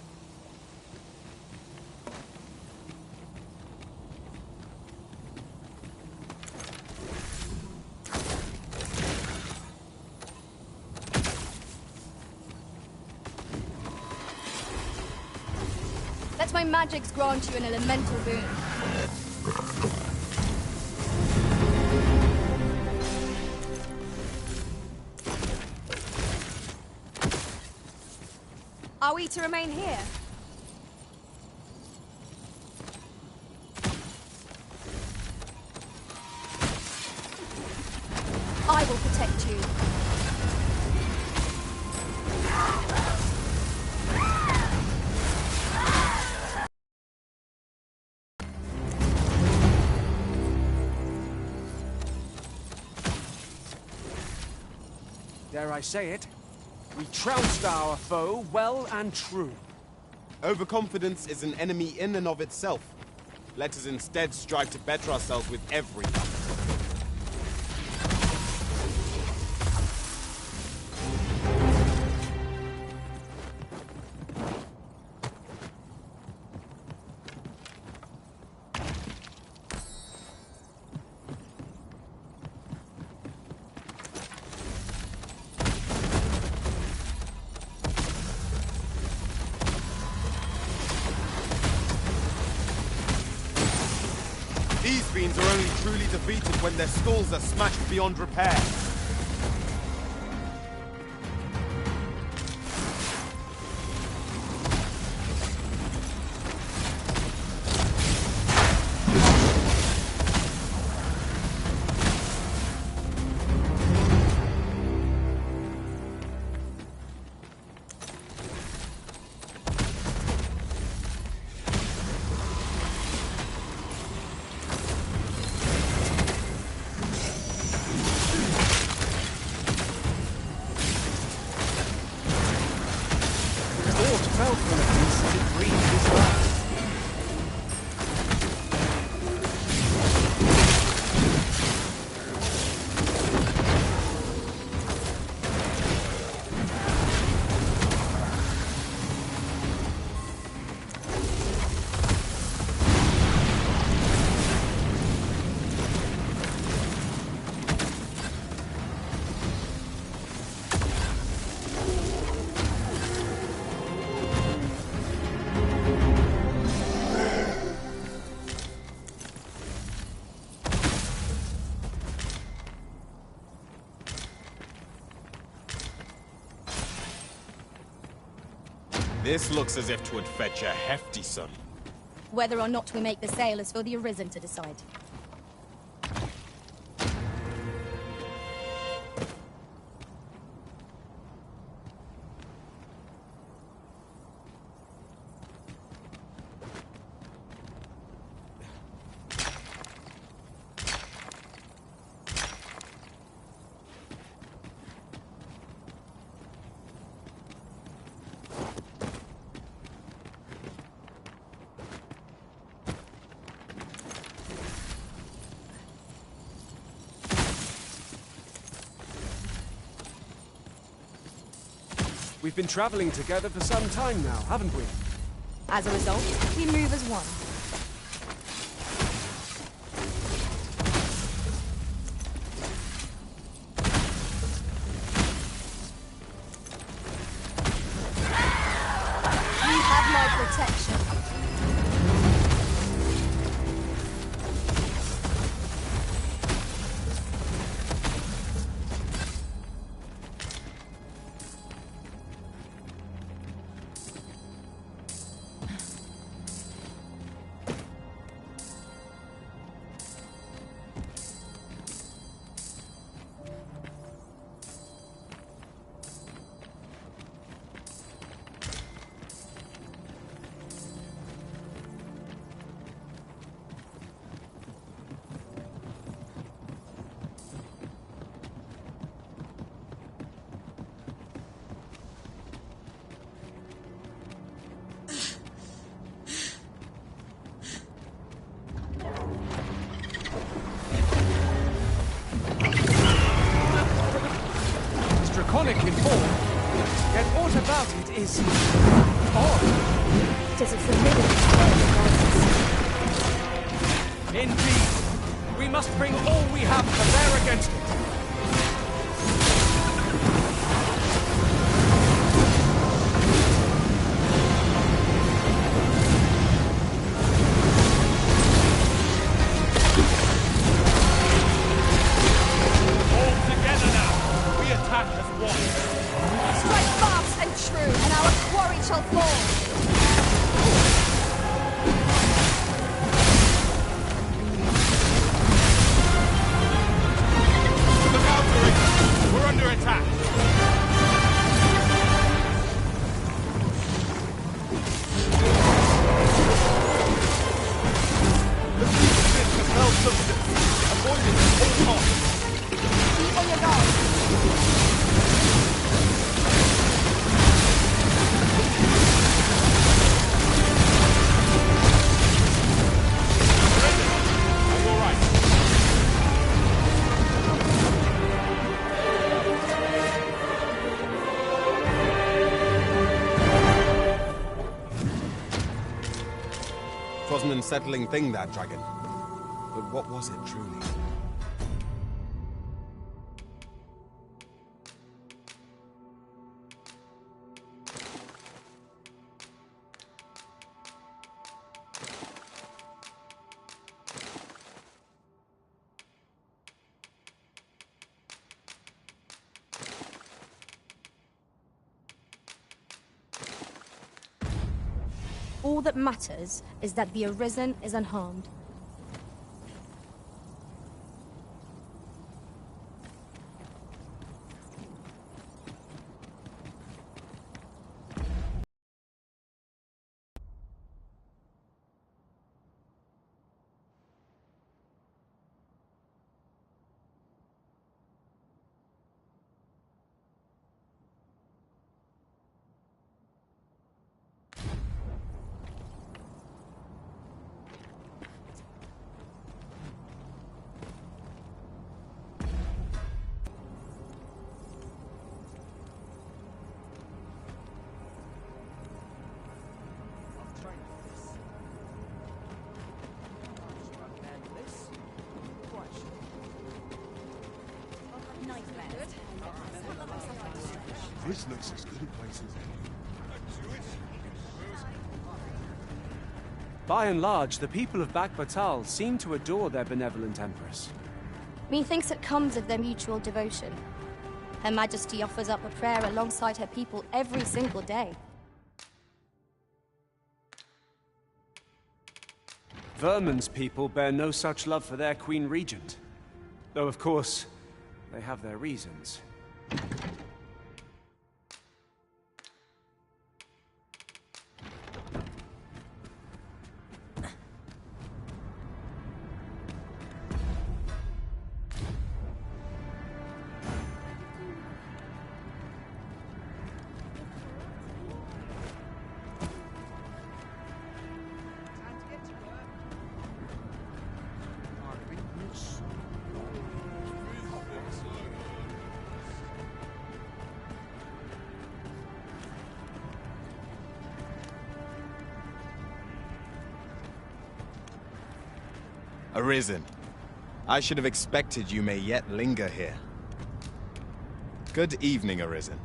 Let my magics grant you an elemental boon. Are we to remain here? I will protect you. Dare I say it? We trounced our foe well and true. Overconfidence is an enemy in and of itself. Let us instead strive to better ourselves with every battle. These fiends are only truly defeated when their skulls are smashed beyond repair. This looks as if 'twould fetch a hefty sum. Whether or not we make the sale is for the Arisen to decide. We've been traveling together for some time now, haven't we? As a result, we move as one. You have my protection. Draconic in form, yet aught about it is odd. It is a familiar tale. Indeed, we must bring all we have to bear against it. Strike fast and true, and our quarry shall fall. Look out for it! We're under attack! The secret to spell substance. Avoid it at all costs. Keep on your guard. Twas an unsettling thing, that dragon. But what was it, truly? All that matters is that the Arisen is unharmed. This looks as good a place as any. By and large, the people of Baghbatal seem to adore their benevolent empress. Methinks it comes of their mutual devotion. Her Majesty offers up a prayer alongside her people every single day. Vermin's people bear no such love for their Queen Regent. Though, of course, they have their reasons. Arisen. I should have expected you may yet linger here. Good evening, Arisen.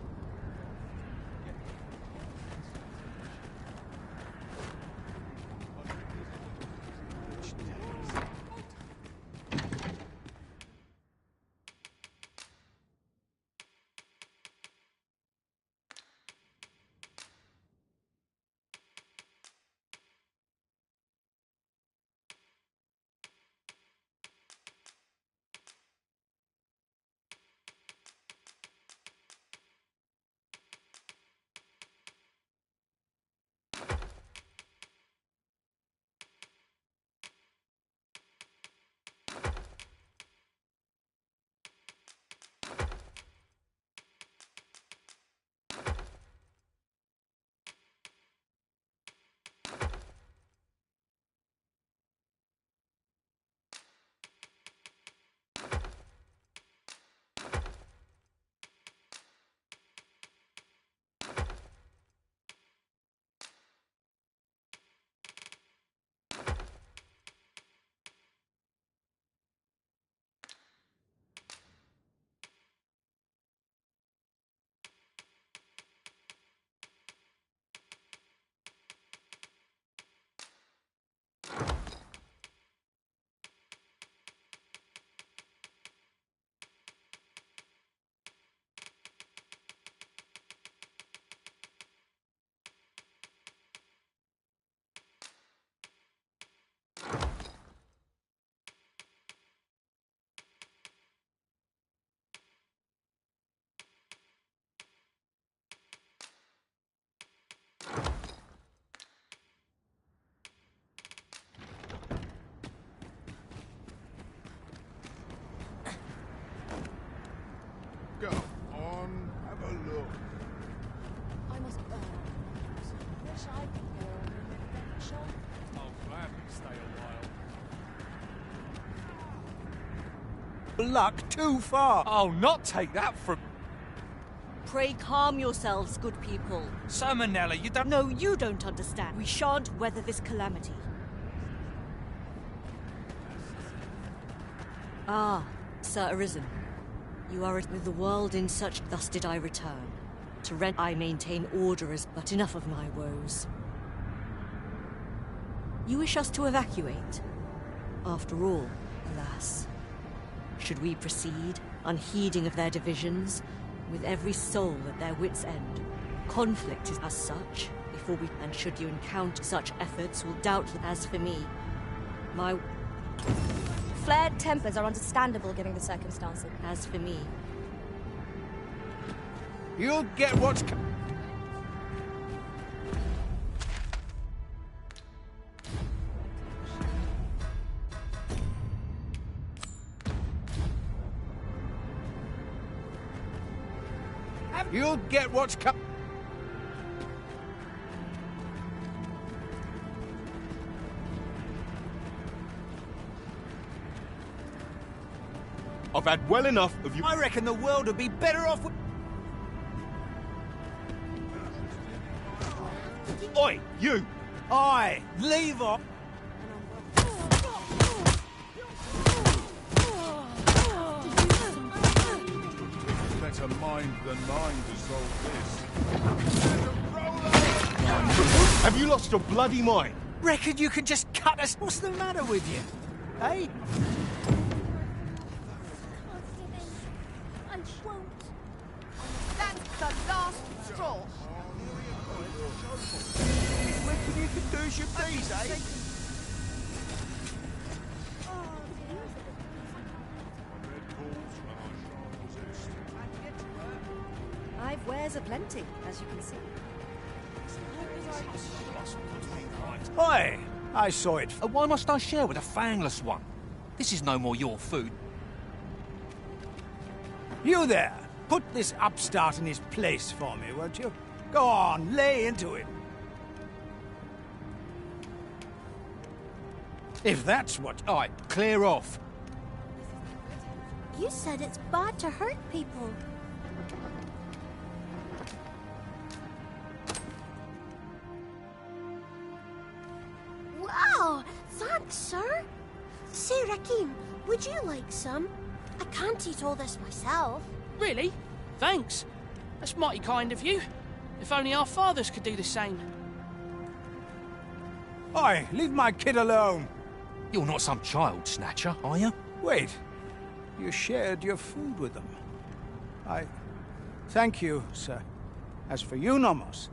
Go on, have a look. I must go. Wish I could go on an adventure. I'll gladly stay a while. Luck too far! I'll not take that from... Pray calm yourselves, good people. Sir Manella, you don't... No, you don't understand. We shan't weather this calamity. Ah, Sir Arisen. You are with the world in such... Thus did I return. To rent I maintain order as... But enough of my woes. You wish us to evacuate? After all, alas. Should we proceed, unheeding of their divisions, with every soul at their wits' end? Conflict is as such, before we... And should you encounter such efforts, will doubtless... As for me, my... Flared tempers are understandable given the circumstances. As for me... You'll get what's... You'll get what's come. I've had well enough of you. I reckon the world would be better off with... Oi, you! Aye, leave off. Better mind than mine to solve this. Have you lost your bloody mind? Reckon you can just cut us? What's the matter with you? Hey? I won't. That's the last straw. Reckon you can do as you please, eh? of wares aplenty, as you can see. Oi! I saw it. Why must I share with a fangless one? This is no more your food. You there! Put this upstart in his place for me, won't you? Go on, lay into him. If that's what... Alright, clear off. You said it's bad to hurt people. Wow! Thanks, sir. Say, Rakim, would you like some? I can't eat all this myself. Really? Thanks. That's mighty kind of you. If only our fathers could do the same. Oi, leave my kid alone. You're not some child snatcher, are you? Wait. You shared your food with them. I... Thank you, sir. As for you, Nomos,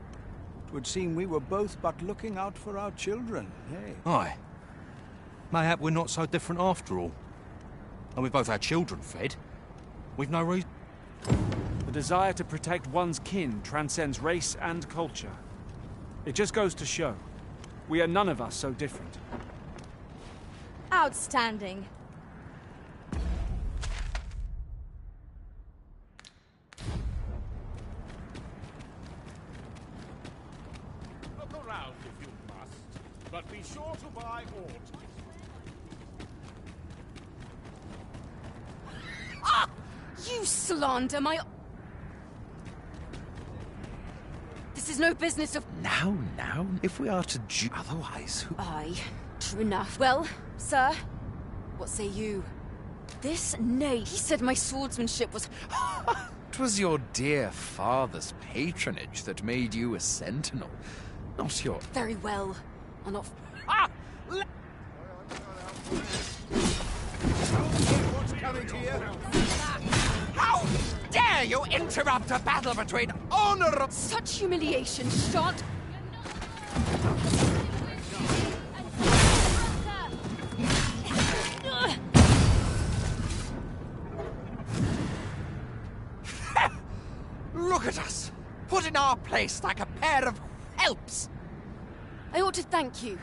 it would seem we were both but looking out for our children, eh? Aye. Mayhap we're not so different after all. And we both had children fed. We've no reason... The desire to protect one's kin transcends race and culture. It just goes to show, we are none of us so different. Outstanding. Look around if you must, but be sure to buy aught. Ah! You slander my... This is no business of... Now, if we are to do otherwise, who... Aye, true enough. Well, sir, what say you? This knave, he said my swordsmanship was... 'Twas your dear father's patronage that made you a sentinel, not your... Very well. I'll not... Ah! What's coming to you? How dare you interrupt a battle between honor... Such humiliation shan't... Look at us! Put in our place like a pair of whelps! I ought to thank you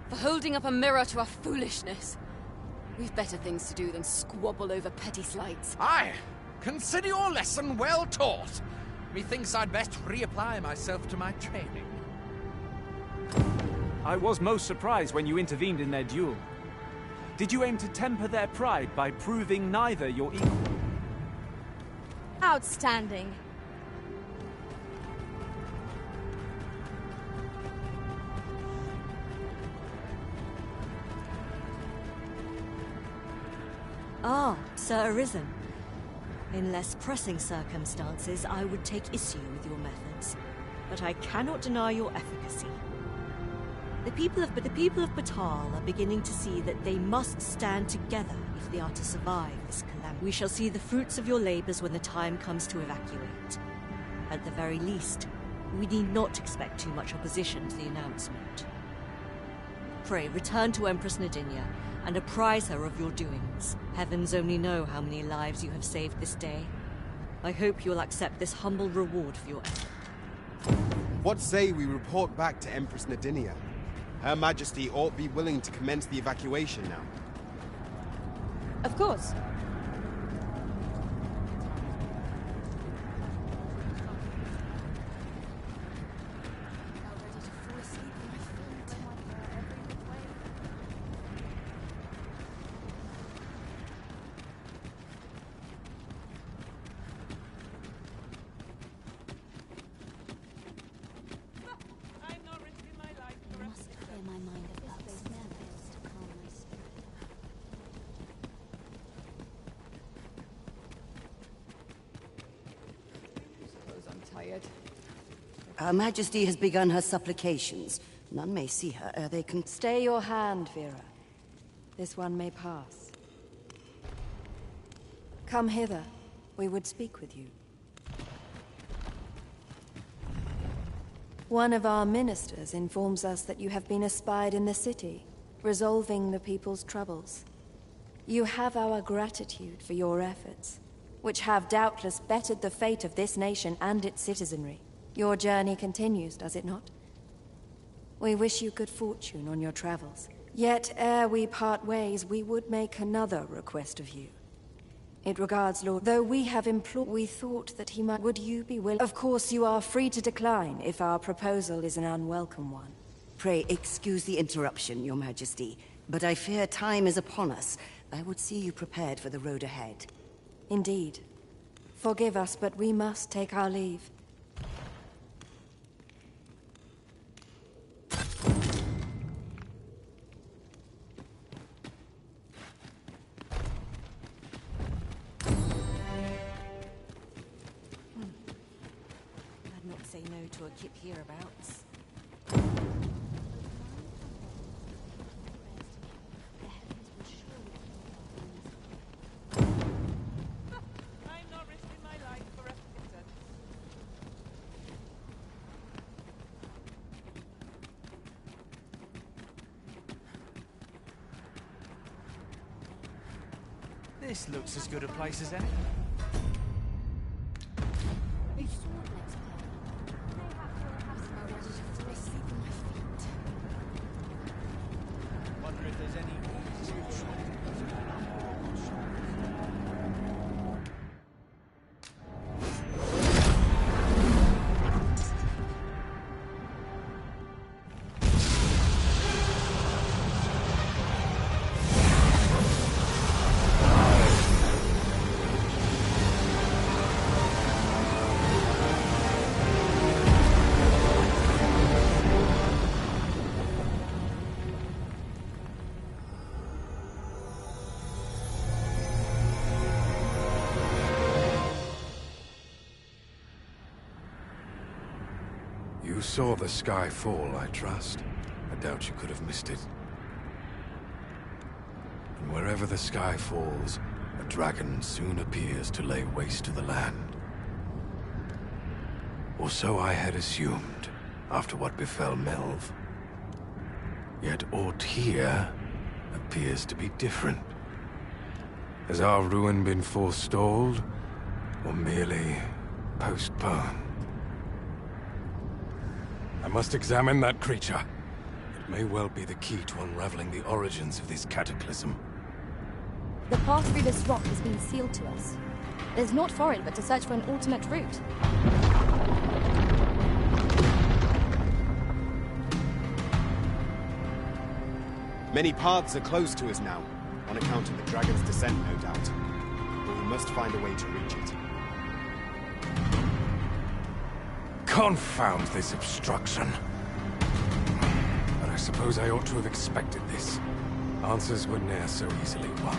for holding up a mirror to our foolishness. We've better things to do than squabble over petty slights. Aye. Consider your lesson well taught. Methinks I'd best reapply myself to my training. I was most surprised when you intervened in their duel. Did you aim to temper their pride by proving neither your equal? Outstanding. Ah, Sir Arisen. In less pressing circumstances, I would take issue with your methods, but I cannot deny your efficacy. The people of Batal are beginning to see that they must stand together if they are to survive this calamity. We shall see the fruits of your labors when the time comes to evacuate. At the very least, we need not expect too much opposition to the announcement. Pray, return to Empress Nadinia and apprise her of your doings. Heavens only know how many lives you have saved this day. I hope you'll accept this humble reward for your effort. What say we report back to Empress Nadinia? Her Majesty ought be willing to commence the evacuation now. Of course. Her Majesty has begun her supplications. None may see her ere they can... Stay your hand, Vera. This one may pass. Come hither. We would speak with you. One of our ministers informs us that you have been espied in the city, resolving the people's troubles. You have our gratitude for your efforts. which have doubtless bettered the fate of this nation and its citizenry. Your journey continues, does it not? We wish you good fortune on your travels. Yet, ere we part ways, we would make another request of you. It regards Lord... Though we have implored... We thought that he might... Would you be willing... Of course, you are free to decline if our proposal is an unwelcome one. Pray excuse the interruption, Your Majesty, but I fear time is upon us. I would see you prepared for the road ahead. Indeed. Forgive us, but we must take our leave. I'd not say no to a kip hereabouts. This looks as good a place as any. Wonder if there's any... You saw the sky fall, I trust. I doubt you could have missed it. And wherever the sky falls, a dragon soon appears to lay waste to the land. Or so I had assumed, after what befell Melv. Yet aught here appears to be different. Has our ruin been forestalled, or merely postponed? I must examine that creature. It may well be the key to unraveling the origins of this cataclysm. The path through this rock has been sealed to us. There's naught for it but to search for an alternate route. Many paths are closed to us now, on account of the dragon's descent, no doubt. But we must find a way to reach it. Confound this obstruction. But I suppose I ought to have expected this. Answers were ne'er so easily won.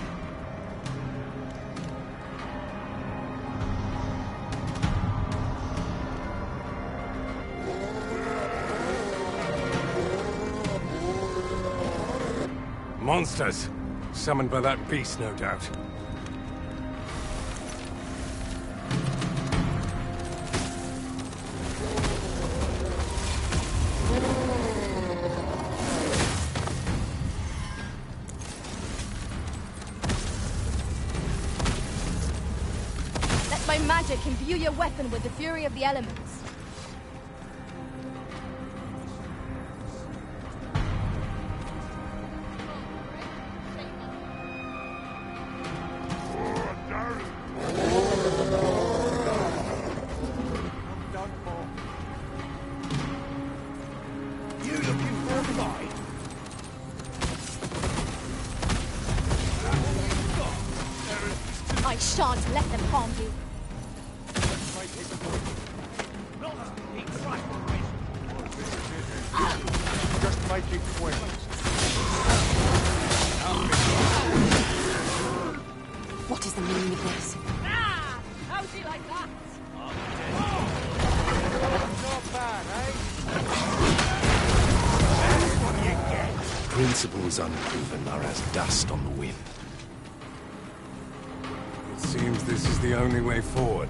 Monsters! Summoned by that beast, no doubt. Let my magic imbue your weapon with the fury of the elements. I shan't let them harm you. Just make it quick. What is the meaning of this? Ah! How's he like that? Not bad, eh? What do you get? Principles unproven are as dust on the wind. It seems this is the only way forward.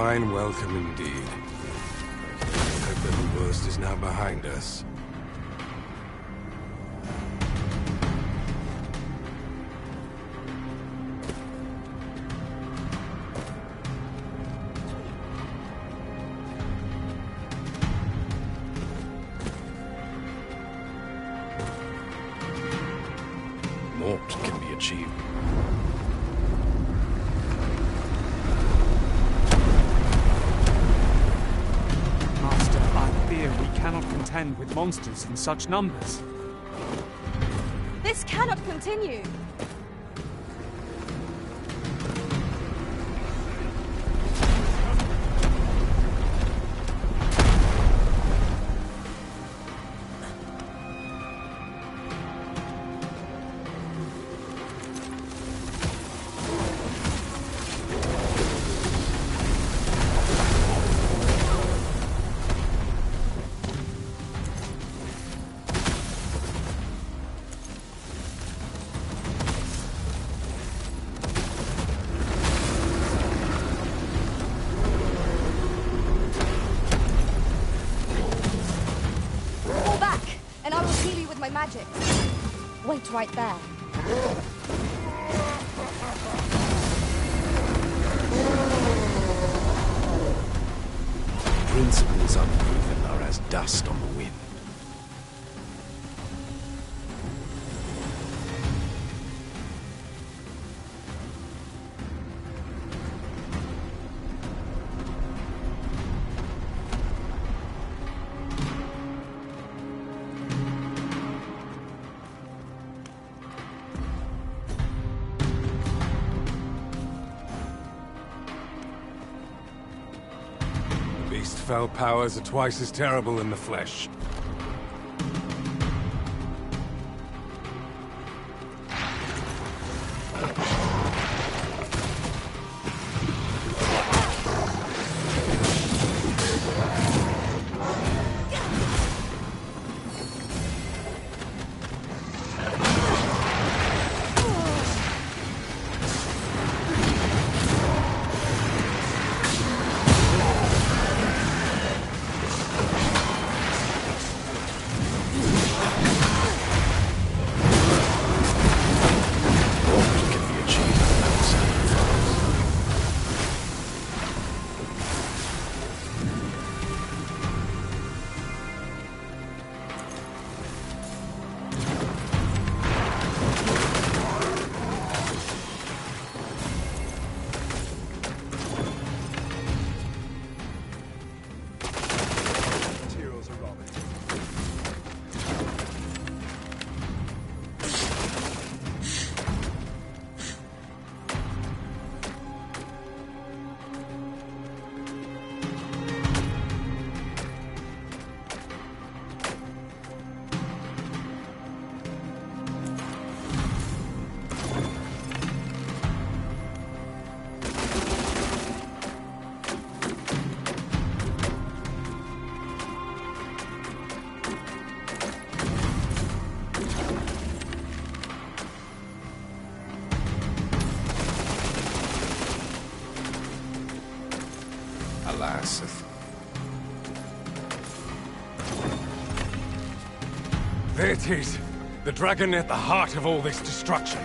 fine welcome indeed. I hope that the worst is now behind us. Naught can be achieved. Master, I fear we cannot contend with monsters in such numbers. This cannot continue. Magic. Wait right there. Principles unproven are as dust on the wind. Fell powers are twice as terrible in the flesh. Alas. There it is! The dragon at the heart of all this destruction.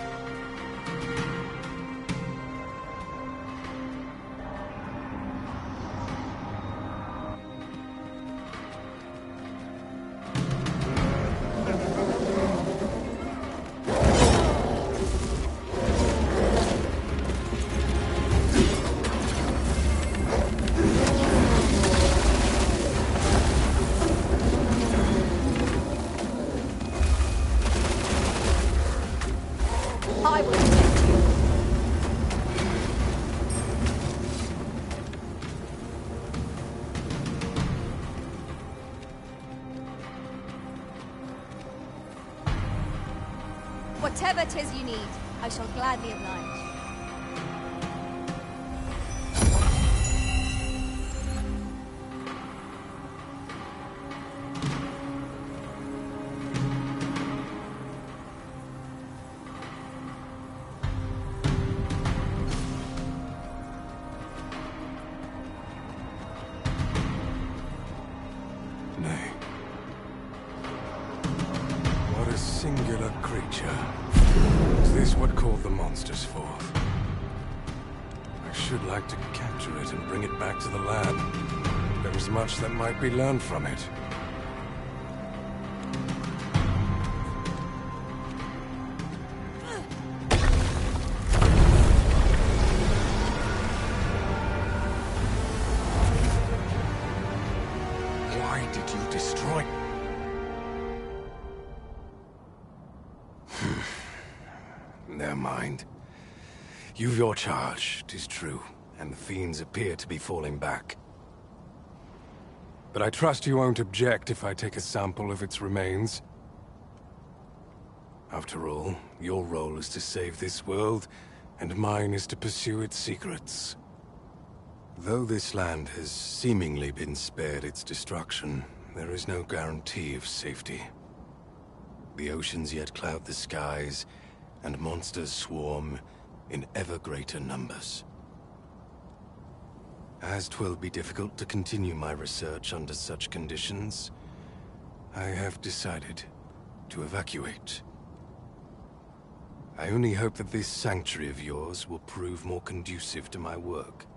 I will protect you. Whatever 'tis you need, I shall gladly oblige. creature. Is this what called the monsters forth? I should like to capture it and bring it back to the lab. There is much that might be learned from it. Why did you destroy... Never mind. You've your charge, 'tis true, and the fiends appear to be falling back. But I trust you won't object if I take a sample of its remains. After all, your role is to save this world, and mine is to pursue its secrets. Though this land has seemingly been spared its destruction, there is no guarantee of safety. The oceans yet cloud the skies, and monsters swarm in ever greater numbers. As 'twill be difficult to continue my research under such conditions, I have decided to evacuate. I only hope that this sanctuary of yours will prove more conducive to my work.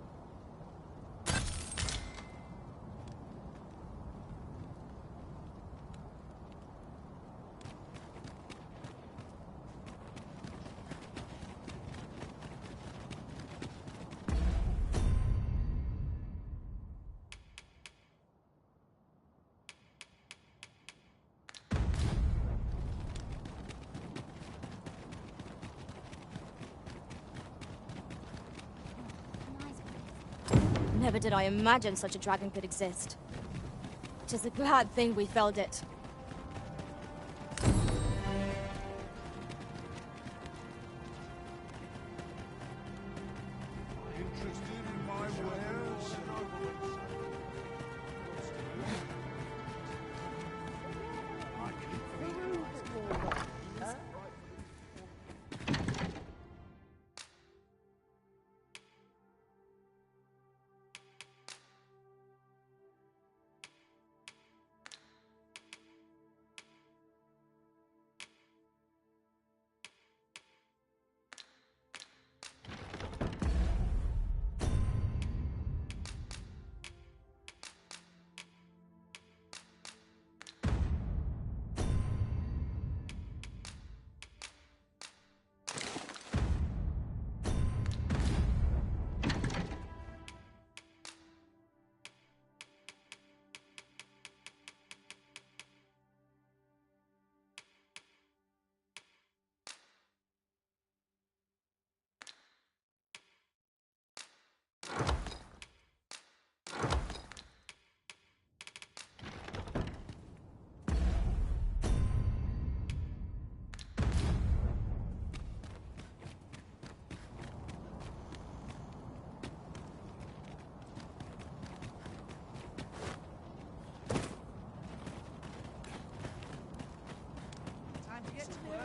Never did I imagine such a dragon could exist. It is a glad thing we felled it.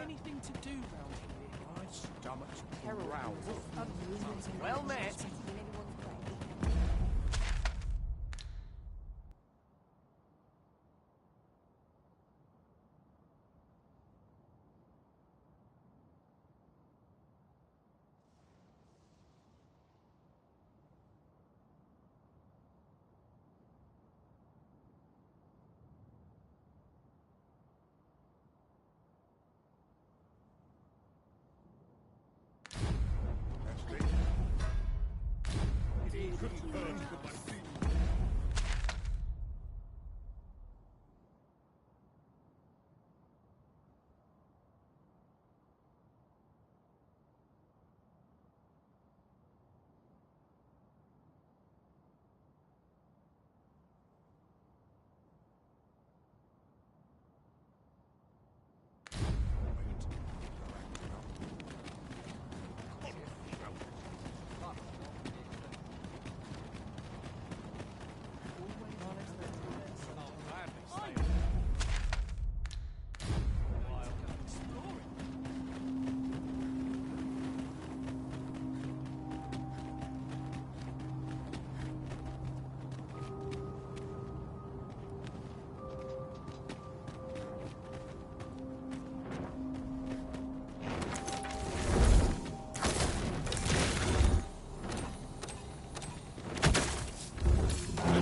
Anything to do round here? My stomach's growling. Well met.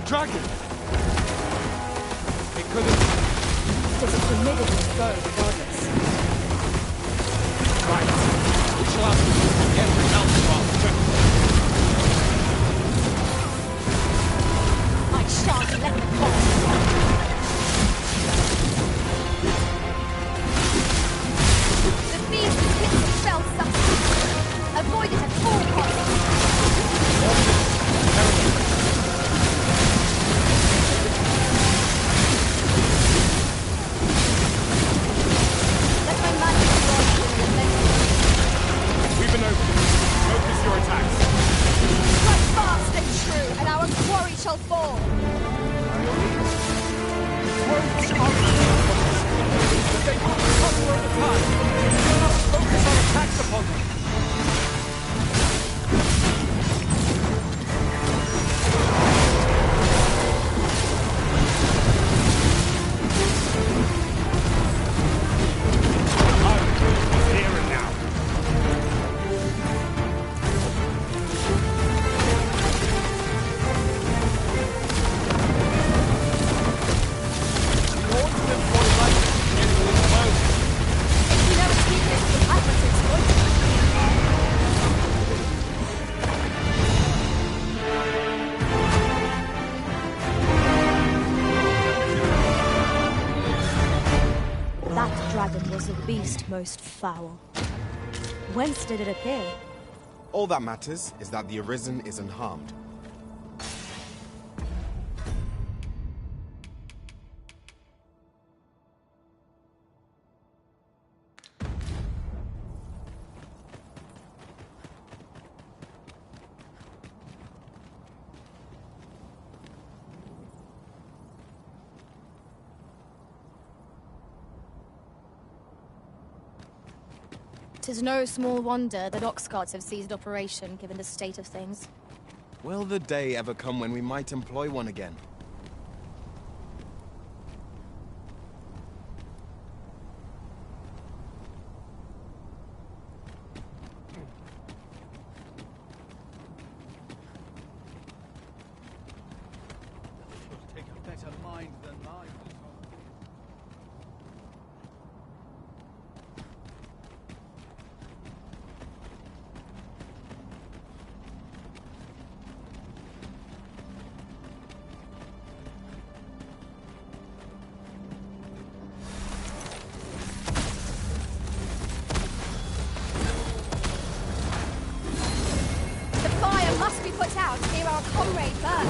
dragon! It could have... It is a formidable foe, regardless. Right. We shall have to use every ounce of our strength. I shan't let them fall. The beast has hit the spell something. Avoid it at all costs. Let my magic strike you in the leg. We've been open. Focus your attacks. Strike fast and true, and our quarry shall fall. Rogues are but they will recover over time. We must focus our attacks upon them. Here and now. That dragon was the beast most foul. Whence did it appear? All that matters is that the Arisen is unharmed. Tis no small wonder that ox carts have ceased operation, given the state of things. Will the day ever come when we might employ one again? Take a better mind than mine. The fire must be put out to hear our comrade burn.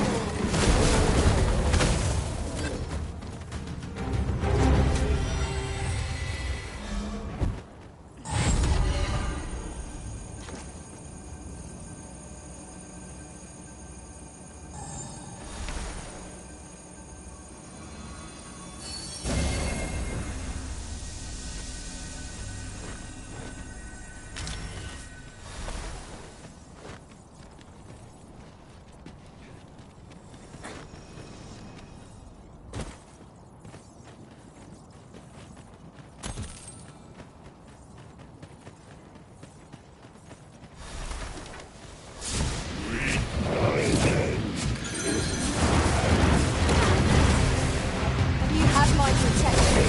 You have my protection.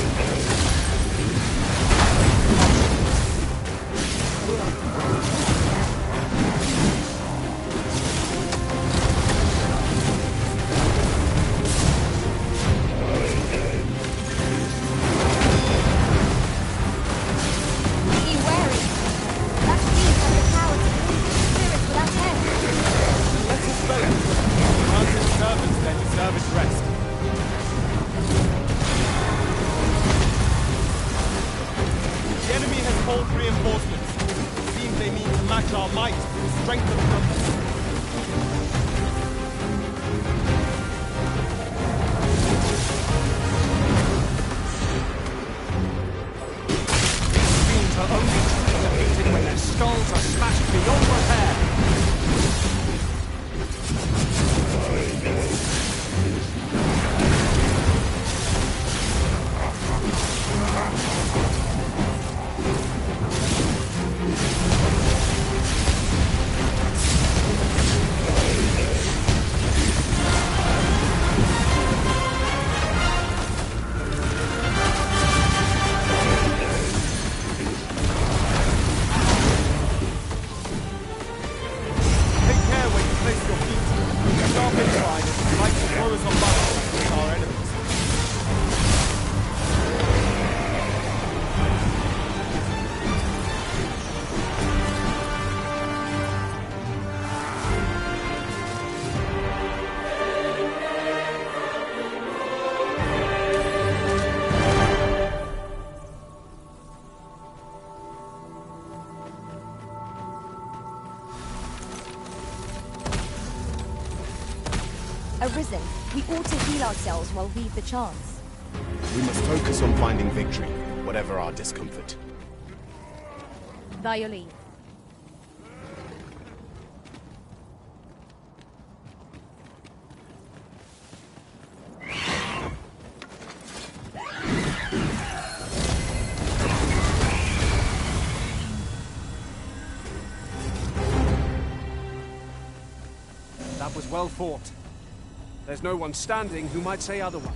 Be wary. That beast has the power to bring spirits without end. Let us spell it. Grant his servants their deserved rest. The enemy has called reinforcements. It seems they mean to match our might with strength of numbers. Fiends are only defeated when their skulls are smashed beyond repair. arisen. We ought to heal ourselves while we've the chance. We must focus on finding victory, whatever our discomfort. By your leave. That was well fought. There's no one standing who might say otherwise.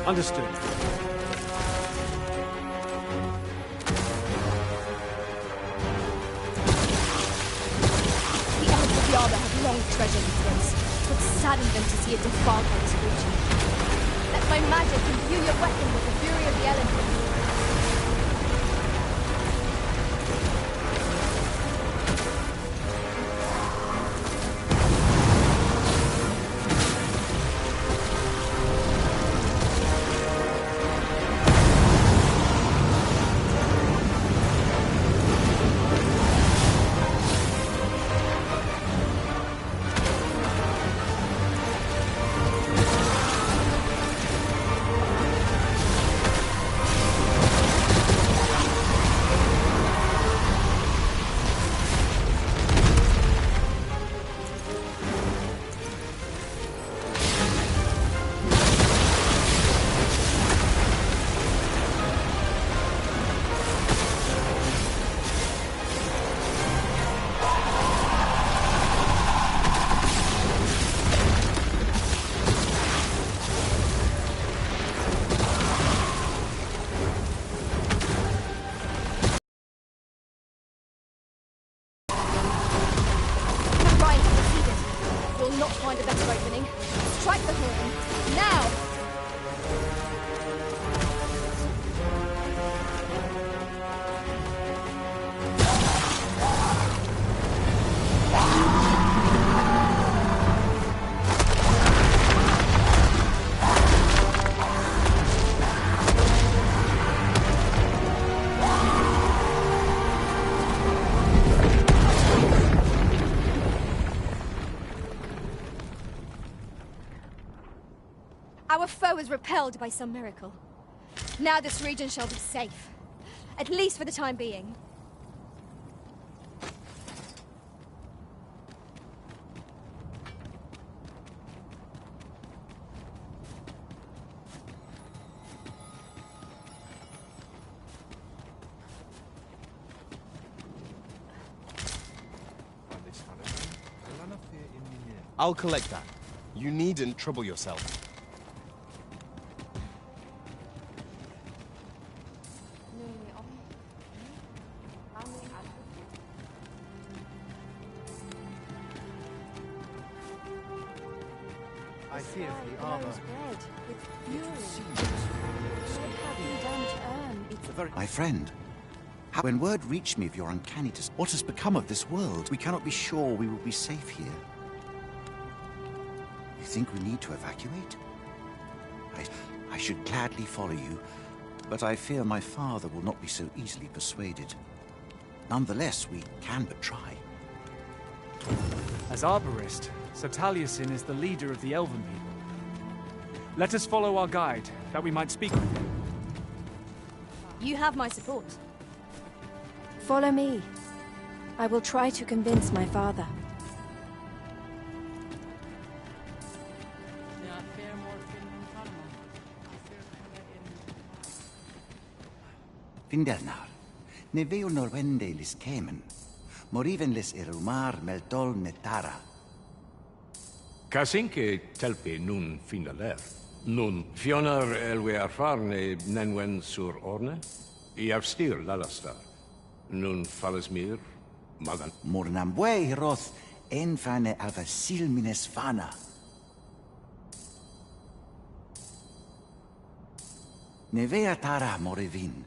Understood. The Elves of Yara have long treasured this place, but saddened them to see it defiled by this creature. Let my magic imbue your weapon with the fury of the elements. Our foe is repelled by some miracle. Now this region shall be safe. At least for the time being. I'll collect that. You needn't trouble yourself. I fear for the armor. Red with fury. What have you done to earn its... My friend, when word reached me of your uncanniness, what has become of this world? We cannot be sure we will be safe here. You think we need to evacuate? I should gladly follow you, but I fear my father will not be so easily persuaded. Nonetheless, we can but try. As arborist, Sir Taliesin is the leader of the Elven people. Let us follow our guide, that we might speak with him. You have my support. Follow me. I will try to convince my father. Findelnar, ne veo norwende lis kemen, moriven lis irumar meltol metara. Kasinke telpe nun findaler. Nun fionar elwe arfarne nenwen sur orne. I avstir lalastar. Nun falesmir magan. Mornambwe roth enfane alvasil mines fana. Nevea tara morivin.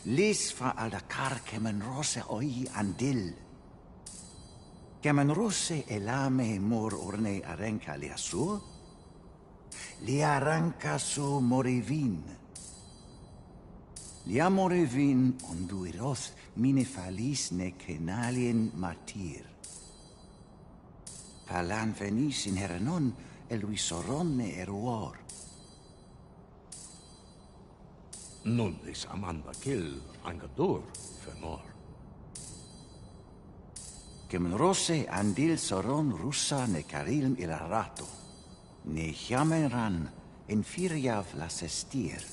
Lis fa aldakar kemen rose oi andil. Kemen rose elame mor orne arenca liasur. Li arranca su morivin. Lia morivin onduiroth mine falis ne kenalien martir. Palan venis in heranon eluisoronne eruor. Nun is Amanda kill angadur femor. Kemen rose andil soron russa ne karilm ilarato. Ne chiameran en firiav la sestir.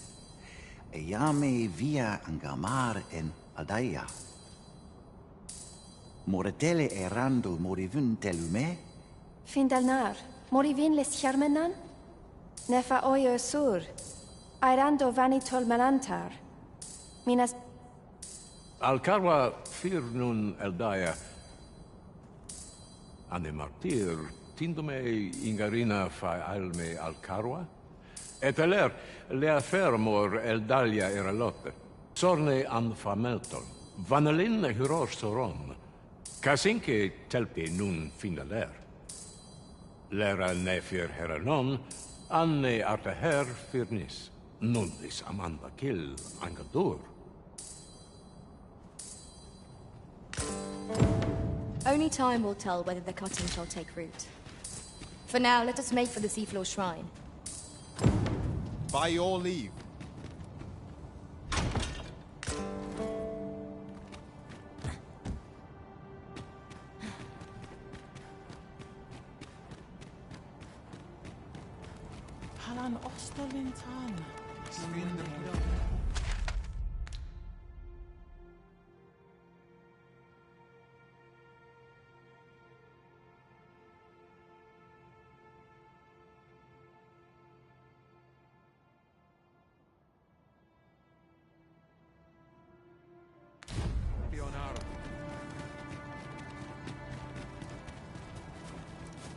E jame via angamar en adaia. Moretele erando morivun telume? Findelnar, morivin les charmenan? Nefa oyo sur. Airando vanitol melantar. Minas... Alcarwa fir nun eldaya. Ane martir, tindome ingarina fa alme Alcarwa? Et aler, le affermor eldalia eralotte. Sorne an fameltol. Vanelin huror soron. Kasinke telpe nun findaler. Lera nefir heranon, anne arteher firnis. Nundis Amanda kill angadur. Only time will tell whether the cutting shall take root. For now, let us make for the seafloor shrine. By your leave. Halan Ostolintan.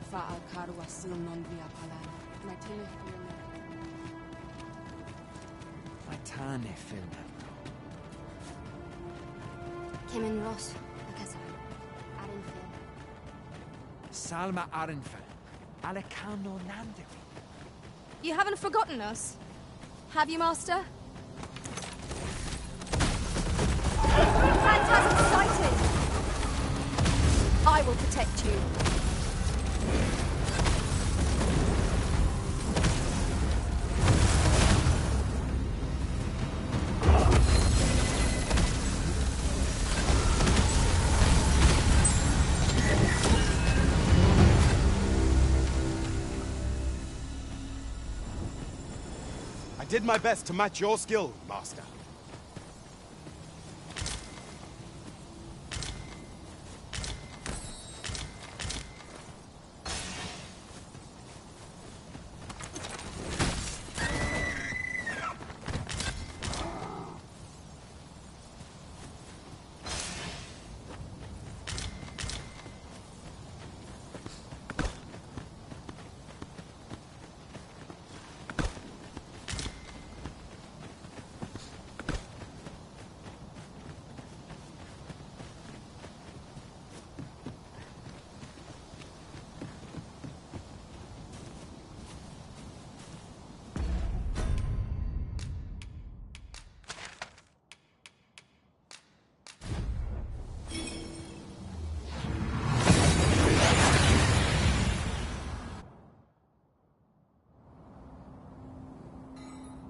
Fa Alcarwa sil non via palan. My tele Matane filna. Kemen Ross, Akasa. Arenfil. Salma Arenfell. Alekano Nandewi. You haven't forgotten us, have you, Master? Phantasm sighted! I will protect you. did my best to match your skill, Master.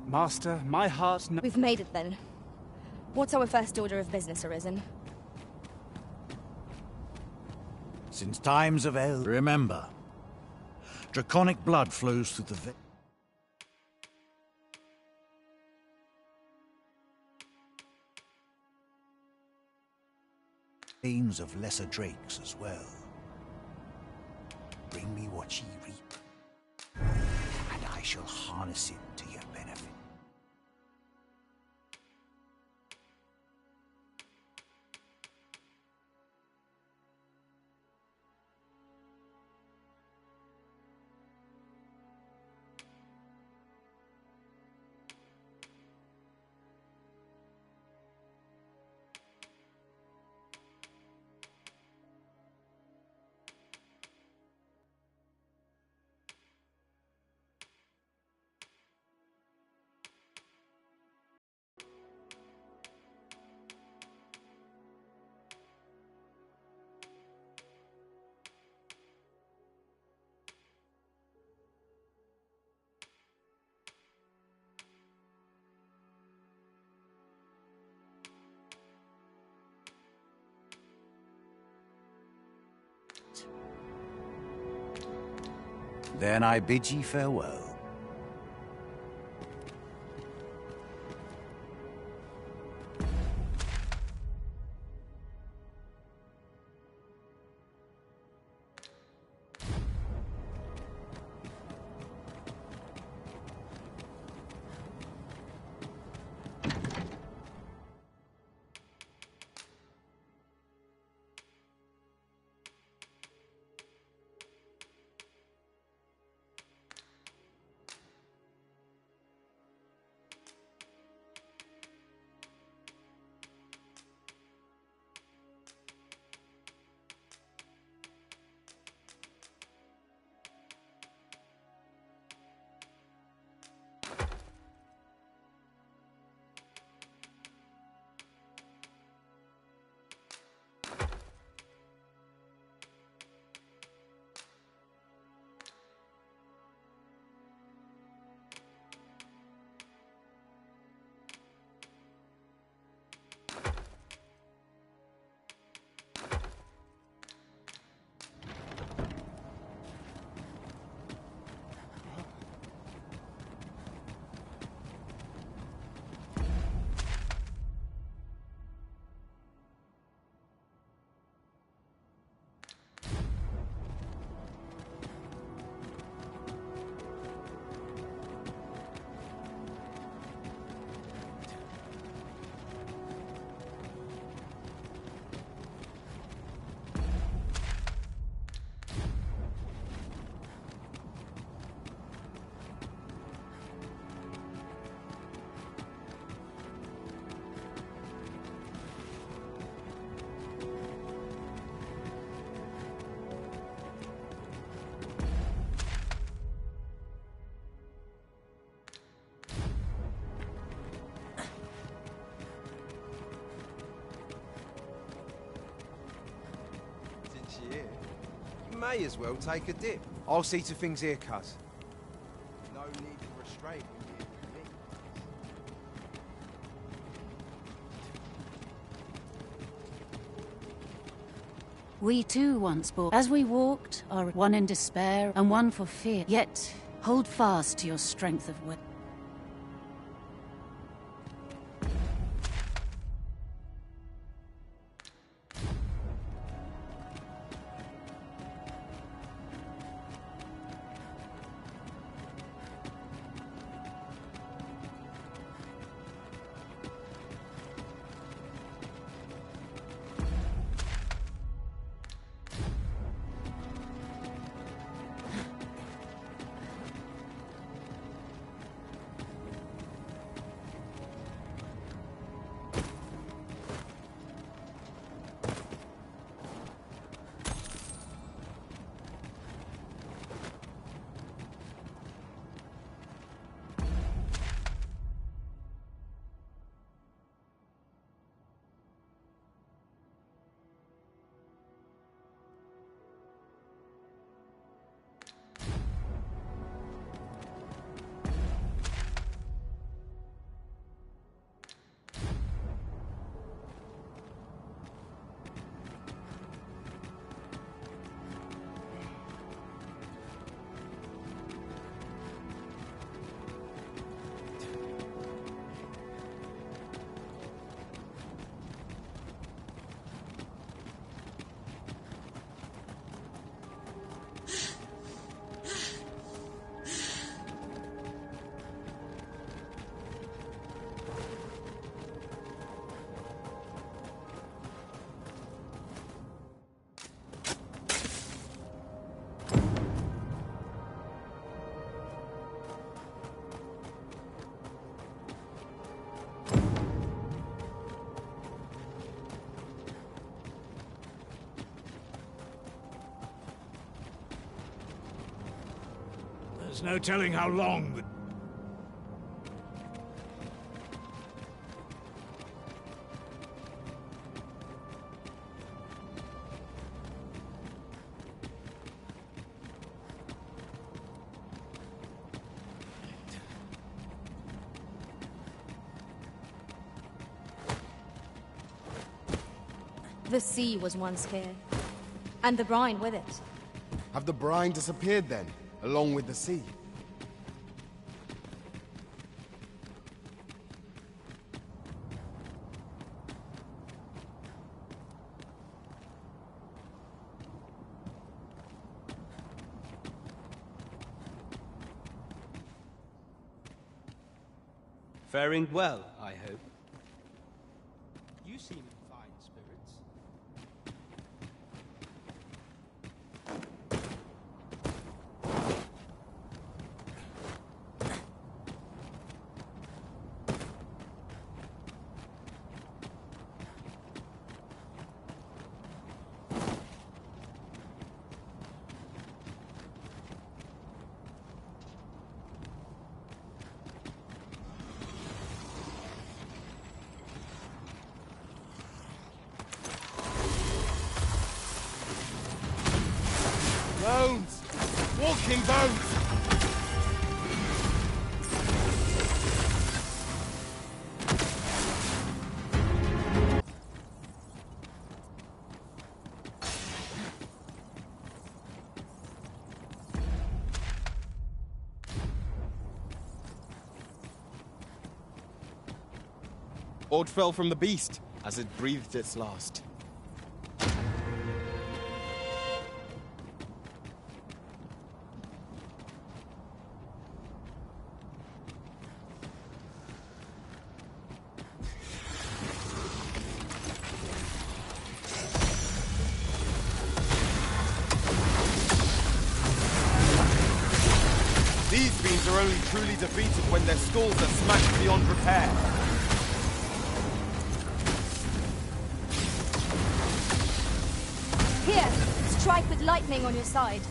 Master, my heart... We've made it then. What's our first order of business, Arisen? Since times of El, remember, draconic blood flows through the veins of lesser drakes as well. Bring me what ye reap, and I shall harness it to your benefit. Then I bid ye farewell. May as well take a dip. I'll see to things here, cuz. No need for restraint when you're with me. We too once bore. As we walked, are one in despair and one for fear. Yet, hold fast to your strength of will. There's no telling how long the... The sea was once here, and the brine with it. Have the brine disappeared then, along with the sea? Faring well, I hope. You seem in fine spirits. Bones! Walking bones! Ord fell from the beast as it breathed its last. These fiends are only truly defeated when their skulls are smashed beyond repair. Here, strike with lightning on your side.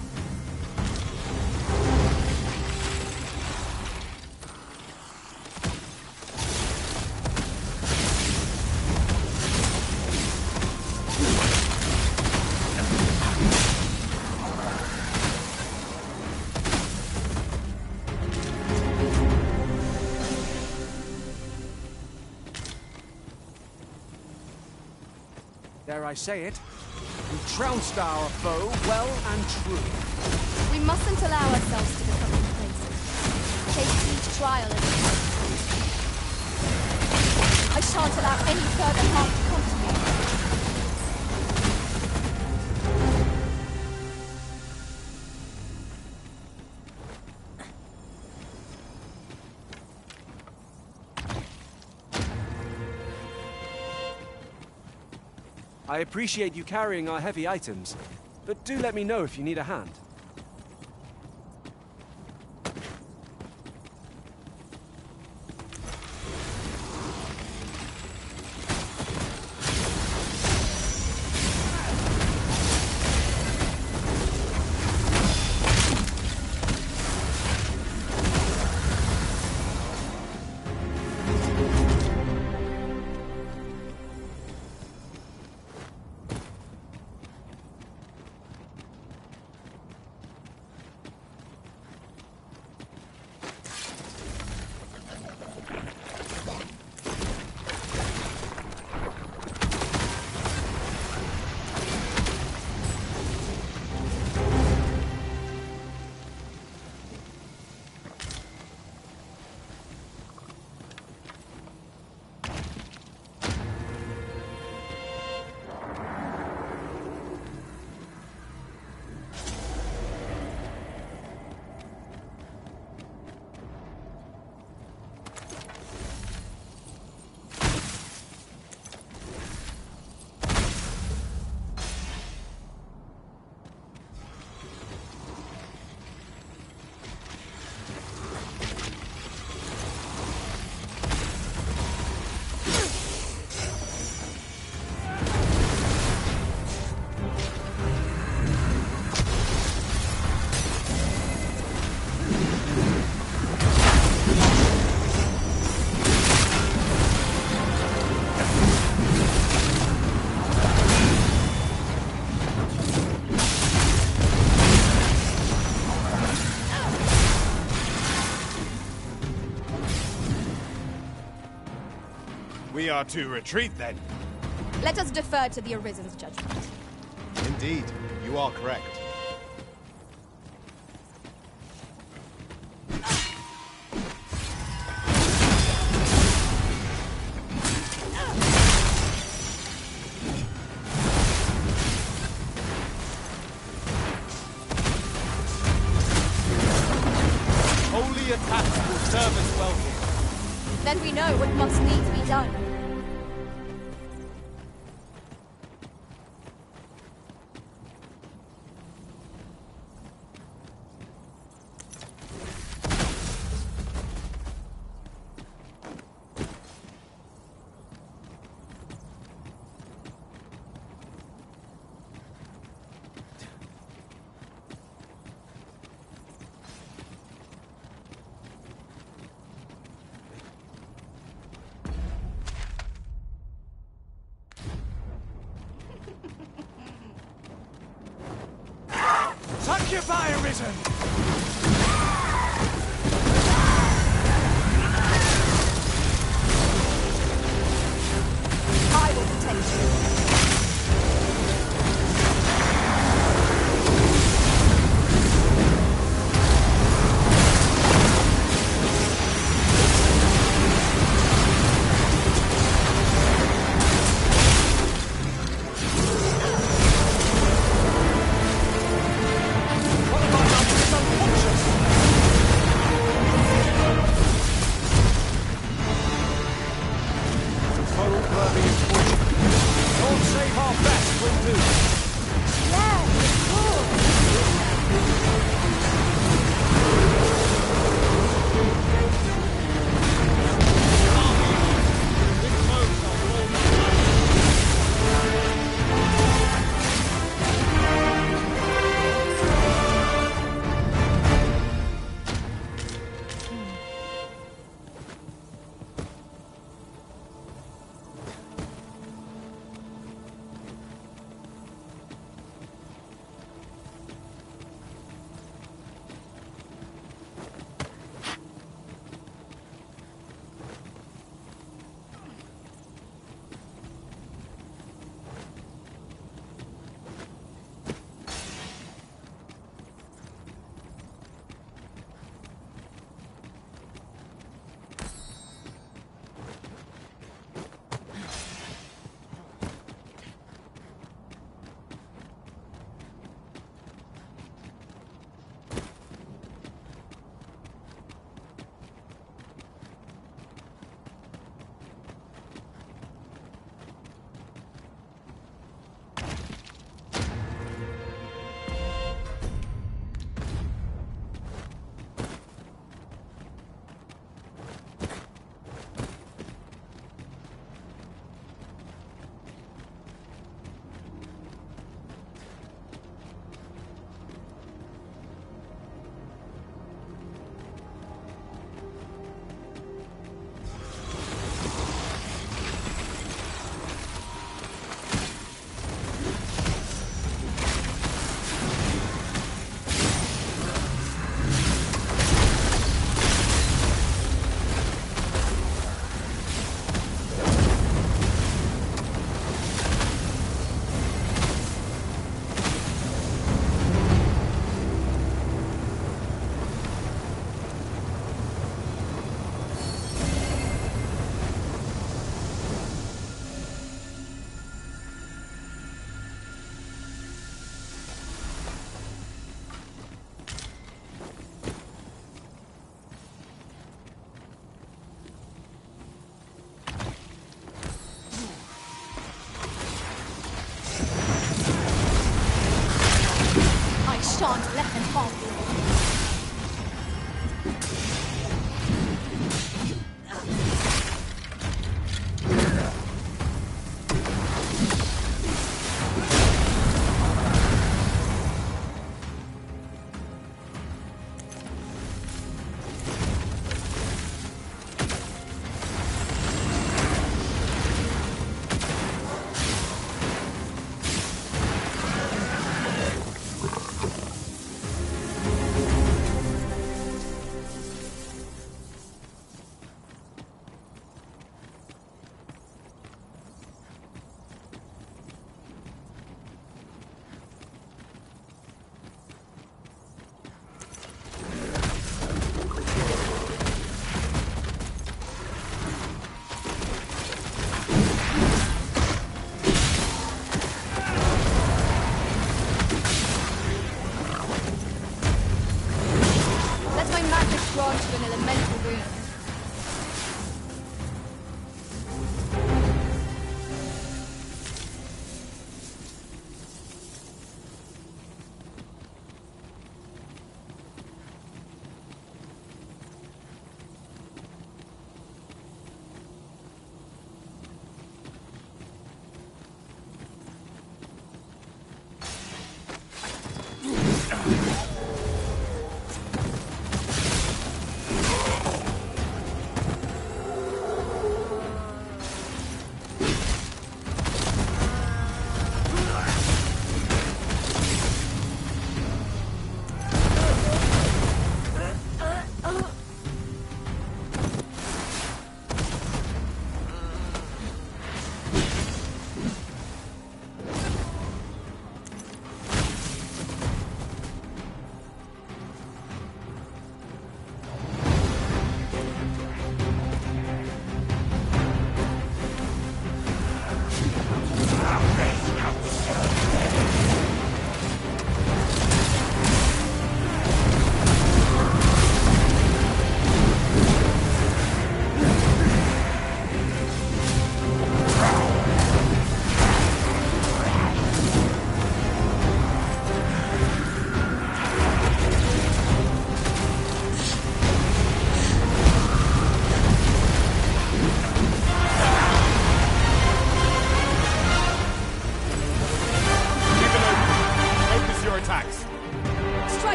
Dare I say it? We trounced our foe well and truly. We mustn't allow ourselves to become complacent. Take each trial as it comes. I shan't allow any further harm to come to you. I appreciate you carrying our heavy items, but do let me know if you need a hand. We are to retreat, then? Let us defer to the Arisen's judgment. Indeed, you are correct. Holy attacks will serve us well here. Then we know what must needs be done. Occupy, Arisen! I will protect you. Shan't let them harm you.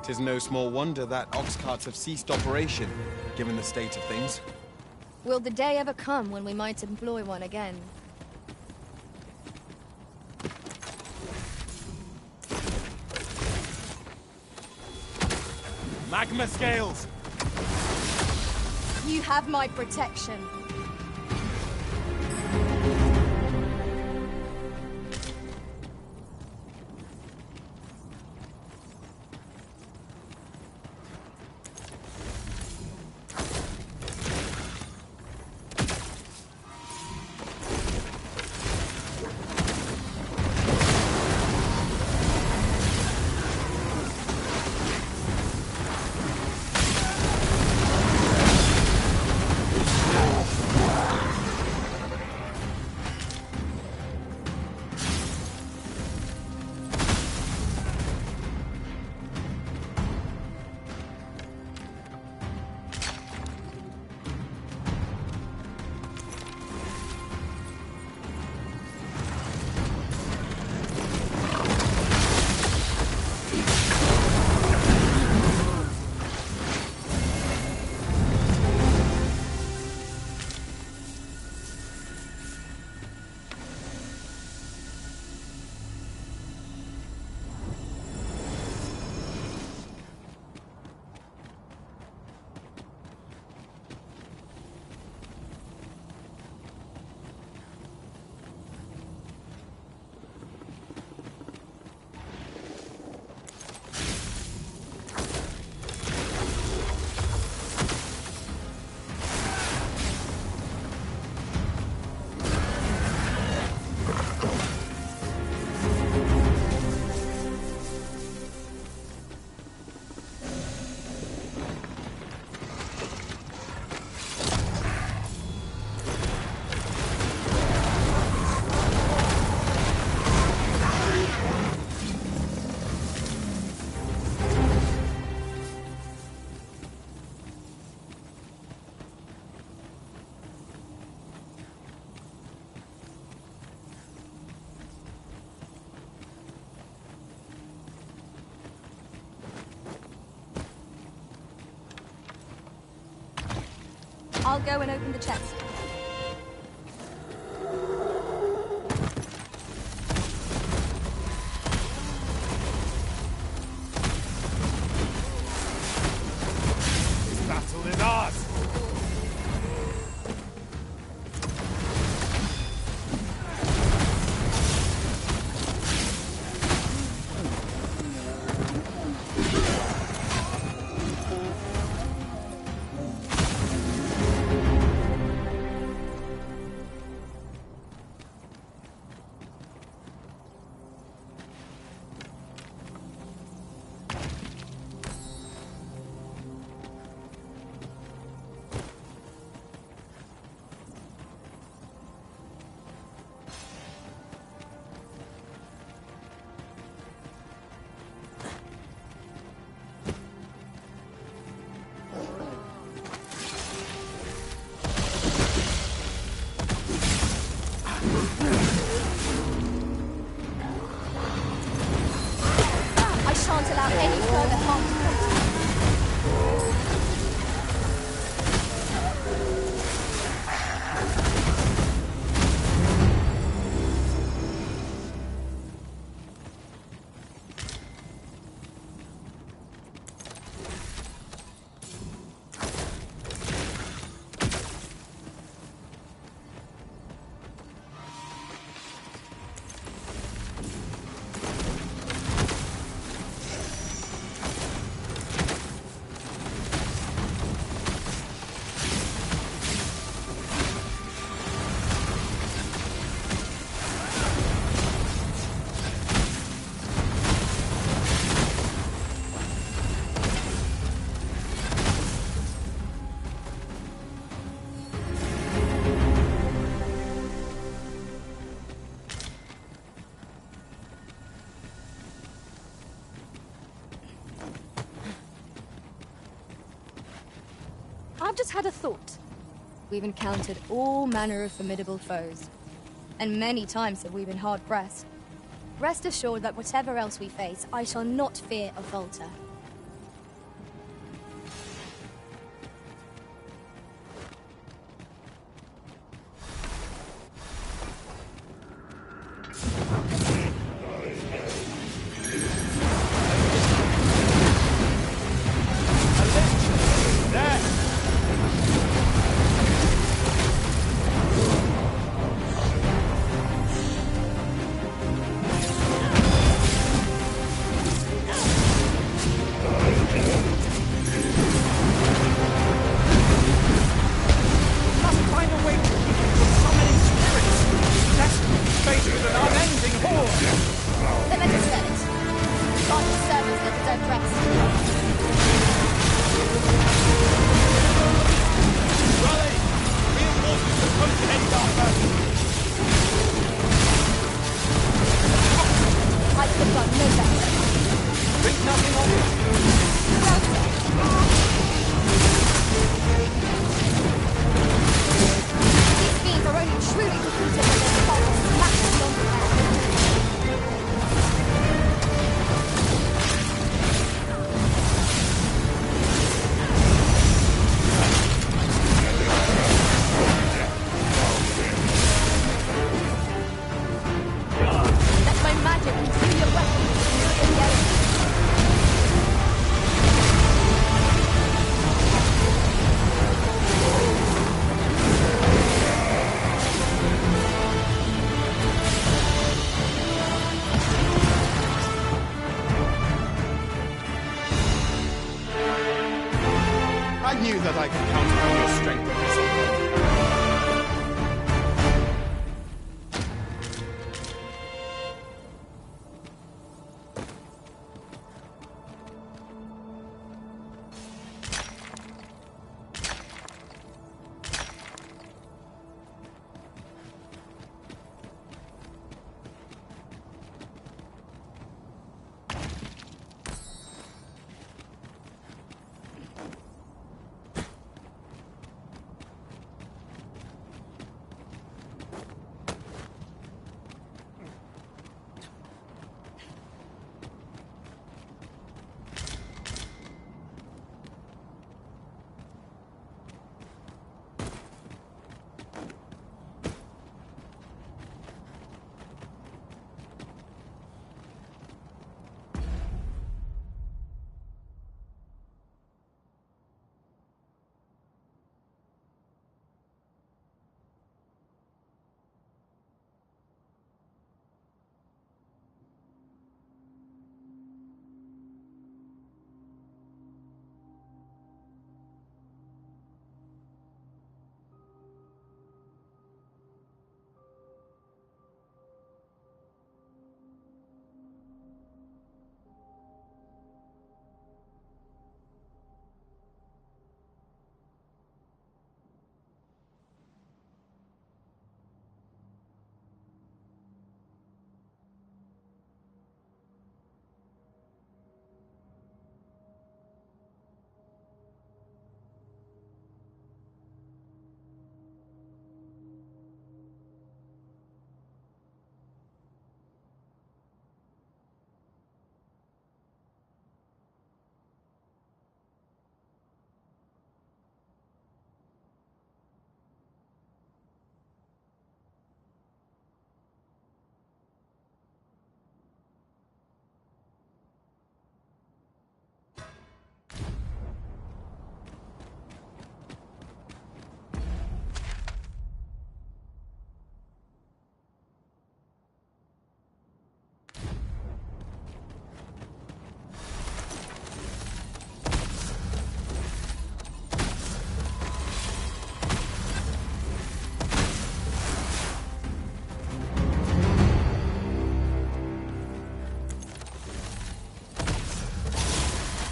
'Tis no small wonder that ox carts have ceased operation, given the state of things. Will the day ever come when we might employ one again? Magma scales! You have my protection. I'll go and open the chest. This battle is ours! I've just had a thought. We've encountered all manner of formidable foes, and many times have we been hard-pressed. Rest assured that whatever else we face, I shall not fear or falter. deserved rest. Rally! Reinforcements have come to end our foe! I could have done no better. Think nothing of it. Well said. These fiends are only truly defeated when their souls smashed beyond repair. Let my magic consume your weapons, brilliant yellow. I knew that I could count on your strength in this world.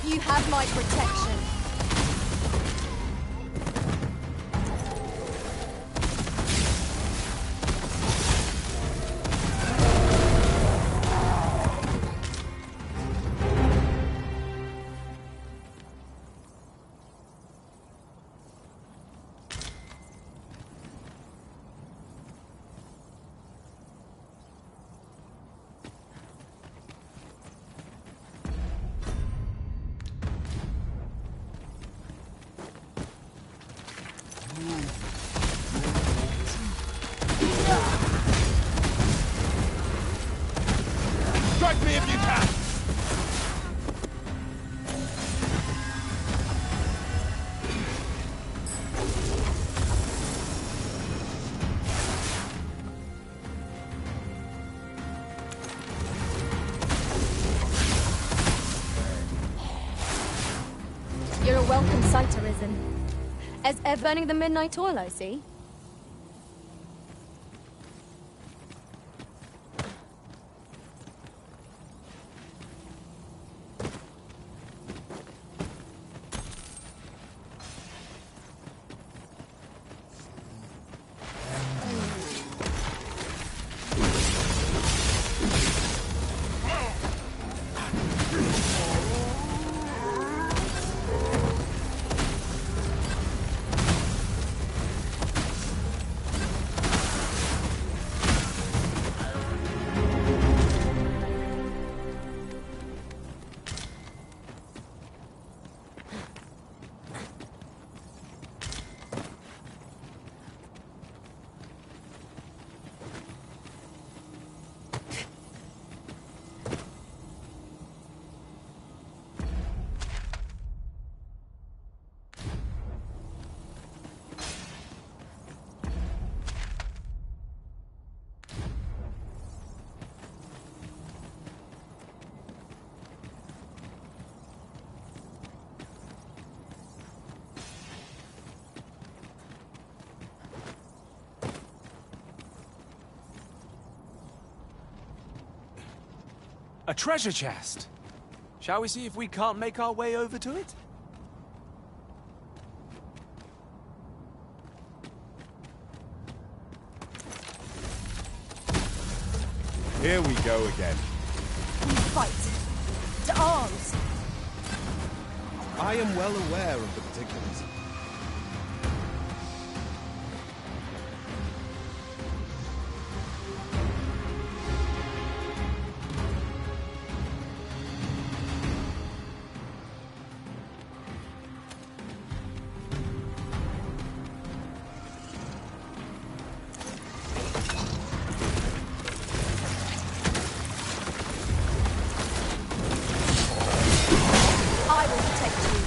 You have my protection. Strike me if you can! You're a welcome sight, Arisen. As ever burning the midnight oil, I see. A treasure chest. Shall we see if we can't make our way over to it? Here we go again. We fight. To arms. I am well aware of the particulars. I will protect you.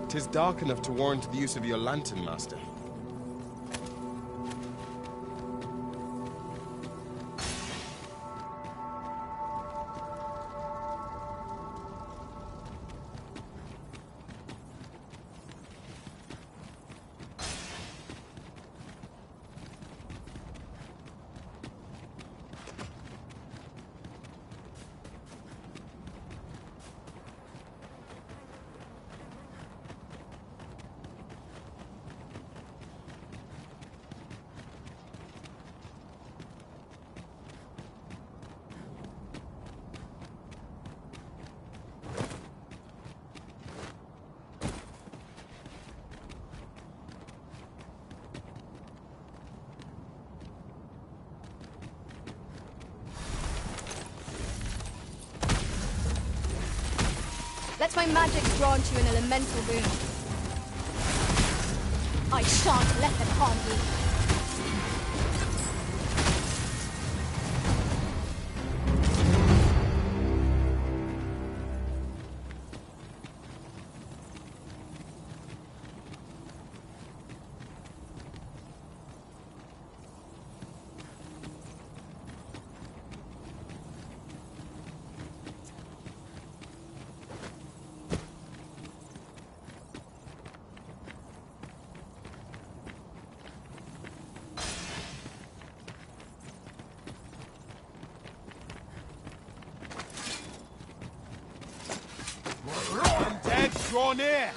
Tis dark enough to warrant the use of your lantern, Master. Let my magic grant you an elemental boon. I shan't let them harm you. Draw near!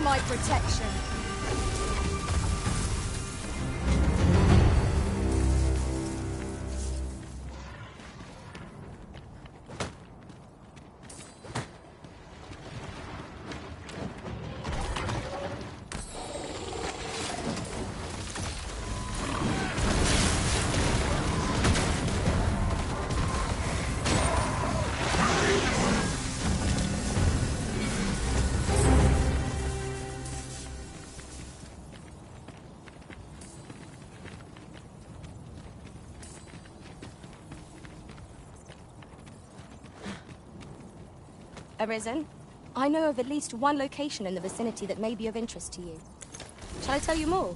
My protection. Arisen, I know of at least one location in the vicinity that may be of interest to you. Shall I tell you more?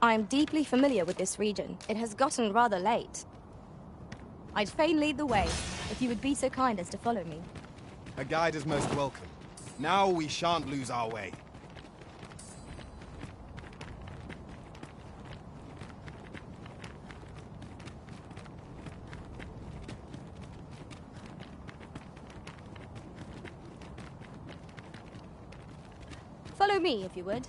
I am deeply familiar with this region. It has gotten rather late. I'd fain lead the way, if you would be so kind as to follow me. A guide is most welcome. Now we shan't lose our way. Follow me, if you would.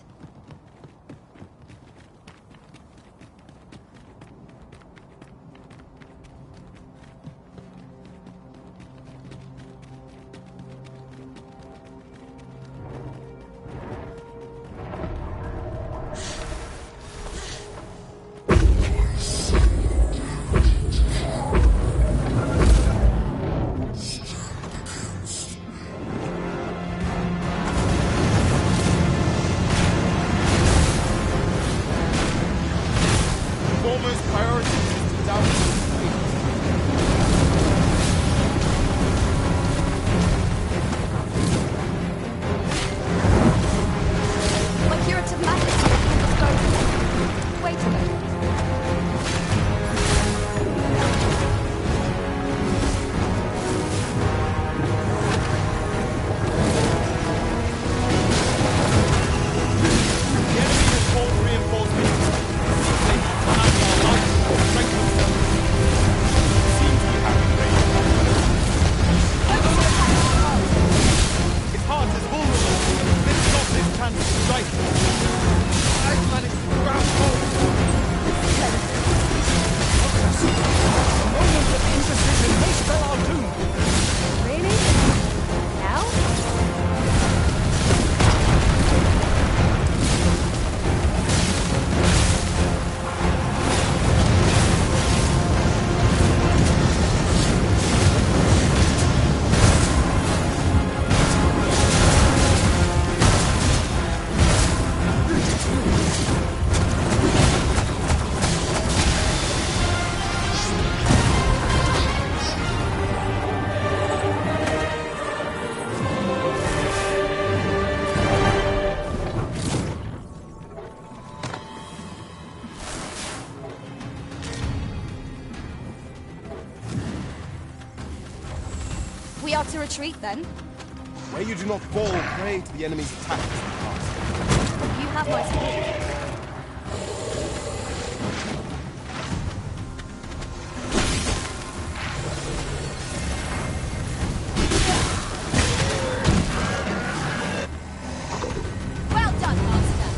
foremost priority is to down this fight. My curative majesty is going. Wait a moment. We are to retreat, then? Where you do not fall prey to the enemy's attacks in the past. You have my support. Well done, Master.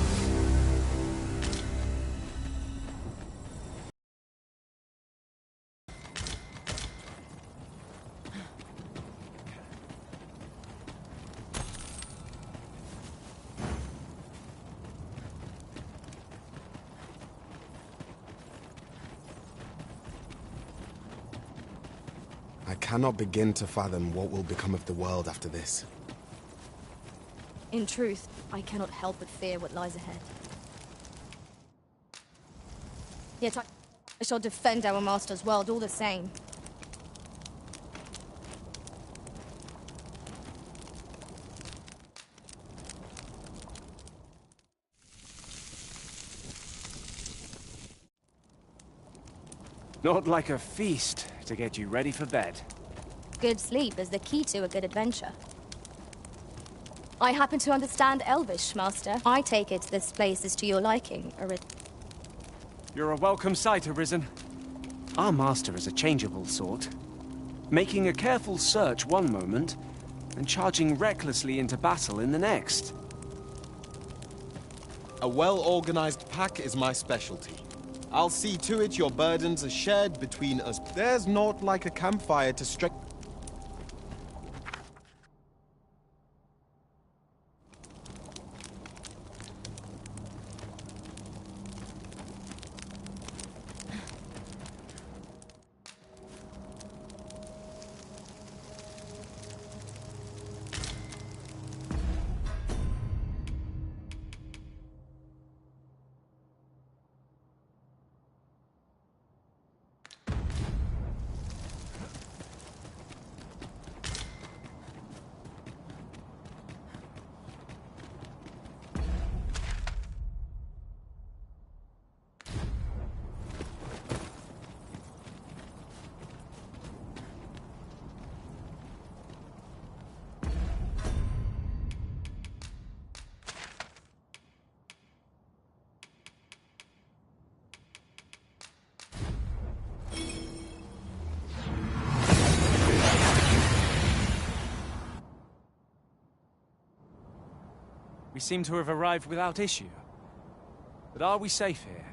I cannot begin to fathom what will become of the world after this. In truth, I cannot help but fear what lies ahead. Yet I shall defend our master's world all the same. Not like a feast to get you ready for bed. Good sleep is the key to a good adventure. I happen to understand Elvish, Master. I take it this place is to your liking, Arisen. You're a welcome sight, Arisen. Our master is a changeable sort, making a careful search one moment, and charging recklessly into battle in the next. A well-organized pack is my specialty. I'll see to it your burdens are shared between us. There's naught like a campfire to strike. We seem to have arrived without issue. But are we safe here?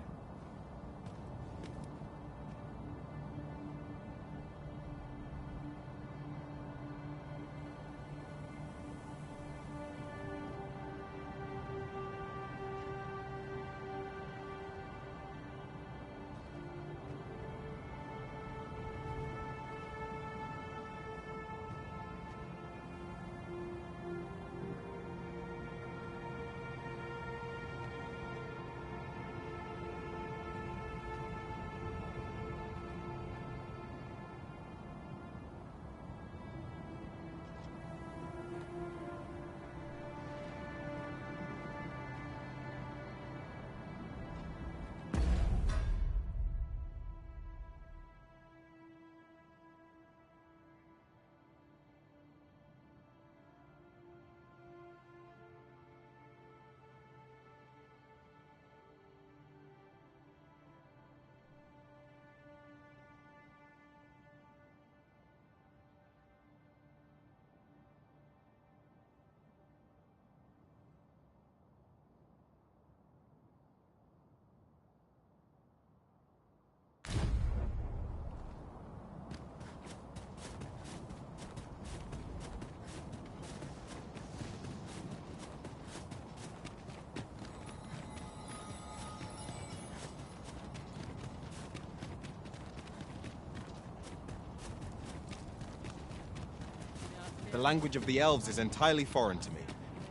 the language of the elves is entirely foreign to me.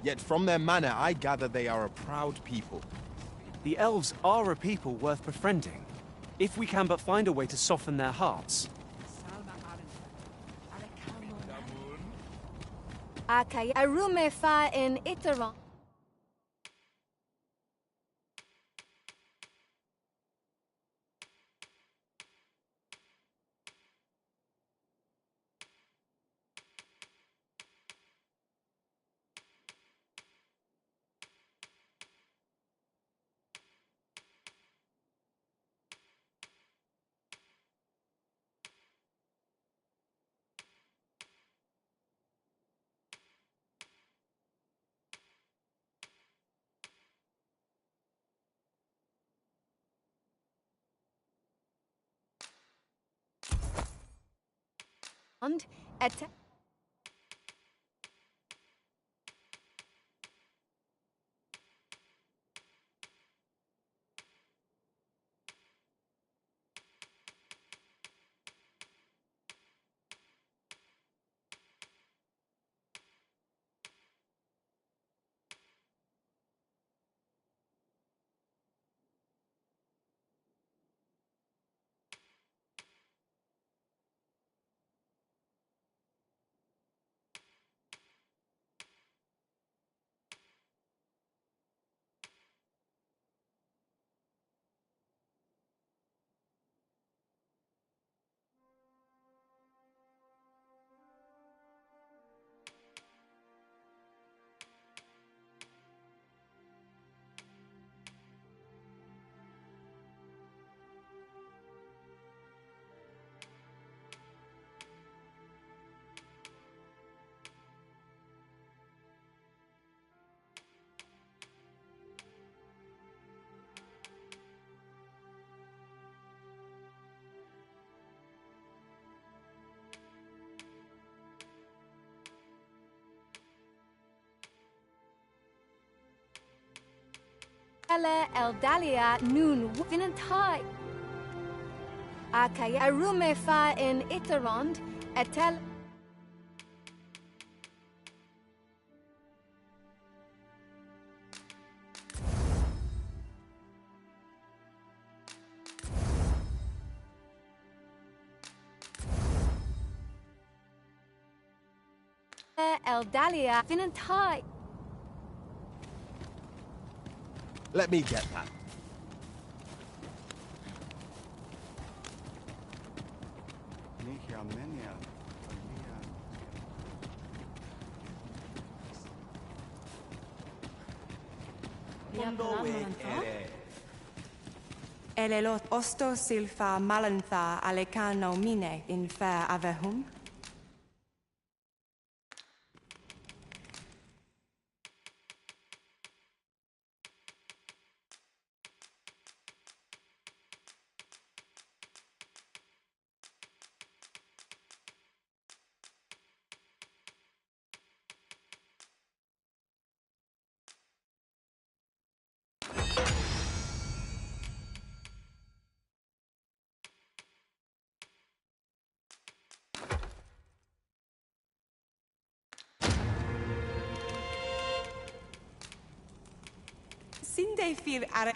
Yet from their manner, I gather they are a proud people. The elves are a people worth befriending, if we can but find a way to soften their hearts. Okay, arume fa in iteron. And at Eldalia nun vinantai. Okay, arume fa in iterond etel. Eldalia vinantai. Let me get that. Elelot osto silfa malantha alecano mine in fair avehum. Sinde fir are.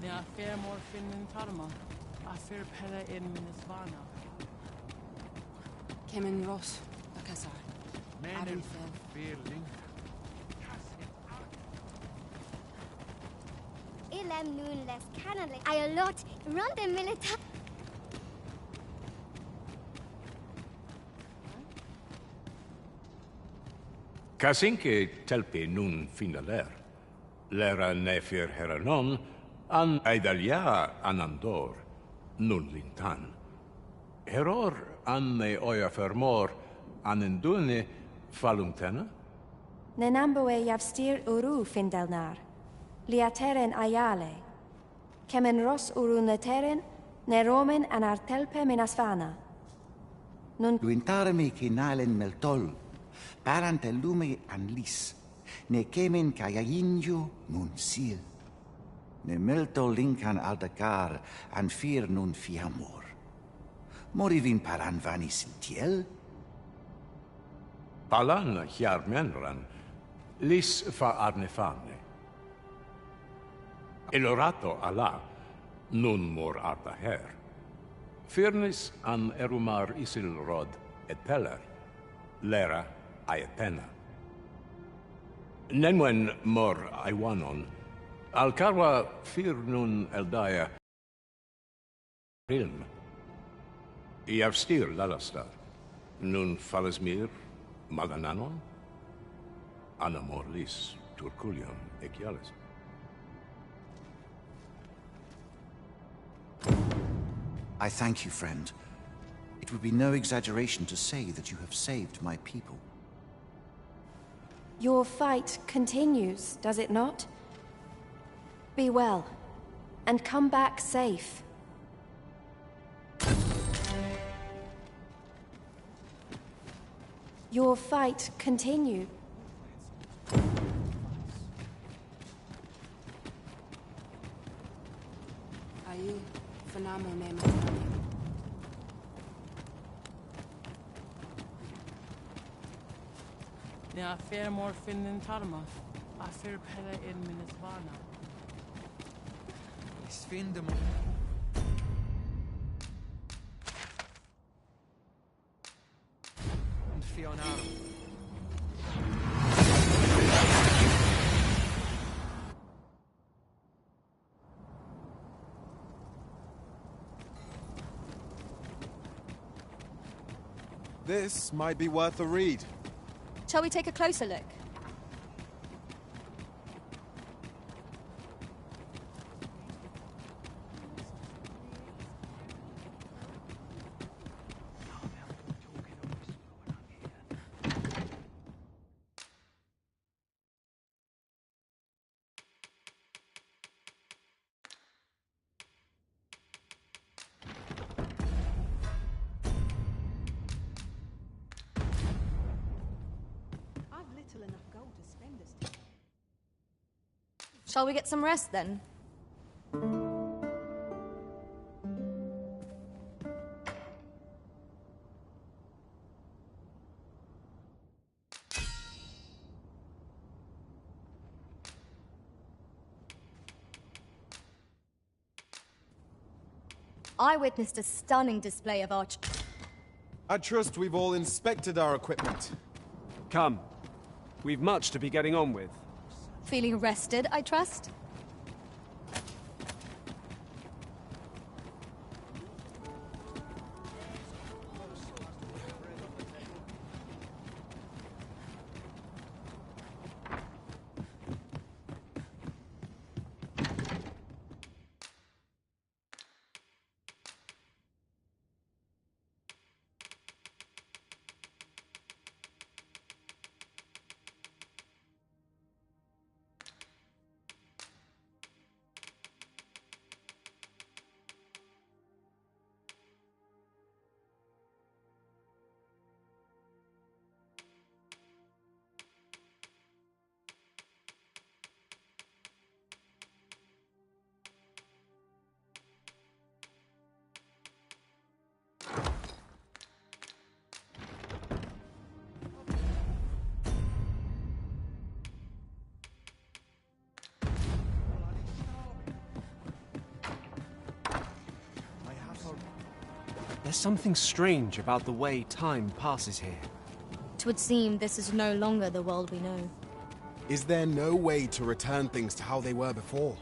Ne affair morfin in Tarma. Affair pella in Minisvana. Kemen Ross, Bakasar. Adam Feeling. Ilem nun les canale. Iolot ronde milita. Casinque telpe nun finaler. Lera nefir heranon, an aidalia anandor, nun lintan. Heror an ne oia fermor, an endune faluntena? Nenamboe javstir uru findelnar. Liateren ayale. Kemen ros urun leteren, ne romen an artelpe minasfana. Nun luintaremi kinalen meltol, parante lume an lis, ne kemin kayayinju nun sil. Ne melto linkan aldagar an fir nun fiamor. Morivin paran vanis tiel? Palan chiarmenran, lis fa arnefane. Elorato ala, nun mor arta her. Firnis an erumar isil rod et peller, lera aetena. Nenwen mor aiwanon, alcarwa fir nun eldaya ilm. Iavstir lalastar, nun falasmir magananon, anamor lis turculium equialis. I thank you, friend. It would be no exaggeration to say that you have saved my people. Your fight continues, does it not? Be well, and come back safe. Your fight continues. Aí, Fanamo ne matani. Ne a fair more fin than Tarma. A fair pella in Minisvana. Svindem. And Fionaro. This might be worth a read. Shall we take a closer look? Shall we get some rest then? I witnessed a stunning display of arch. I trust we've all inspected our equipment. Come. We've much to be getting on with. Feeling rested, I trust? There's something strange about the way time passes here. It would seem this is no longer the world we know. Is there no way to return things to how they were before?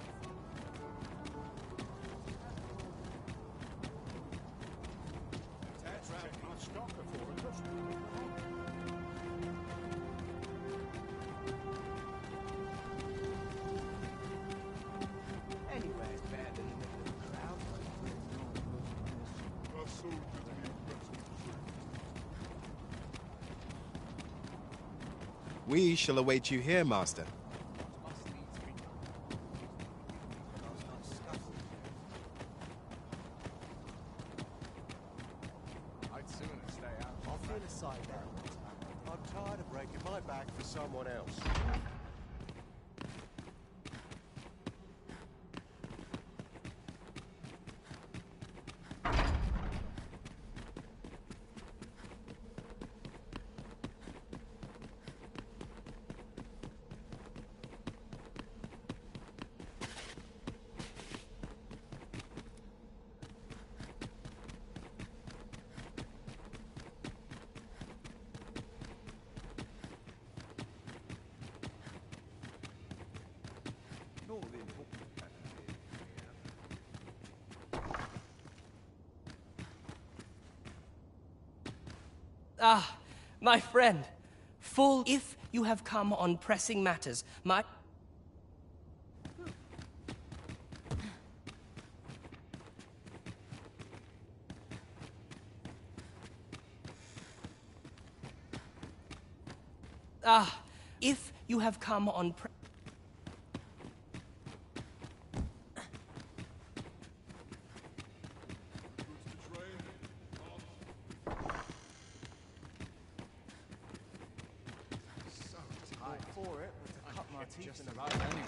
We shall await you here, Master. I'd sooner stay out. I'll feel a side out. I'm tired of breaking my back for someone else. Ah, my friend. Full if you have come on pressing matters, my... Ah, if you have come on For it, but to cut my teeth in a row anyway.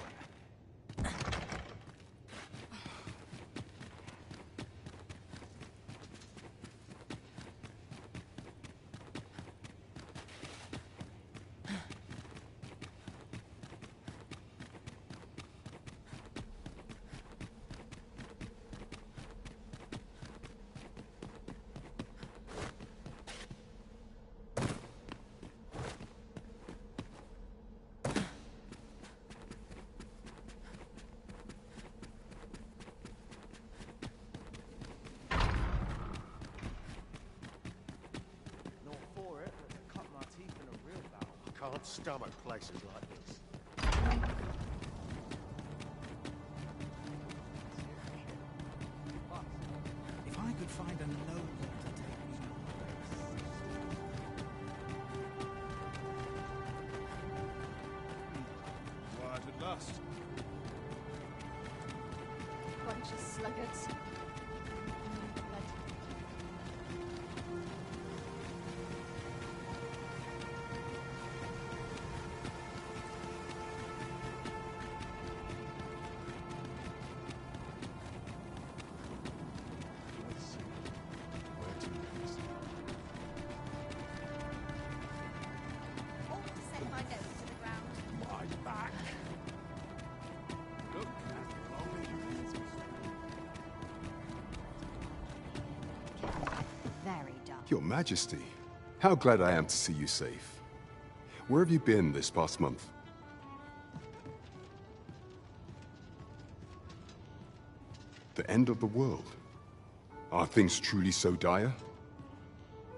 Can't stomach places like this. If I could find a noble to take me Quiet at last. Bunch of sluggards. Your Majesty, how glad I am to see you safe. Where have you been this past month? The end of the world? Are things truly so dire?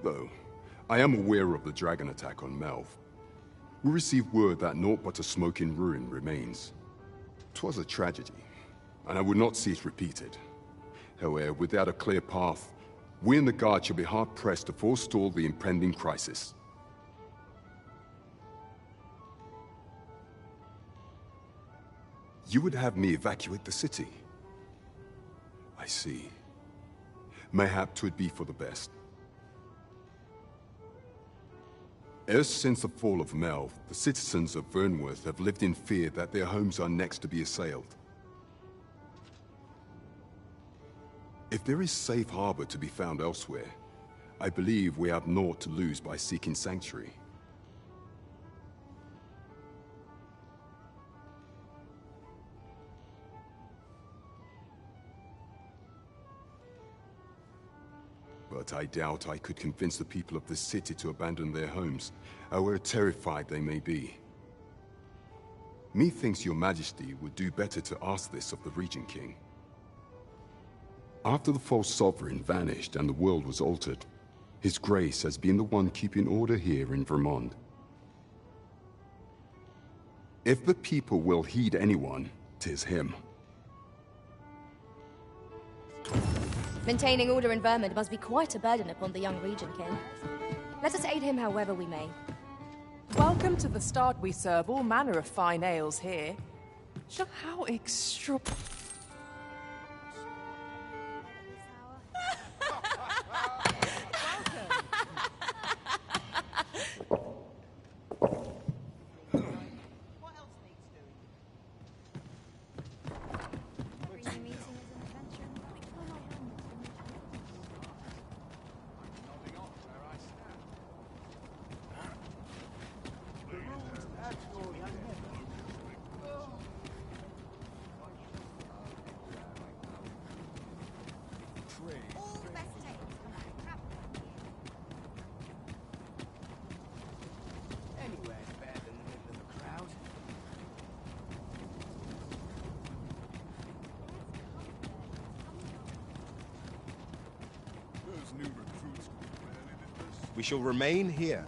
Though, I am aware of the dragon attack on Melv. We received word that naught but a smoking ruin remains. 'Twas a tragedy, and I would not see it repeated. However, without a clear path, we in the Guard shall be hard-pressed to forestall the impending crisis. You would have me evacuate the city? I see. Mayhap 'twould be for the best. Ever since the fall of Melv, the citizens of Vernworth have lived in fear that their homes are next to be assailed. If there is safe harbor to be found elsewhere, I believe we have naught to lose by seeking sanctuary. But I doubt I could convince the people of this city to abandon their homes, however terrified they may be. Methinks your Majesty would do better to ask this of the Regent King. After the false sovereign vanished and the world was altered, His Grace has been the one keeping order here in Vermont. If the people will heed anyone, 'tis him. Maintaining order in Vermont must be quite a burden upon the young Regent King. Let us aid him however we may. Welcome to the start. We serve all manner of fine ales here. Show how extra... We shall remain here.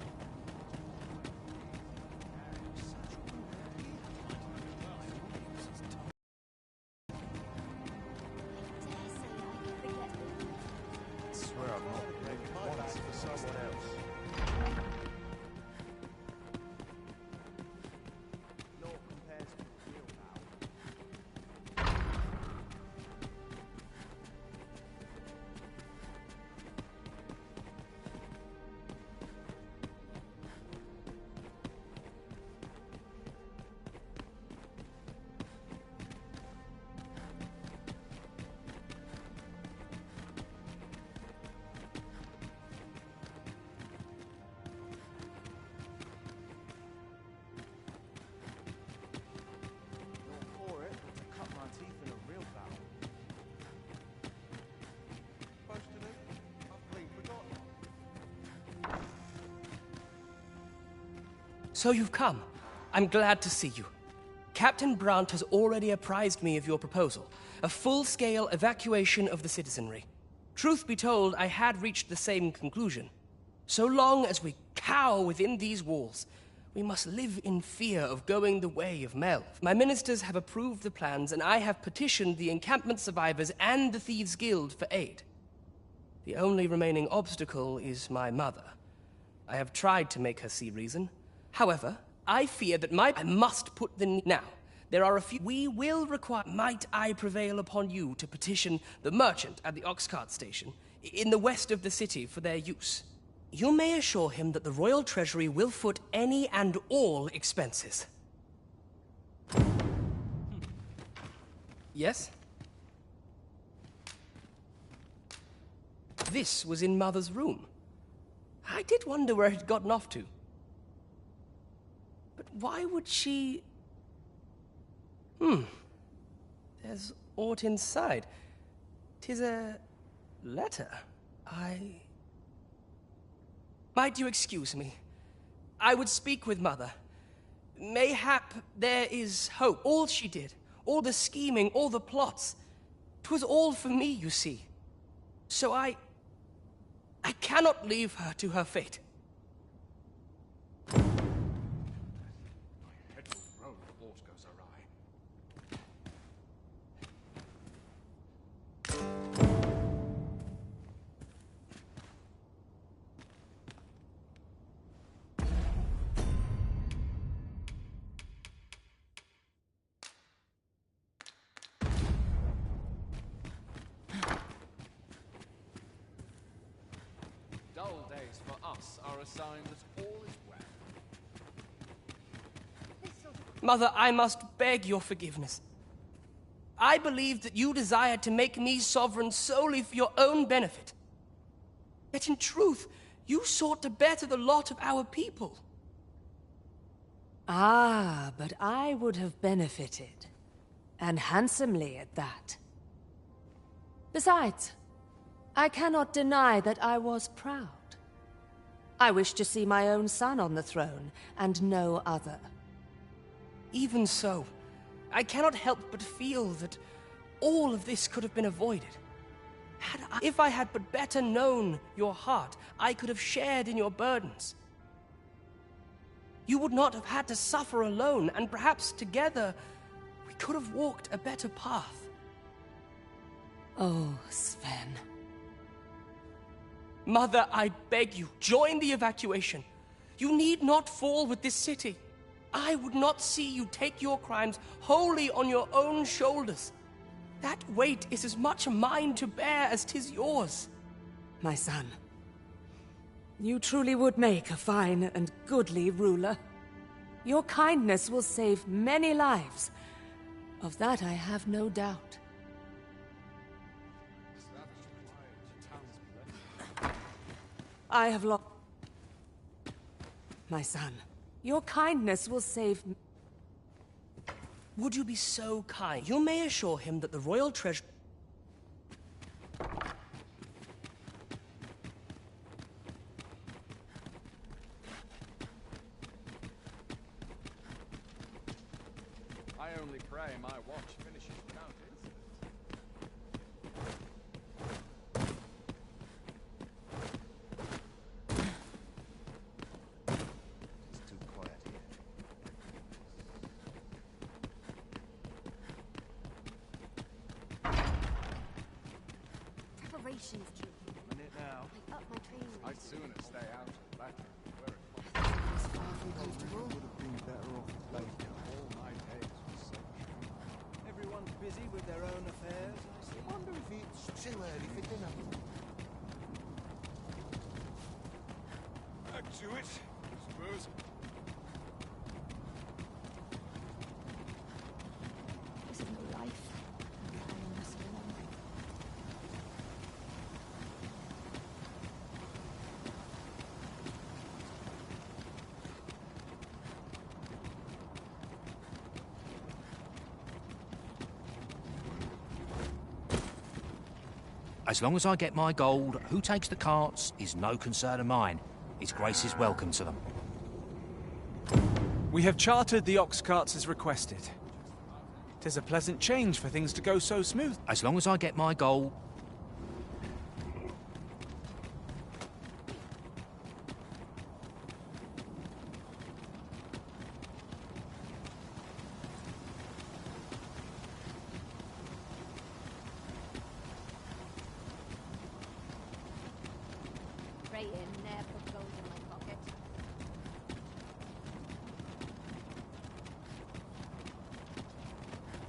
So you've come. I'm glad to see you. Captain Brandt has already apprised me of your proposal, a full-scale evacuation of the citizenry. Truth be told, I had reached the same conclusion. So long as we cower within these walls, we must live in fear of going the way of Melv. My ministers have approved the plans, and I have petitioned the encampment survivors and the Thieves' Guild for aid. The only remaining obstacle is my mother. I have tried to make her see reason. However, I fear that I must put the... Now, there are a few... We will require... Might I prevail upon you to petition the merchant at the Oxcart station in the west of the city for their use? You may assure him that the Royal Treasury will foot any and all expenses. Yes? This was in Mother's room. I did wonder where it had gotten off to. But why would she... There's aught inside. 'Tis a letter. Might you excuse me? I would speak with Mother. Mayhap there is hope. All she did, all the scheming, all the plots, 'twas all for me, you see. So I cannot leave her to her fate. Dull days for us are a sign that all is well. Mother, I must beg your forgiveness. I believed that you desired to make me sovereign solely for your own benefit. Yet in truth, you sought to better the lot of our people. Ah, but I would have benefited. And handsomely at that. Besides, I cannot deny that I was proud. I wished to see my own son on the throne, and no other. Even so, I cannot help but feel that all of this could have been avoided. If I had but better known your heart, I could have shared in your burdens. You would not have had to suffer alone, and perhaps together we could have walked a better path. Oh, Sven. Mother, I beg you, join the evacuation. You need not fall with this city. I would not see you take your crimes wholly on your own shoulders. That weight is as much mine to bear as 'tis yours. My son, you truly would make a fine and goodly ruler. Your kindness will save many lives. Of that I have no doubt. I have lost... My son, your kindness will save... Would you be so kind? You may assure him that the Royal Treasury... I only pray my watch finishes without incident. preparations to Minute now. up my training. I'd sooner stay out of that. It's far from comfortable. Would have been better off playing all my days with such. Everyone's busy with their own affairs, I see. Wonder if it's too early for dinner. Back to it, I suppose. This is no life. I must go on. As long as I get my gold, who takes the carts is no concern of mine. His Grace is welcome to them. We have chartered the ox carts as requested. 'Tis a pleasant change for things to go so smooth. As long as I get my gold... Praying never put gold in my pocket.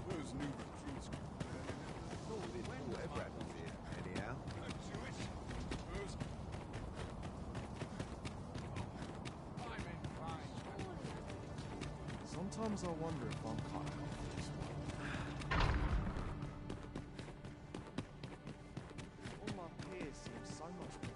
Those new recruits. Whatever happens here, anyhow. Back to it, I suppose. I'm in fine. Sometimes I wonder if I'm cut out for this one. All my peers seem so much more.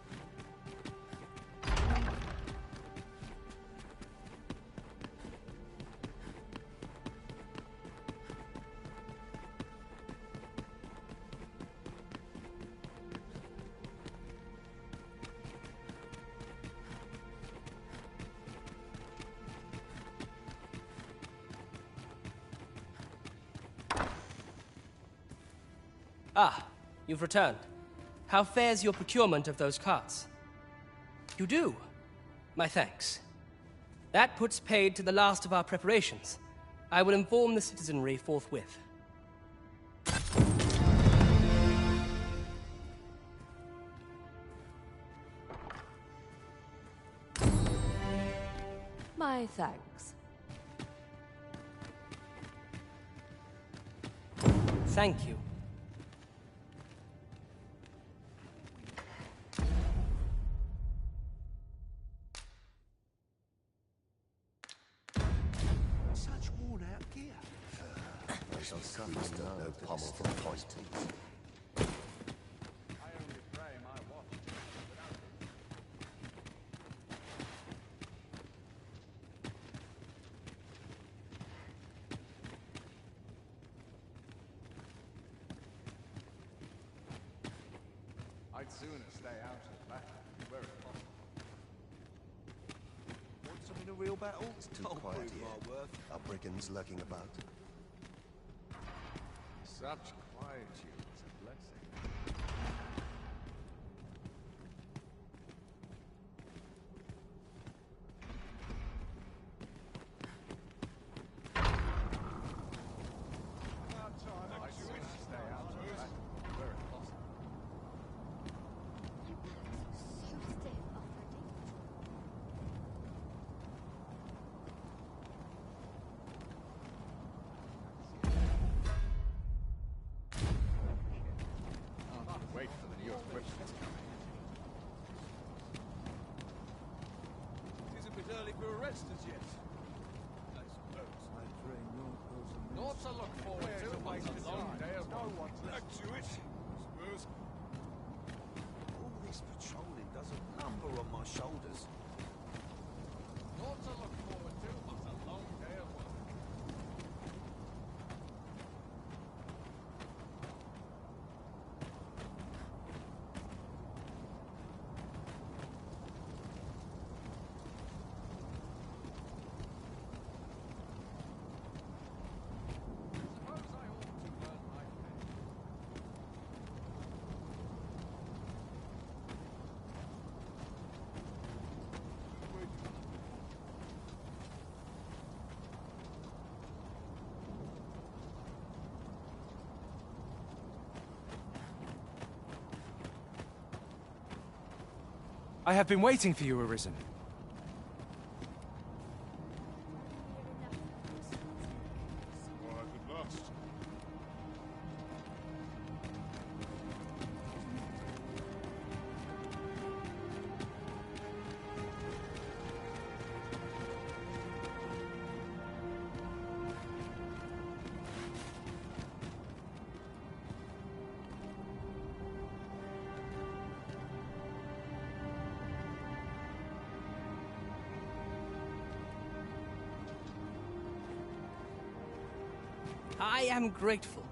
Ah, you've returned. How fares your procurement of those carts? You do? My thanks. That puts paid to the last of our preparations. I will inform the citizenry forthwith. My thanks. Thank you. Such worn-out gear. I shall trust no pommel from point teeth. I only pray my watch without it. I'd sooner stay out of that where it's possible. Want some in a real battle? It's too Don't quiet prove here. my worth. Are brigands lurking about? Such quietude is a blessing. I'd sooner stay out of that where it's possible. So stiff already. Wait for the new equipment coming. It is a bit early for a rest as yet. I suppose. Not to look forward to, but a long day of work. Back to it, I suppose. All this patrolling does a number on my shoulders. Not to look forward to, but a long day of work. Suppose I ought to learn my fate. I have been waiting for you, Arisen. I am grateful.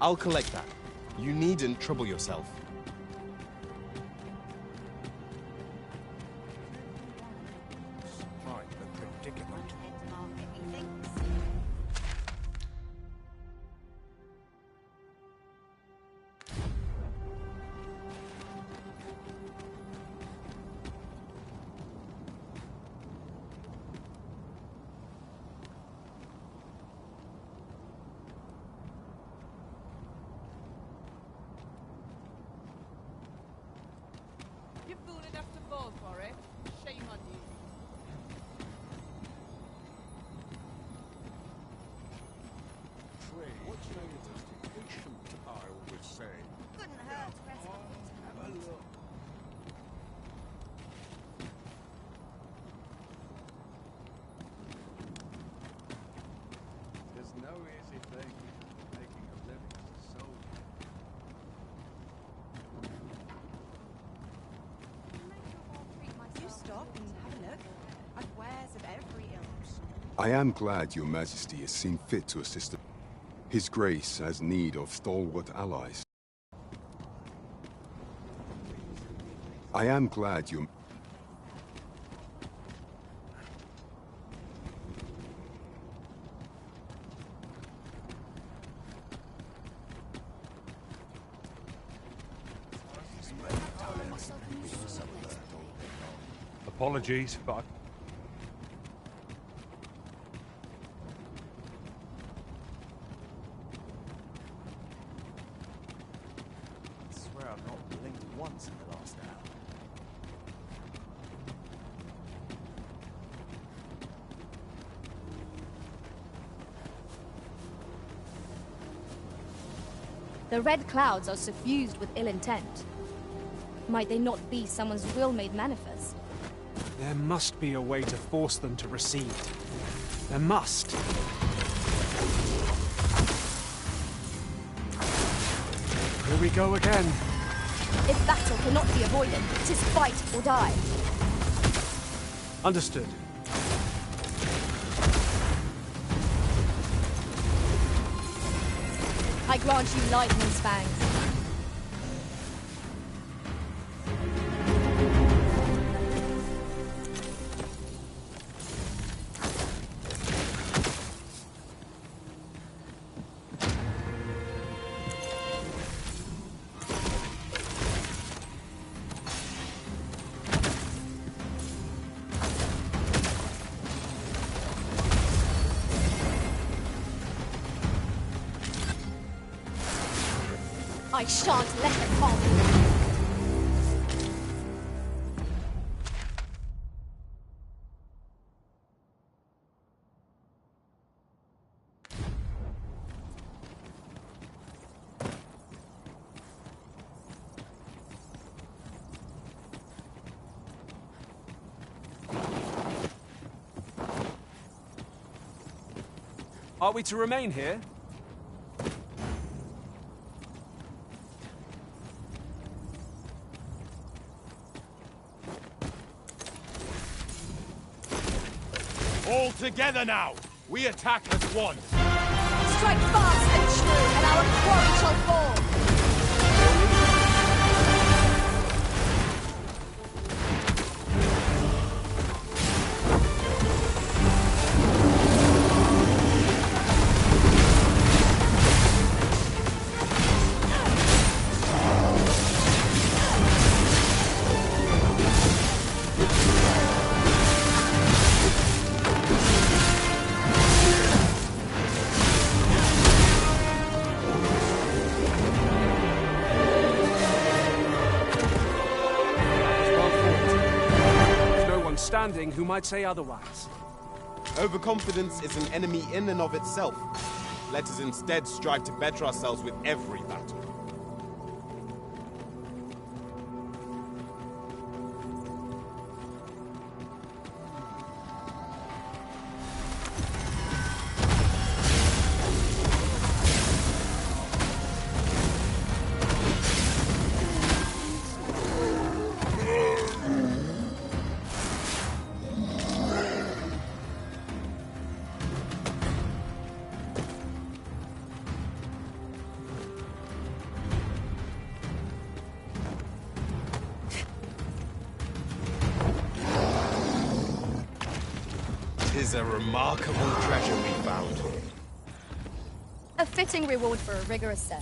I'll collect that. You needn't trouble yourself. Quite a predicament. You fool enough to fall for it. Shame on you. Trade. What's patient, I always say. Couldn't hurt to rest my Have a look. There's no easy thing making a living as a soldier. You stop and have a look. I've wares of every ilk. I am glad your majesty has seen fit to assist us. His Grace has need of stalwart allies. I am glad you... Apologies, but I swear I've not blinked once in the last hour. The red clouds are suffused with ill intent. Might they not be someone's will made manifest? there must be a way to force them to recede. There must. Here we go again. If battle cannot be avoided, 'tis fight or die. Understood. I grant you lightning's fangs. I shan't let it come. Are we to remain here? All together now! We attack as one! Strike fast and true, and our quarry shall fall! understanding who might say otherwise. Overconfidence is an enemy in and of itself. Let us instead strive to better ourselves with every battle. Tis a remarkable treasure we found. A fitting reward for a rigorous search.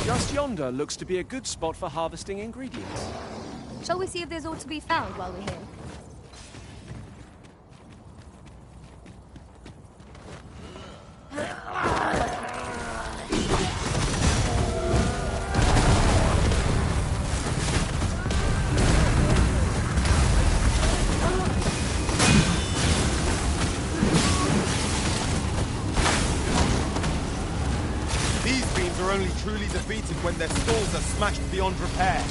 Just yonder looks to be a good spot for harvesting ingredients. Shall we see if there's aught to be found while we're here? Are only truly defeated when their stalls are smashed beyond repair.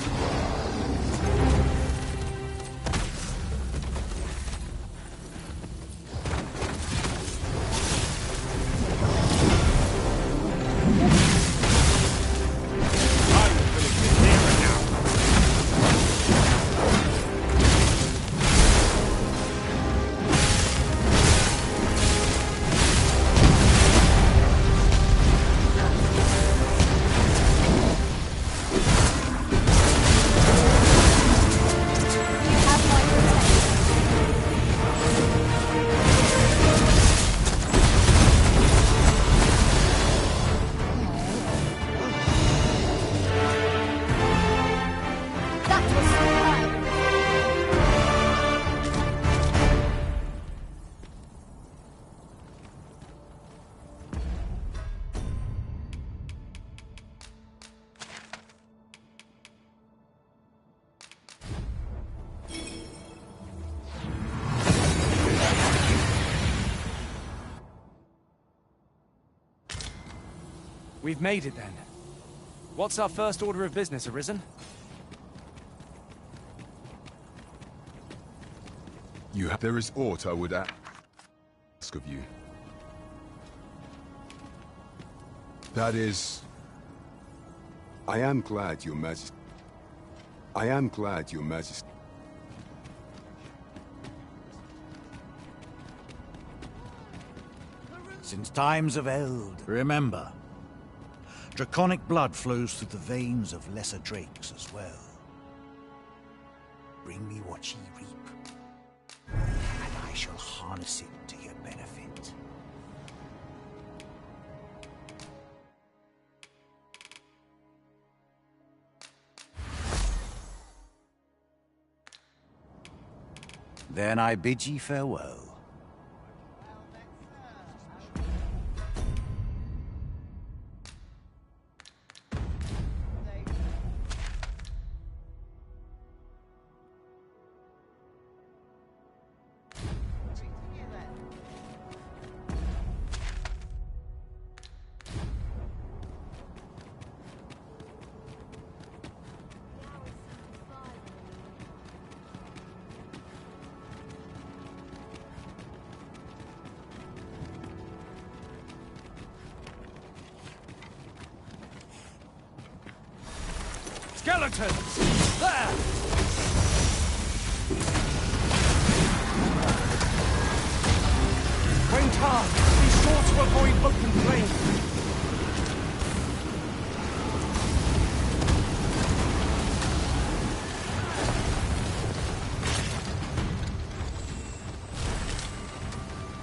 We've made it then. What's our first order of business, Arisen? There is aught I would ask of you. That is... I am glad, Your Majesty. Since times of eld, remember, draconic blood flows through the veins of lesser drakes as well. Bring me what ye reap, and I shall harness it to your benefit. Then I bid ye farewell. Skeletons! There! Quentin, be sure to avoid open flame.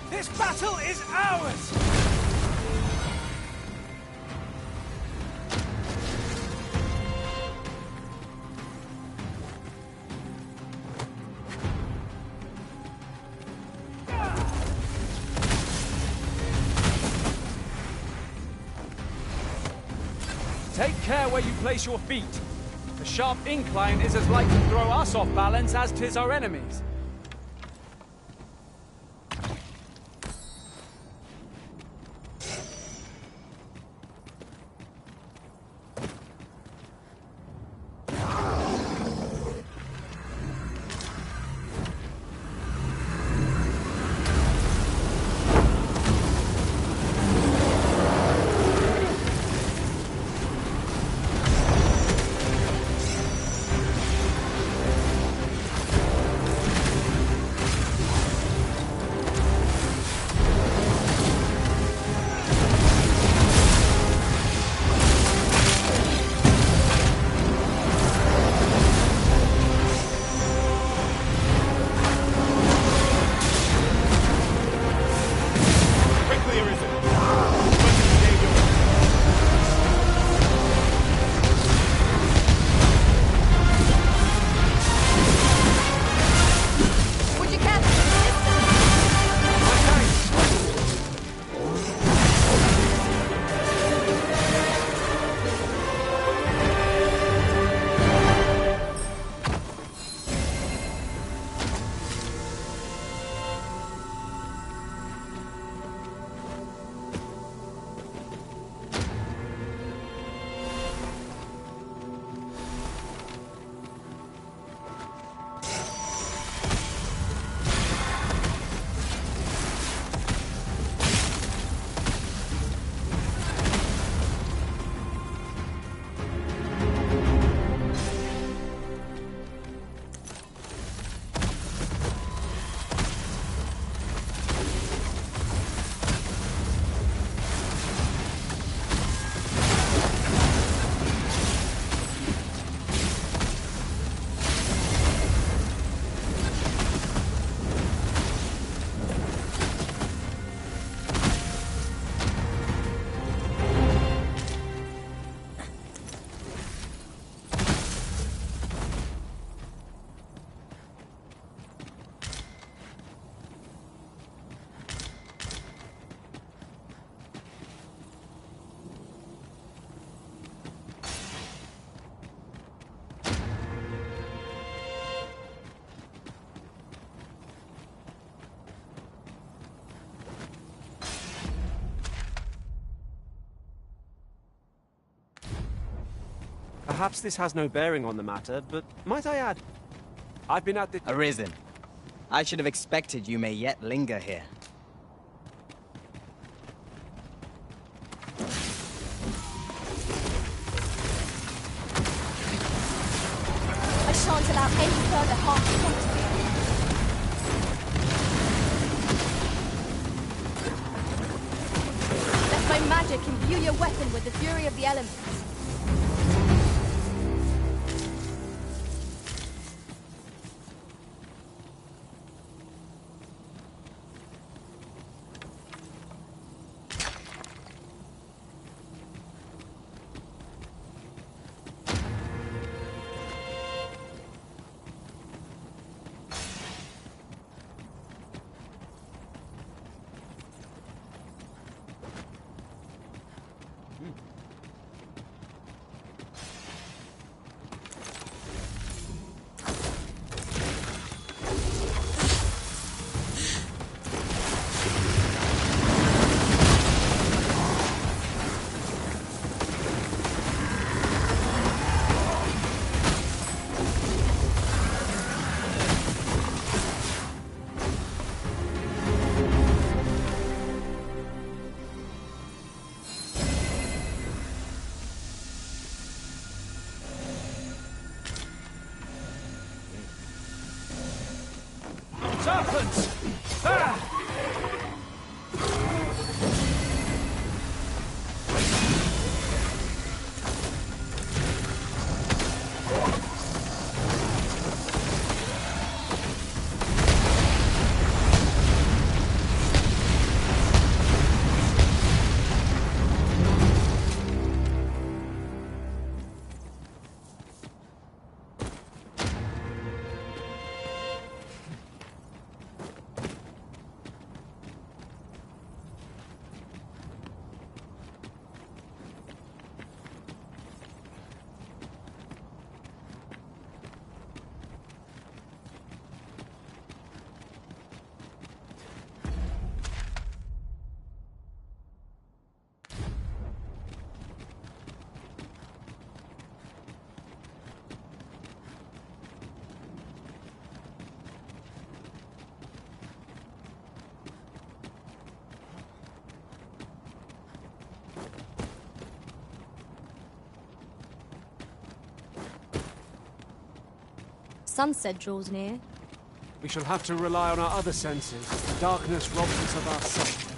This battle is ours! Take care where you place your feet. The sharp incline is as like to throw us off balance as 'tis our enemies. Perhaps this has no bearing on the matter, but might I add, I've been at the— Arisen. I should have expected you may yet linger here. I shan't allow any further harm to come to me. Let my magic imbue your weapon with the fury of the elements. Serpents! Ah! sunset draws near. We shall have to rely on our other senses as the darkness robs us of our sight.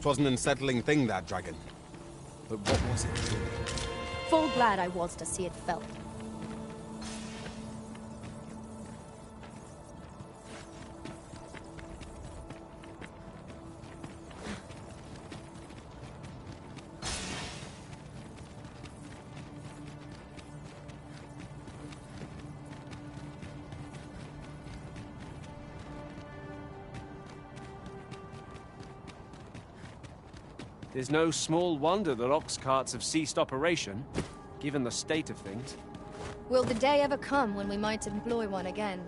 Was an unsettling thing, that dragon. But what was it? Full glad I was to see it fell. There's no small wonder that ox carts have ceased operation, given the state of things. Will the day ever come when we might employ one again?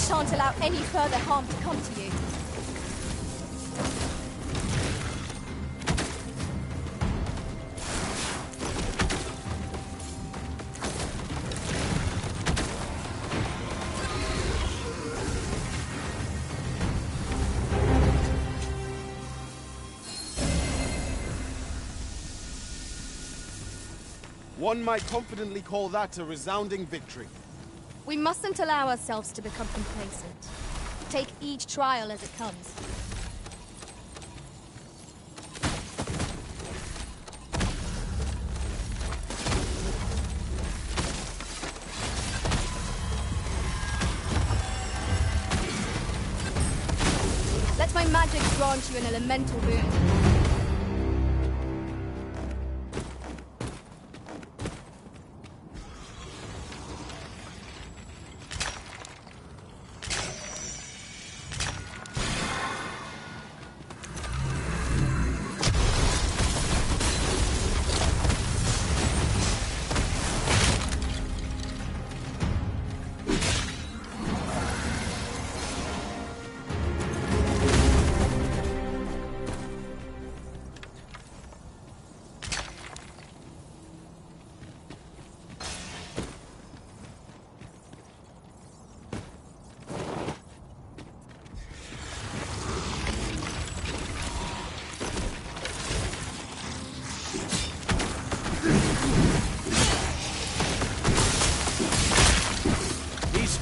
shan't allow any further harm to come to you. One might confidently call that a resounding victory. We mustn't allow ourselves to become complacent. Take each trial as it comes. Let my magic grant you an elemental boon.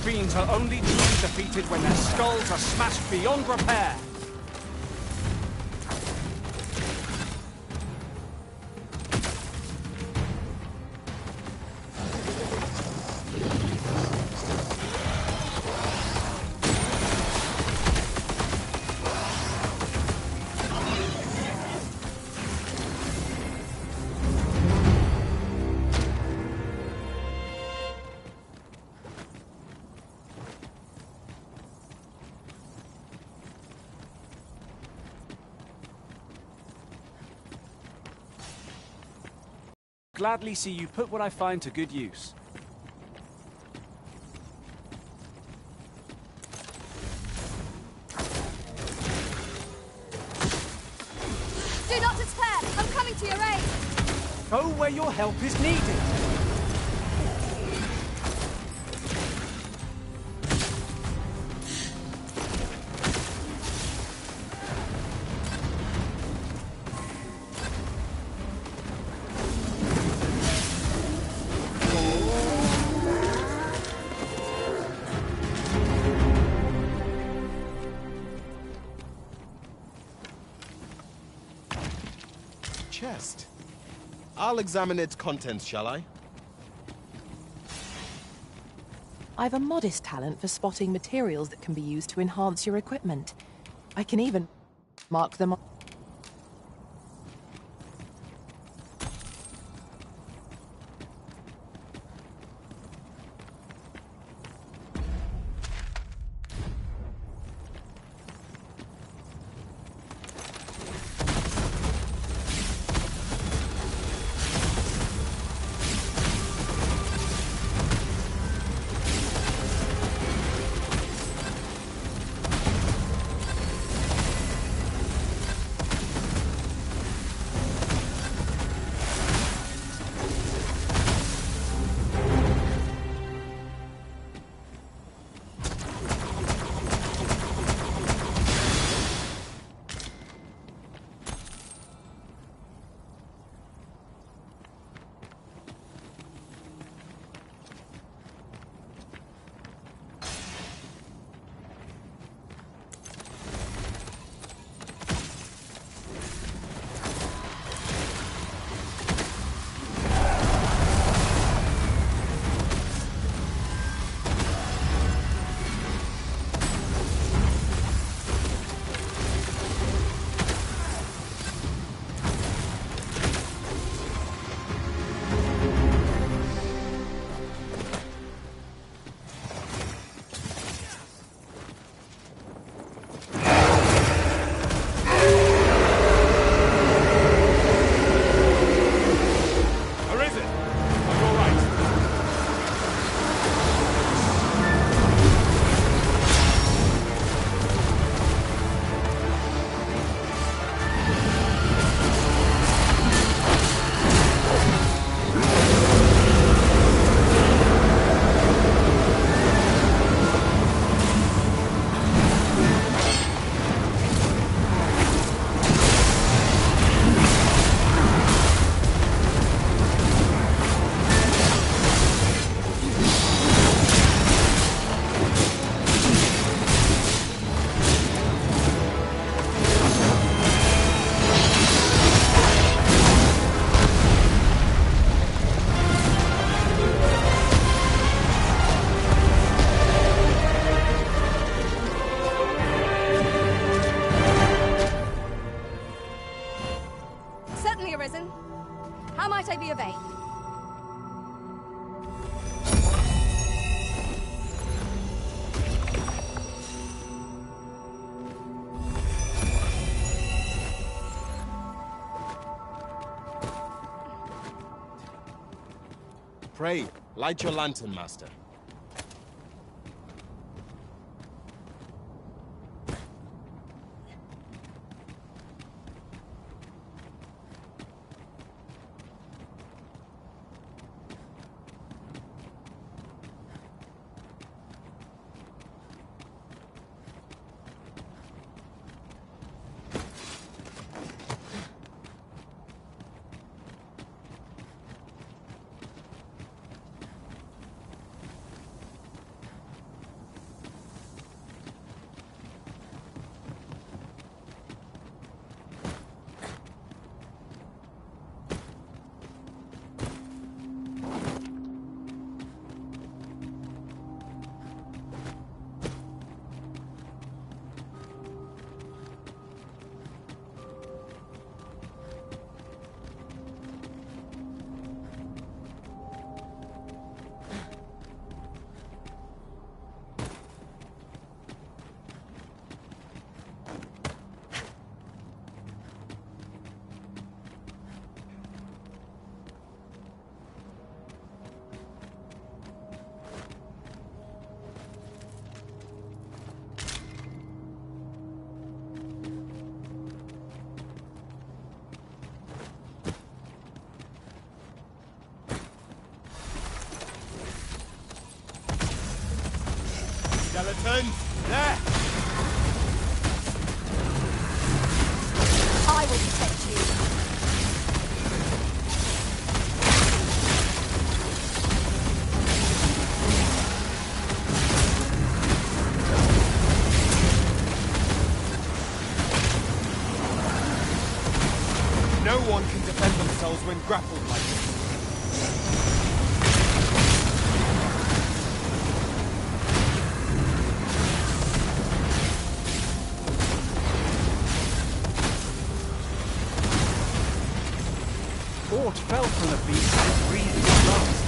Fiends are only truly defeated when their skulls are smashed beyond repair. Gladly see you put what I find to good use. Do not despair! I'm coming to your aid! Go where your help is needed! Chest. I'll examine its contents, shall I? I've a modest talent for spotting materials that can be used to enhance your equipment. I can even mark them on. Pray, light your lantern, Master. Skeleton! There! I will protect you. No one can defend themselves when grappled like this. Fort fell from the beast and breathed his last.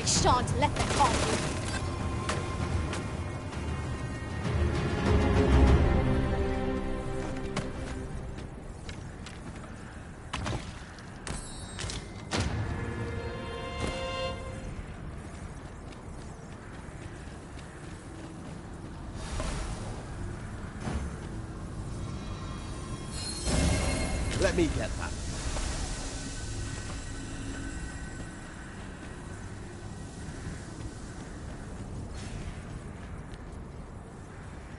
I shan't let them harm you. Let me get that.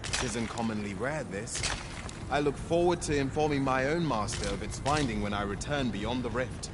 This isn't commonly rare, this. I look forward to informing my own master of its finding when I return beyond the rift.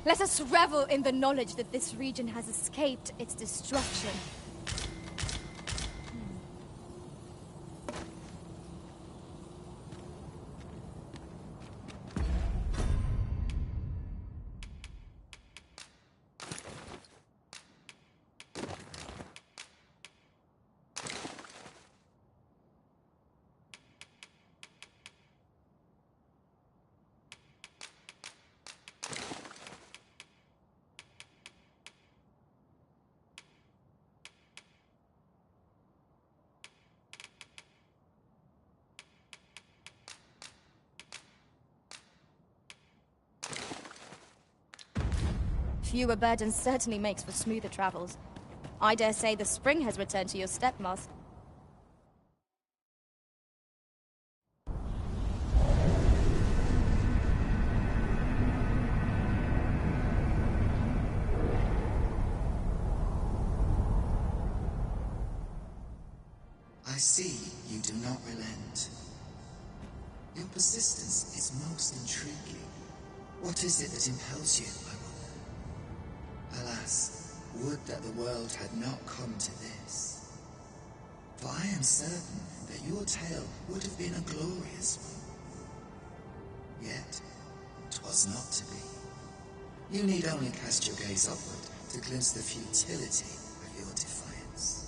Let us revel in the knowledge that this region has escaped its destruction. Fewer burdens certainly makes for smoother travels. I dare say the spring has returned to your stepmaster. I see you do not relent. Your persistence is most intriguing. What is it that impels you, I wonder? Alas, would that the world had not come to this. For I am certain that your tale would have been a glorious one. Yet, 'twas not to be. You need only cast your gaze upward to glimpse the futility of your defiance.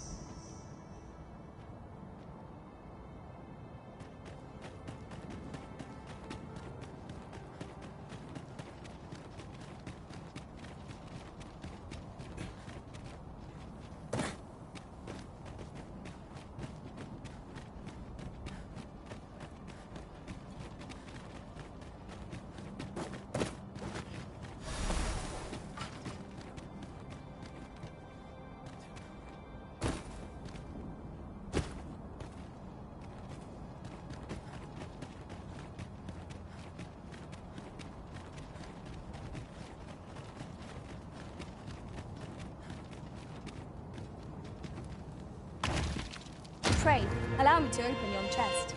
Pray, allow me to open yon chest.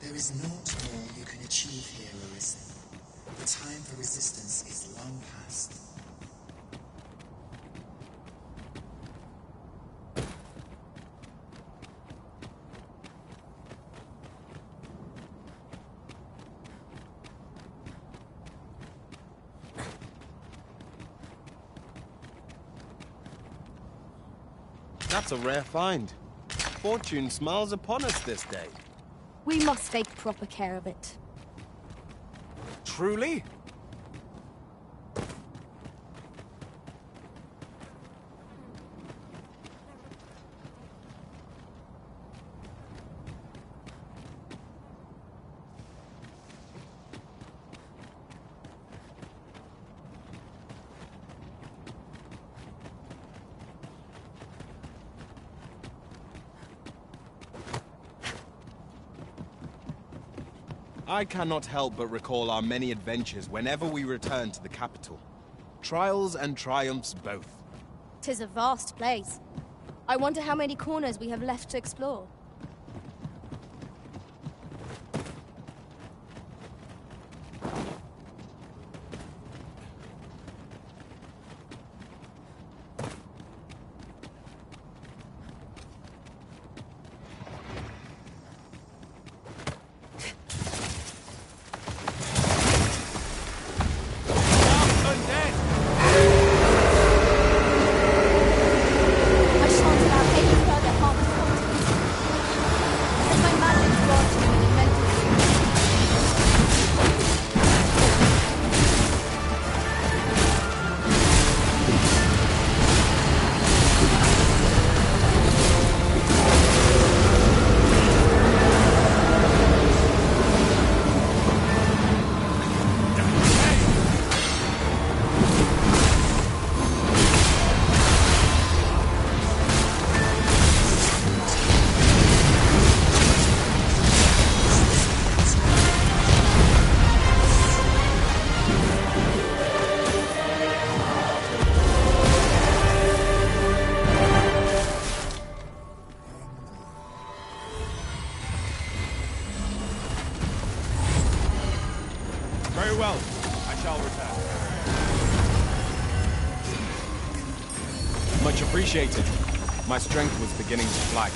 There is naught more you can achieve here, Arisen. The time for resistance is long past. That's a rare find. Fortune smiles upon us this day. We must take proper care of it. Truly? I cannot help but recall our many adventures whenever we return to the capital. Trials and triumphs both. 'Tis a vast place. I wonder how many corners we have left to explore. Much appreciated. My strength was beginning to flag.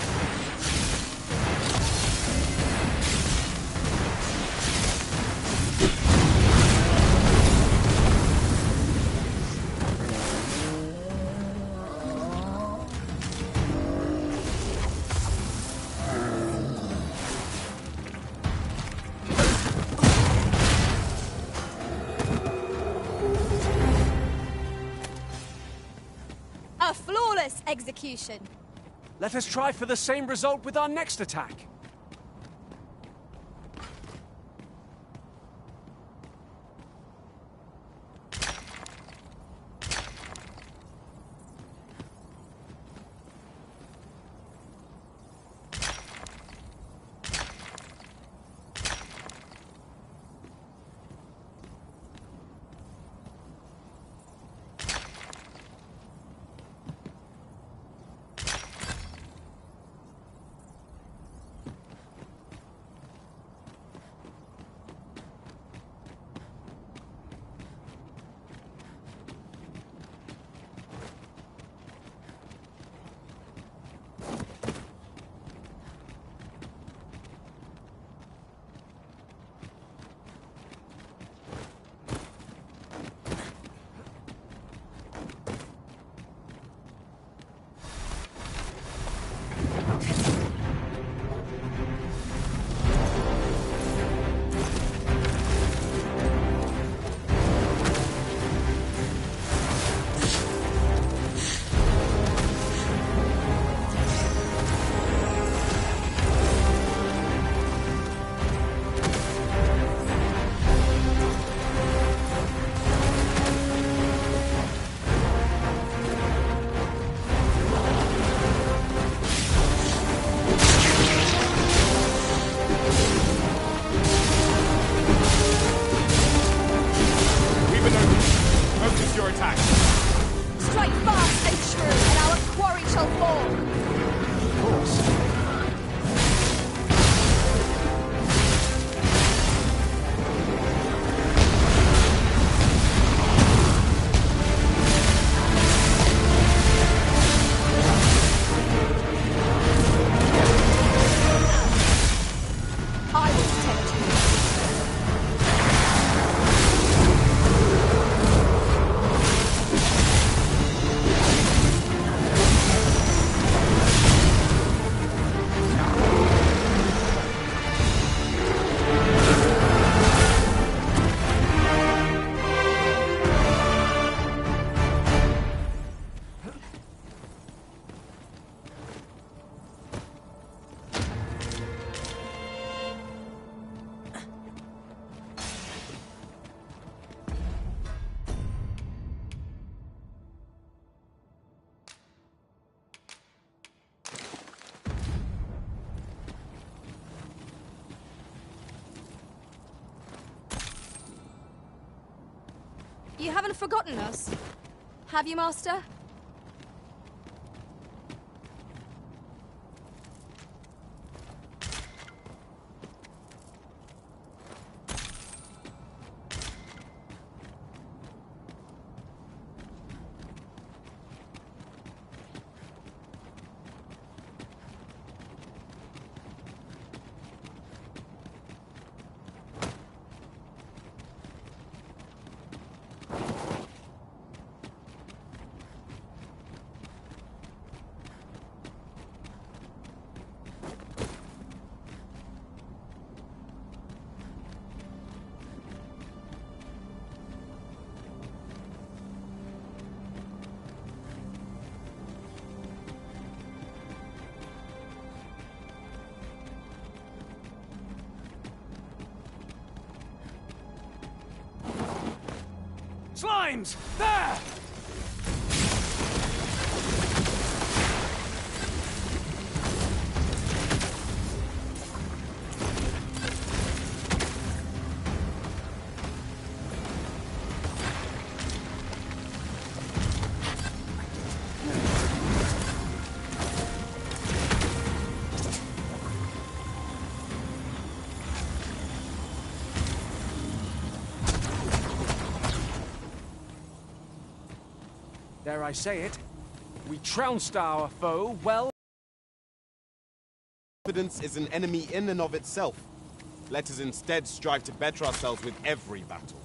A flawless execution. Let us try for the same result with our next attack. You haven't forgotten us, have you, Master? Slimes! There! Dare I say it, We trounced our foe well. Confidence is an enemy in and of itself. Let us instead strive to better ourselves with every battle.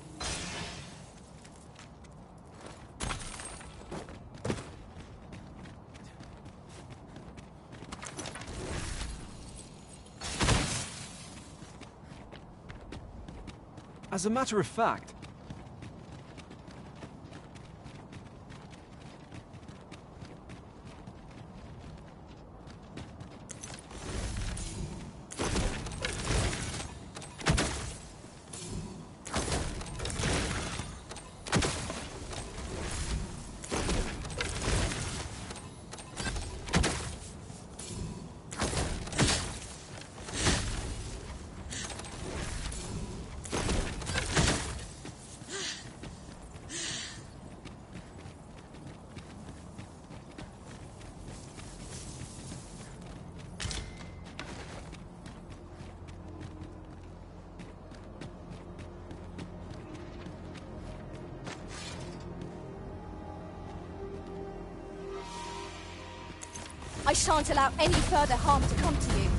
As a matter of fact, I shan't allow any further harm to come to you.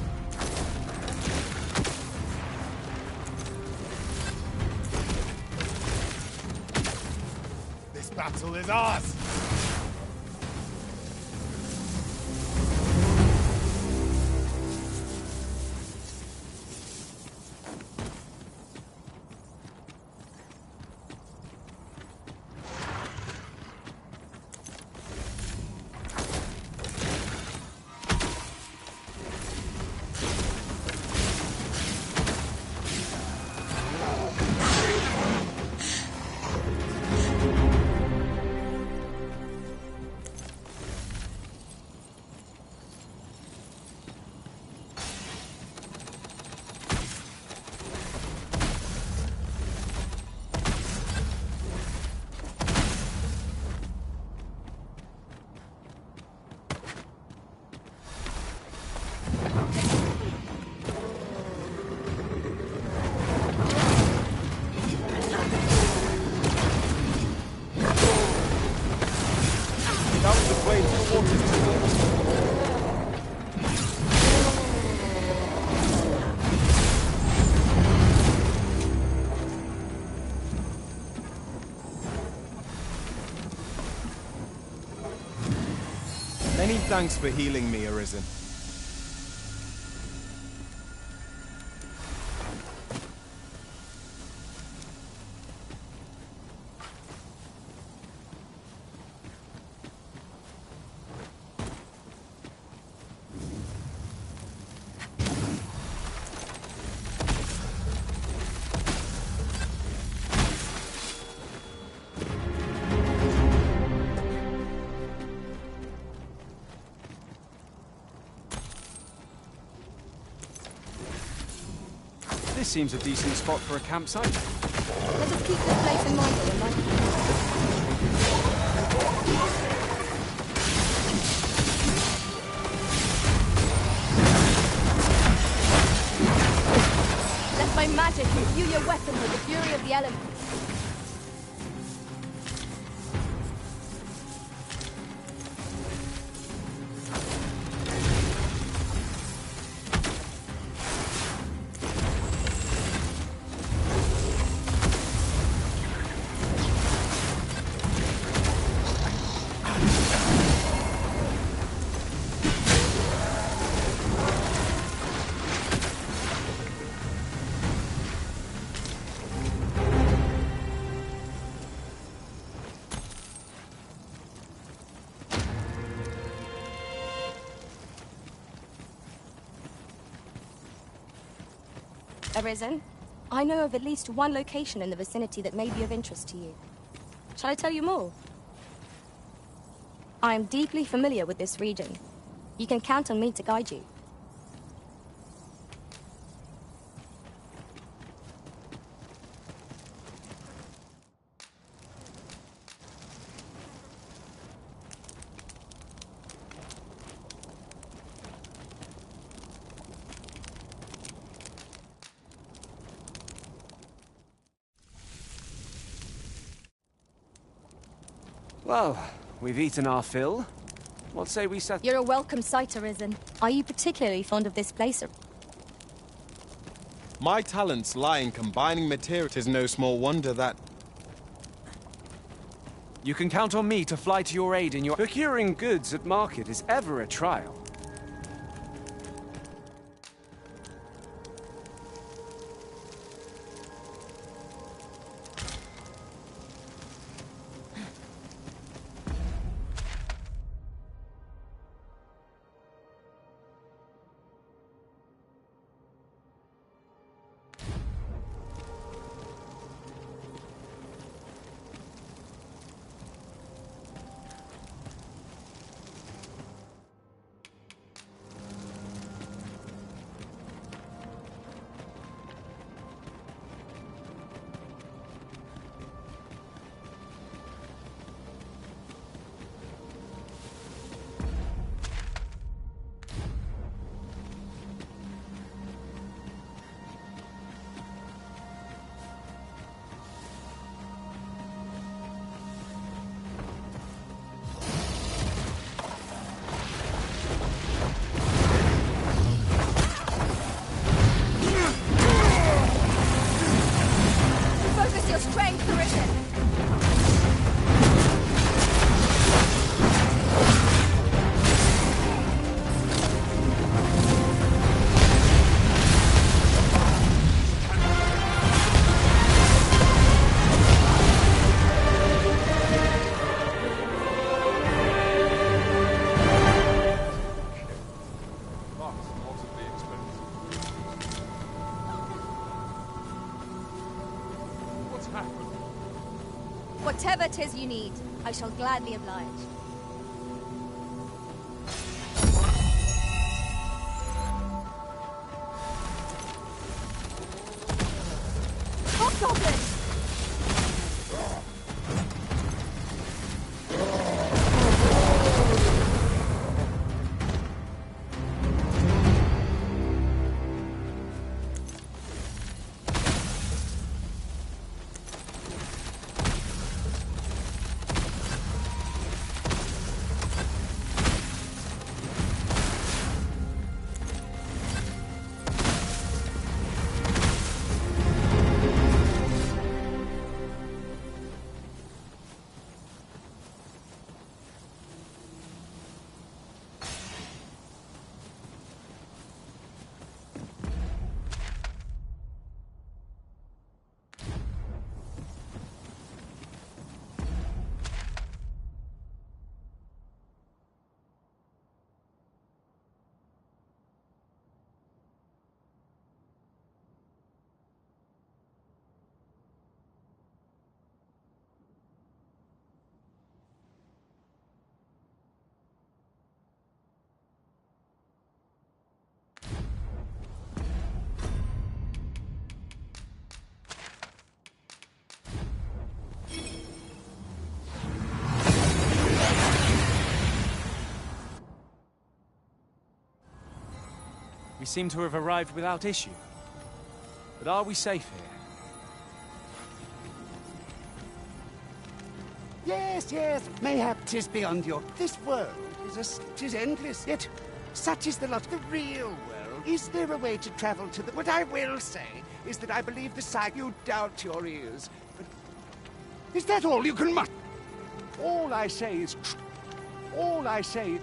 This battle is ours! Many thanks for healing me, Arisen. this seems a decent spot for a campsite. Let us keep this place in mind for the Let my magic imbue your weapon with the fury of the elements. Arisen, I know of at least one location in the vicinity that may be of interest to you. Shall I tell you more? I am deeply familiar with this region. You can count on me to guide you. Well, we've eaten our fill. What say we set... You're a welcome sight, Arisen. Are you particularly fond of this place? My talents lie in combining material. It is no small wonder that... You can count on me to fly to your aid in your... Procuring goods at market is ever a trial. Whatever 'tis you need, I shall gladly oblige. Hobgoblin! We seem to have arrived without issue. But are we safe here? Yes, yes, mayhap 'tis beyond your... This world tis endless, yet such is the lot of the real world. Is there a way to travel to the... What I will say is that I believe the sight... You doubt your ears, but... Is that all you can mutter? All I say is... All I say...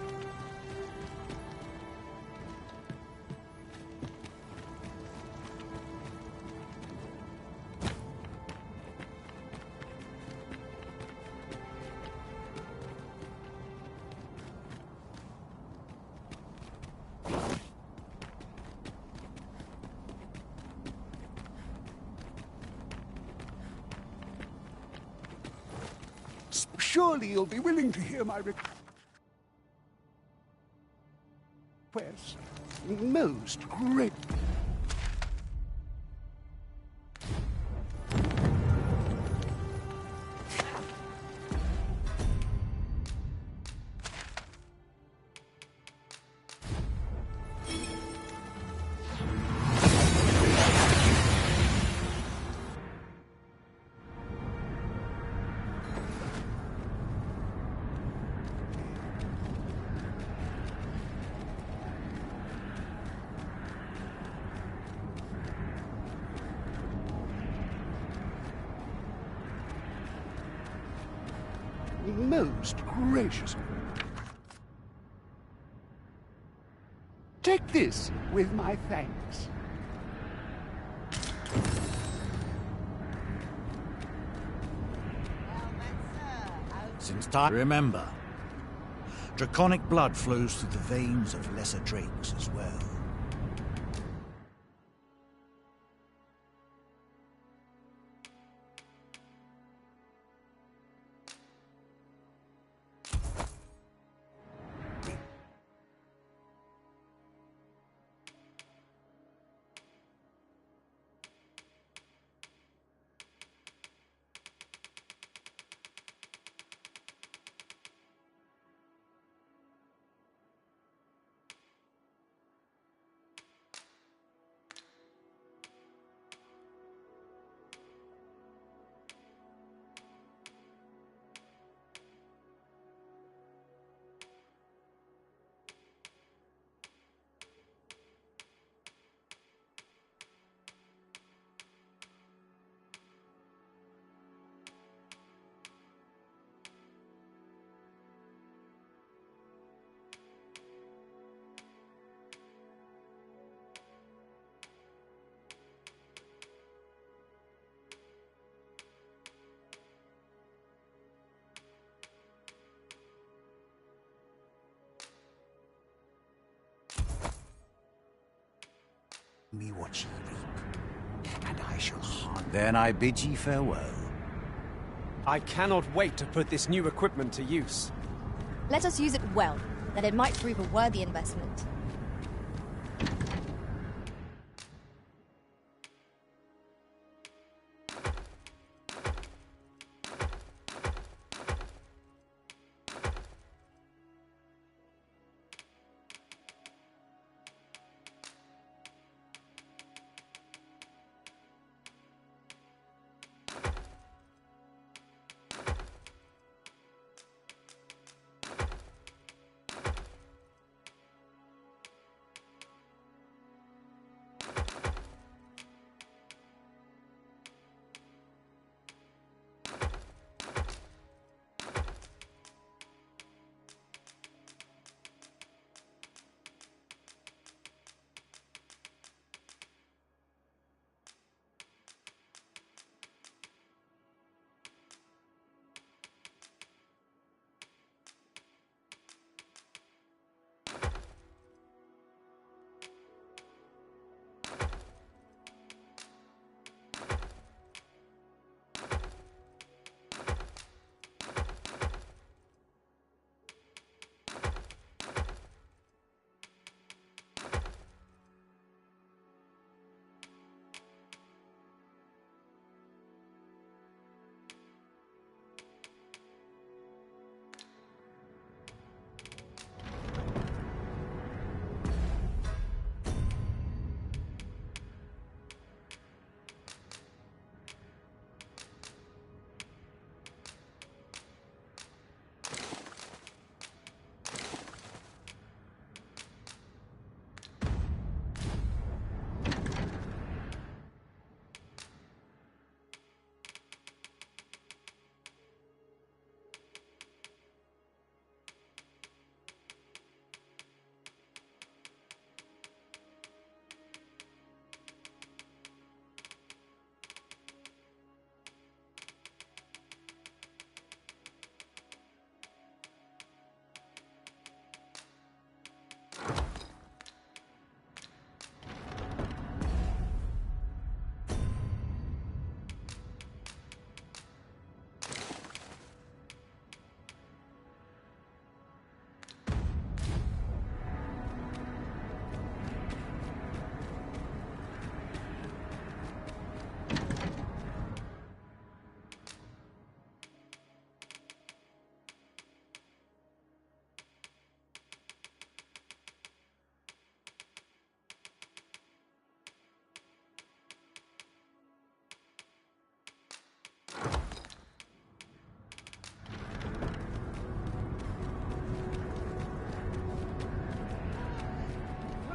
Surely you'll be willing to hear my request. Most great. Most gracious of you. Take this with my thanks. Since time, remember, draconic blood flows through the veins of lesser drakes as well. Me what ye reap, and I shall hunt. Then I bid ye farewell. I cannot wait to put this new equipment to use. Let us use it well, that it might prove a worthy investment.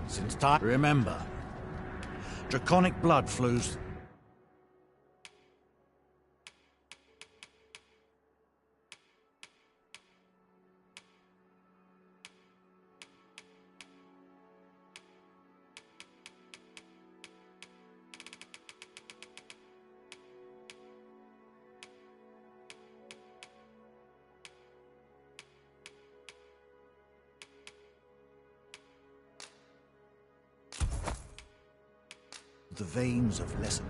Since time, remember, draconic blood flows. The veins of lesser.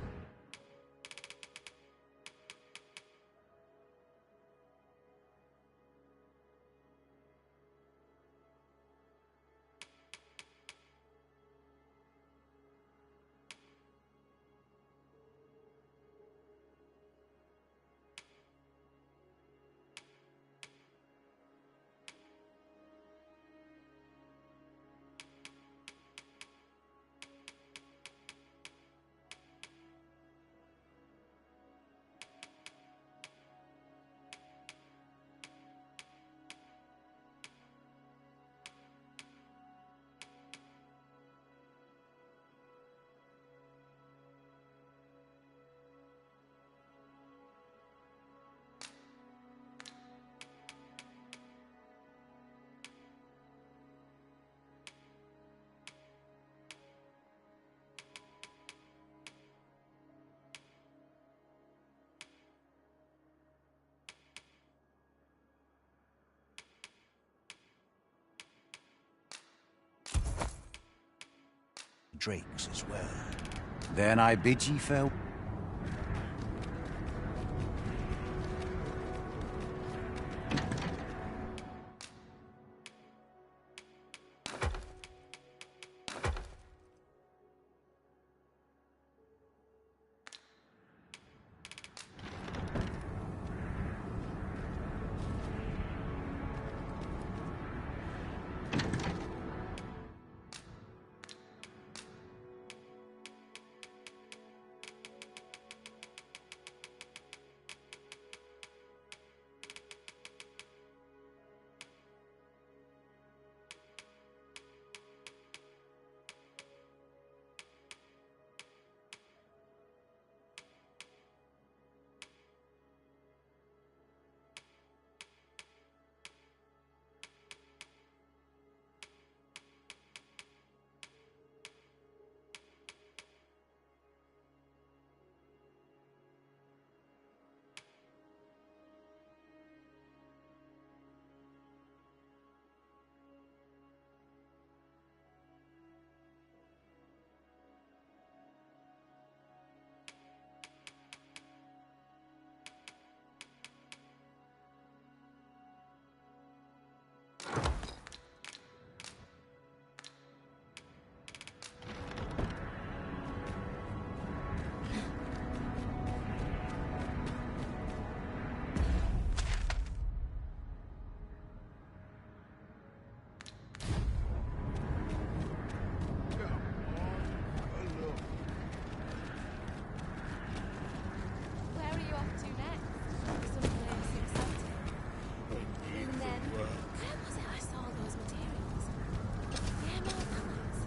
Drakes as well. Then I bid ye farewell.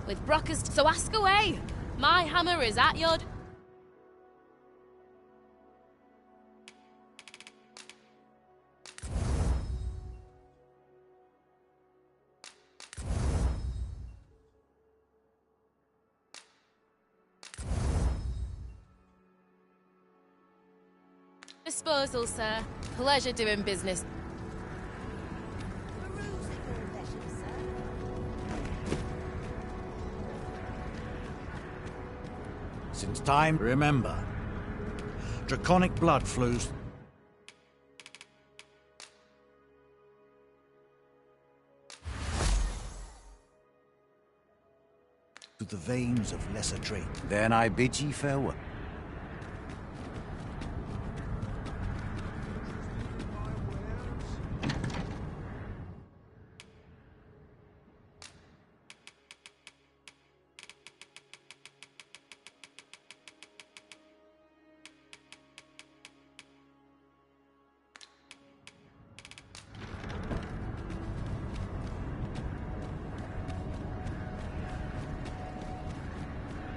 With Brockers, so ask away. My hammer is at your... disposal, sir. Pleasure doing business. Since time, remember, draconic blood flows through the veins of lesser Drake. Then I bid ye farewell.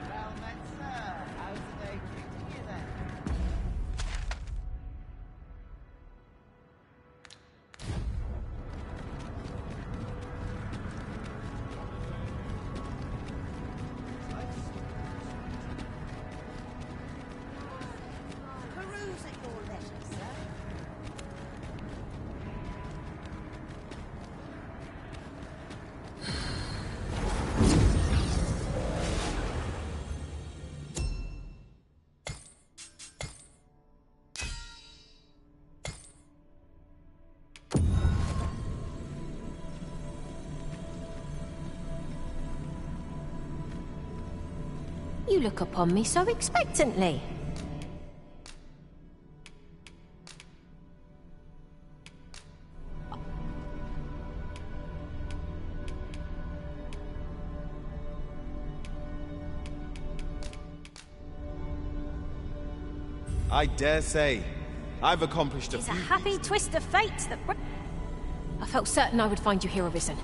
Well met, sir. How's the day You look upon me so expectantly. I dare say, I've accomplished It's a happy twist of fate that... I felt certain I would find you here, Arisen.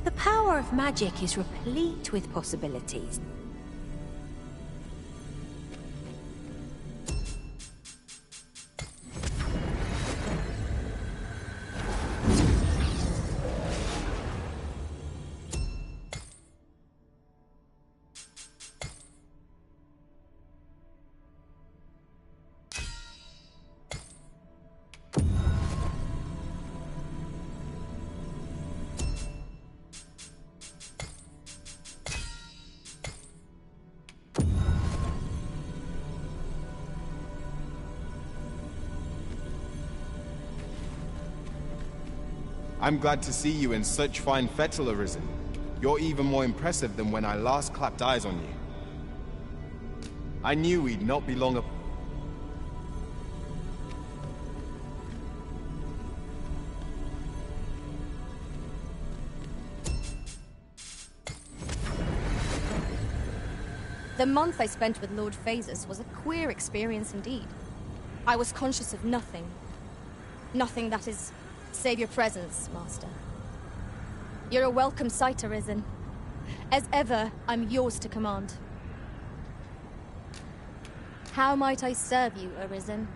The power of magic is replete with possibilities. I'm glad to see you in such fine fettle, Arisen. You're even more impressive than when I last clapped eyes on you. I knew we'd not be long apart. The month I spent with Lord Phasus was a queer experience indeed. I was conscious of nothing. Nothing, that is, save your presence, Master. You're a welcome sight, Arisen. As ever, I'm yours to command. How might I serve you, Arisen?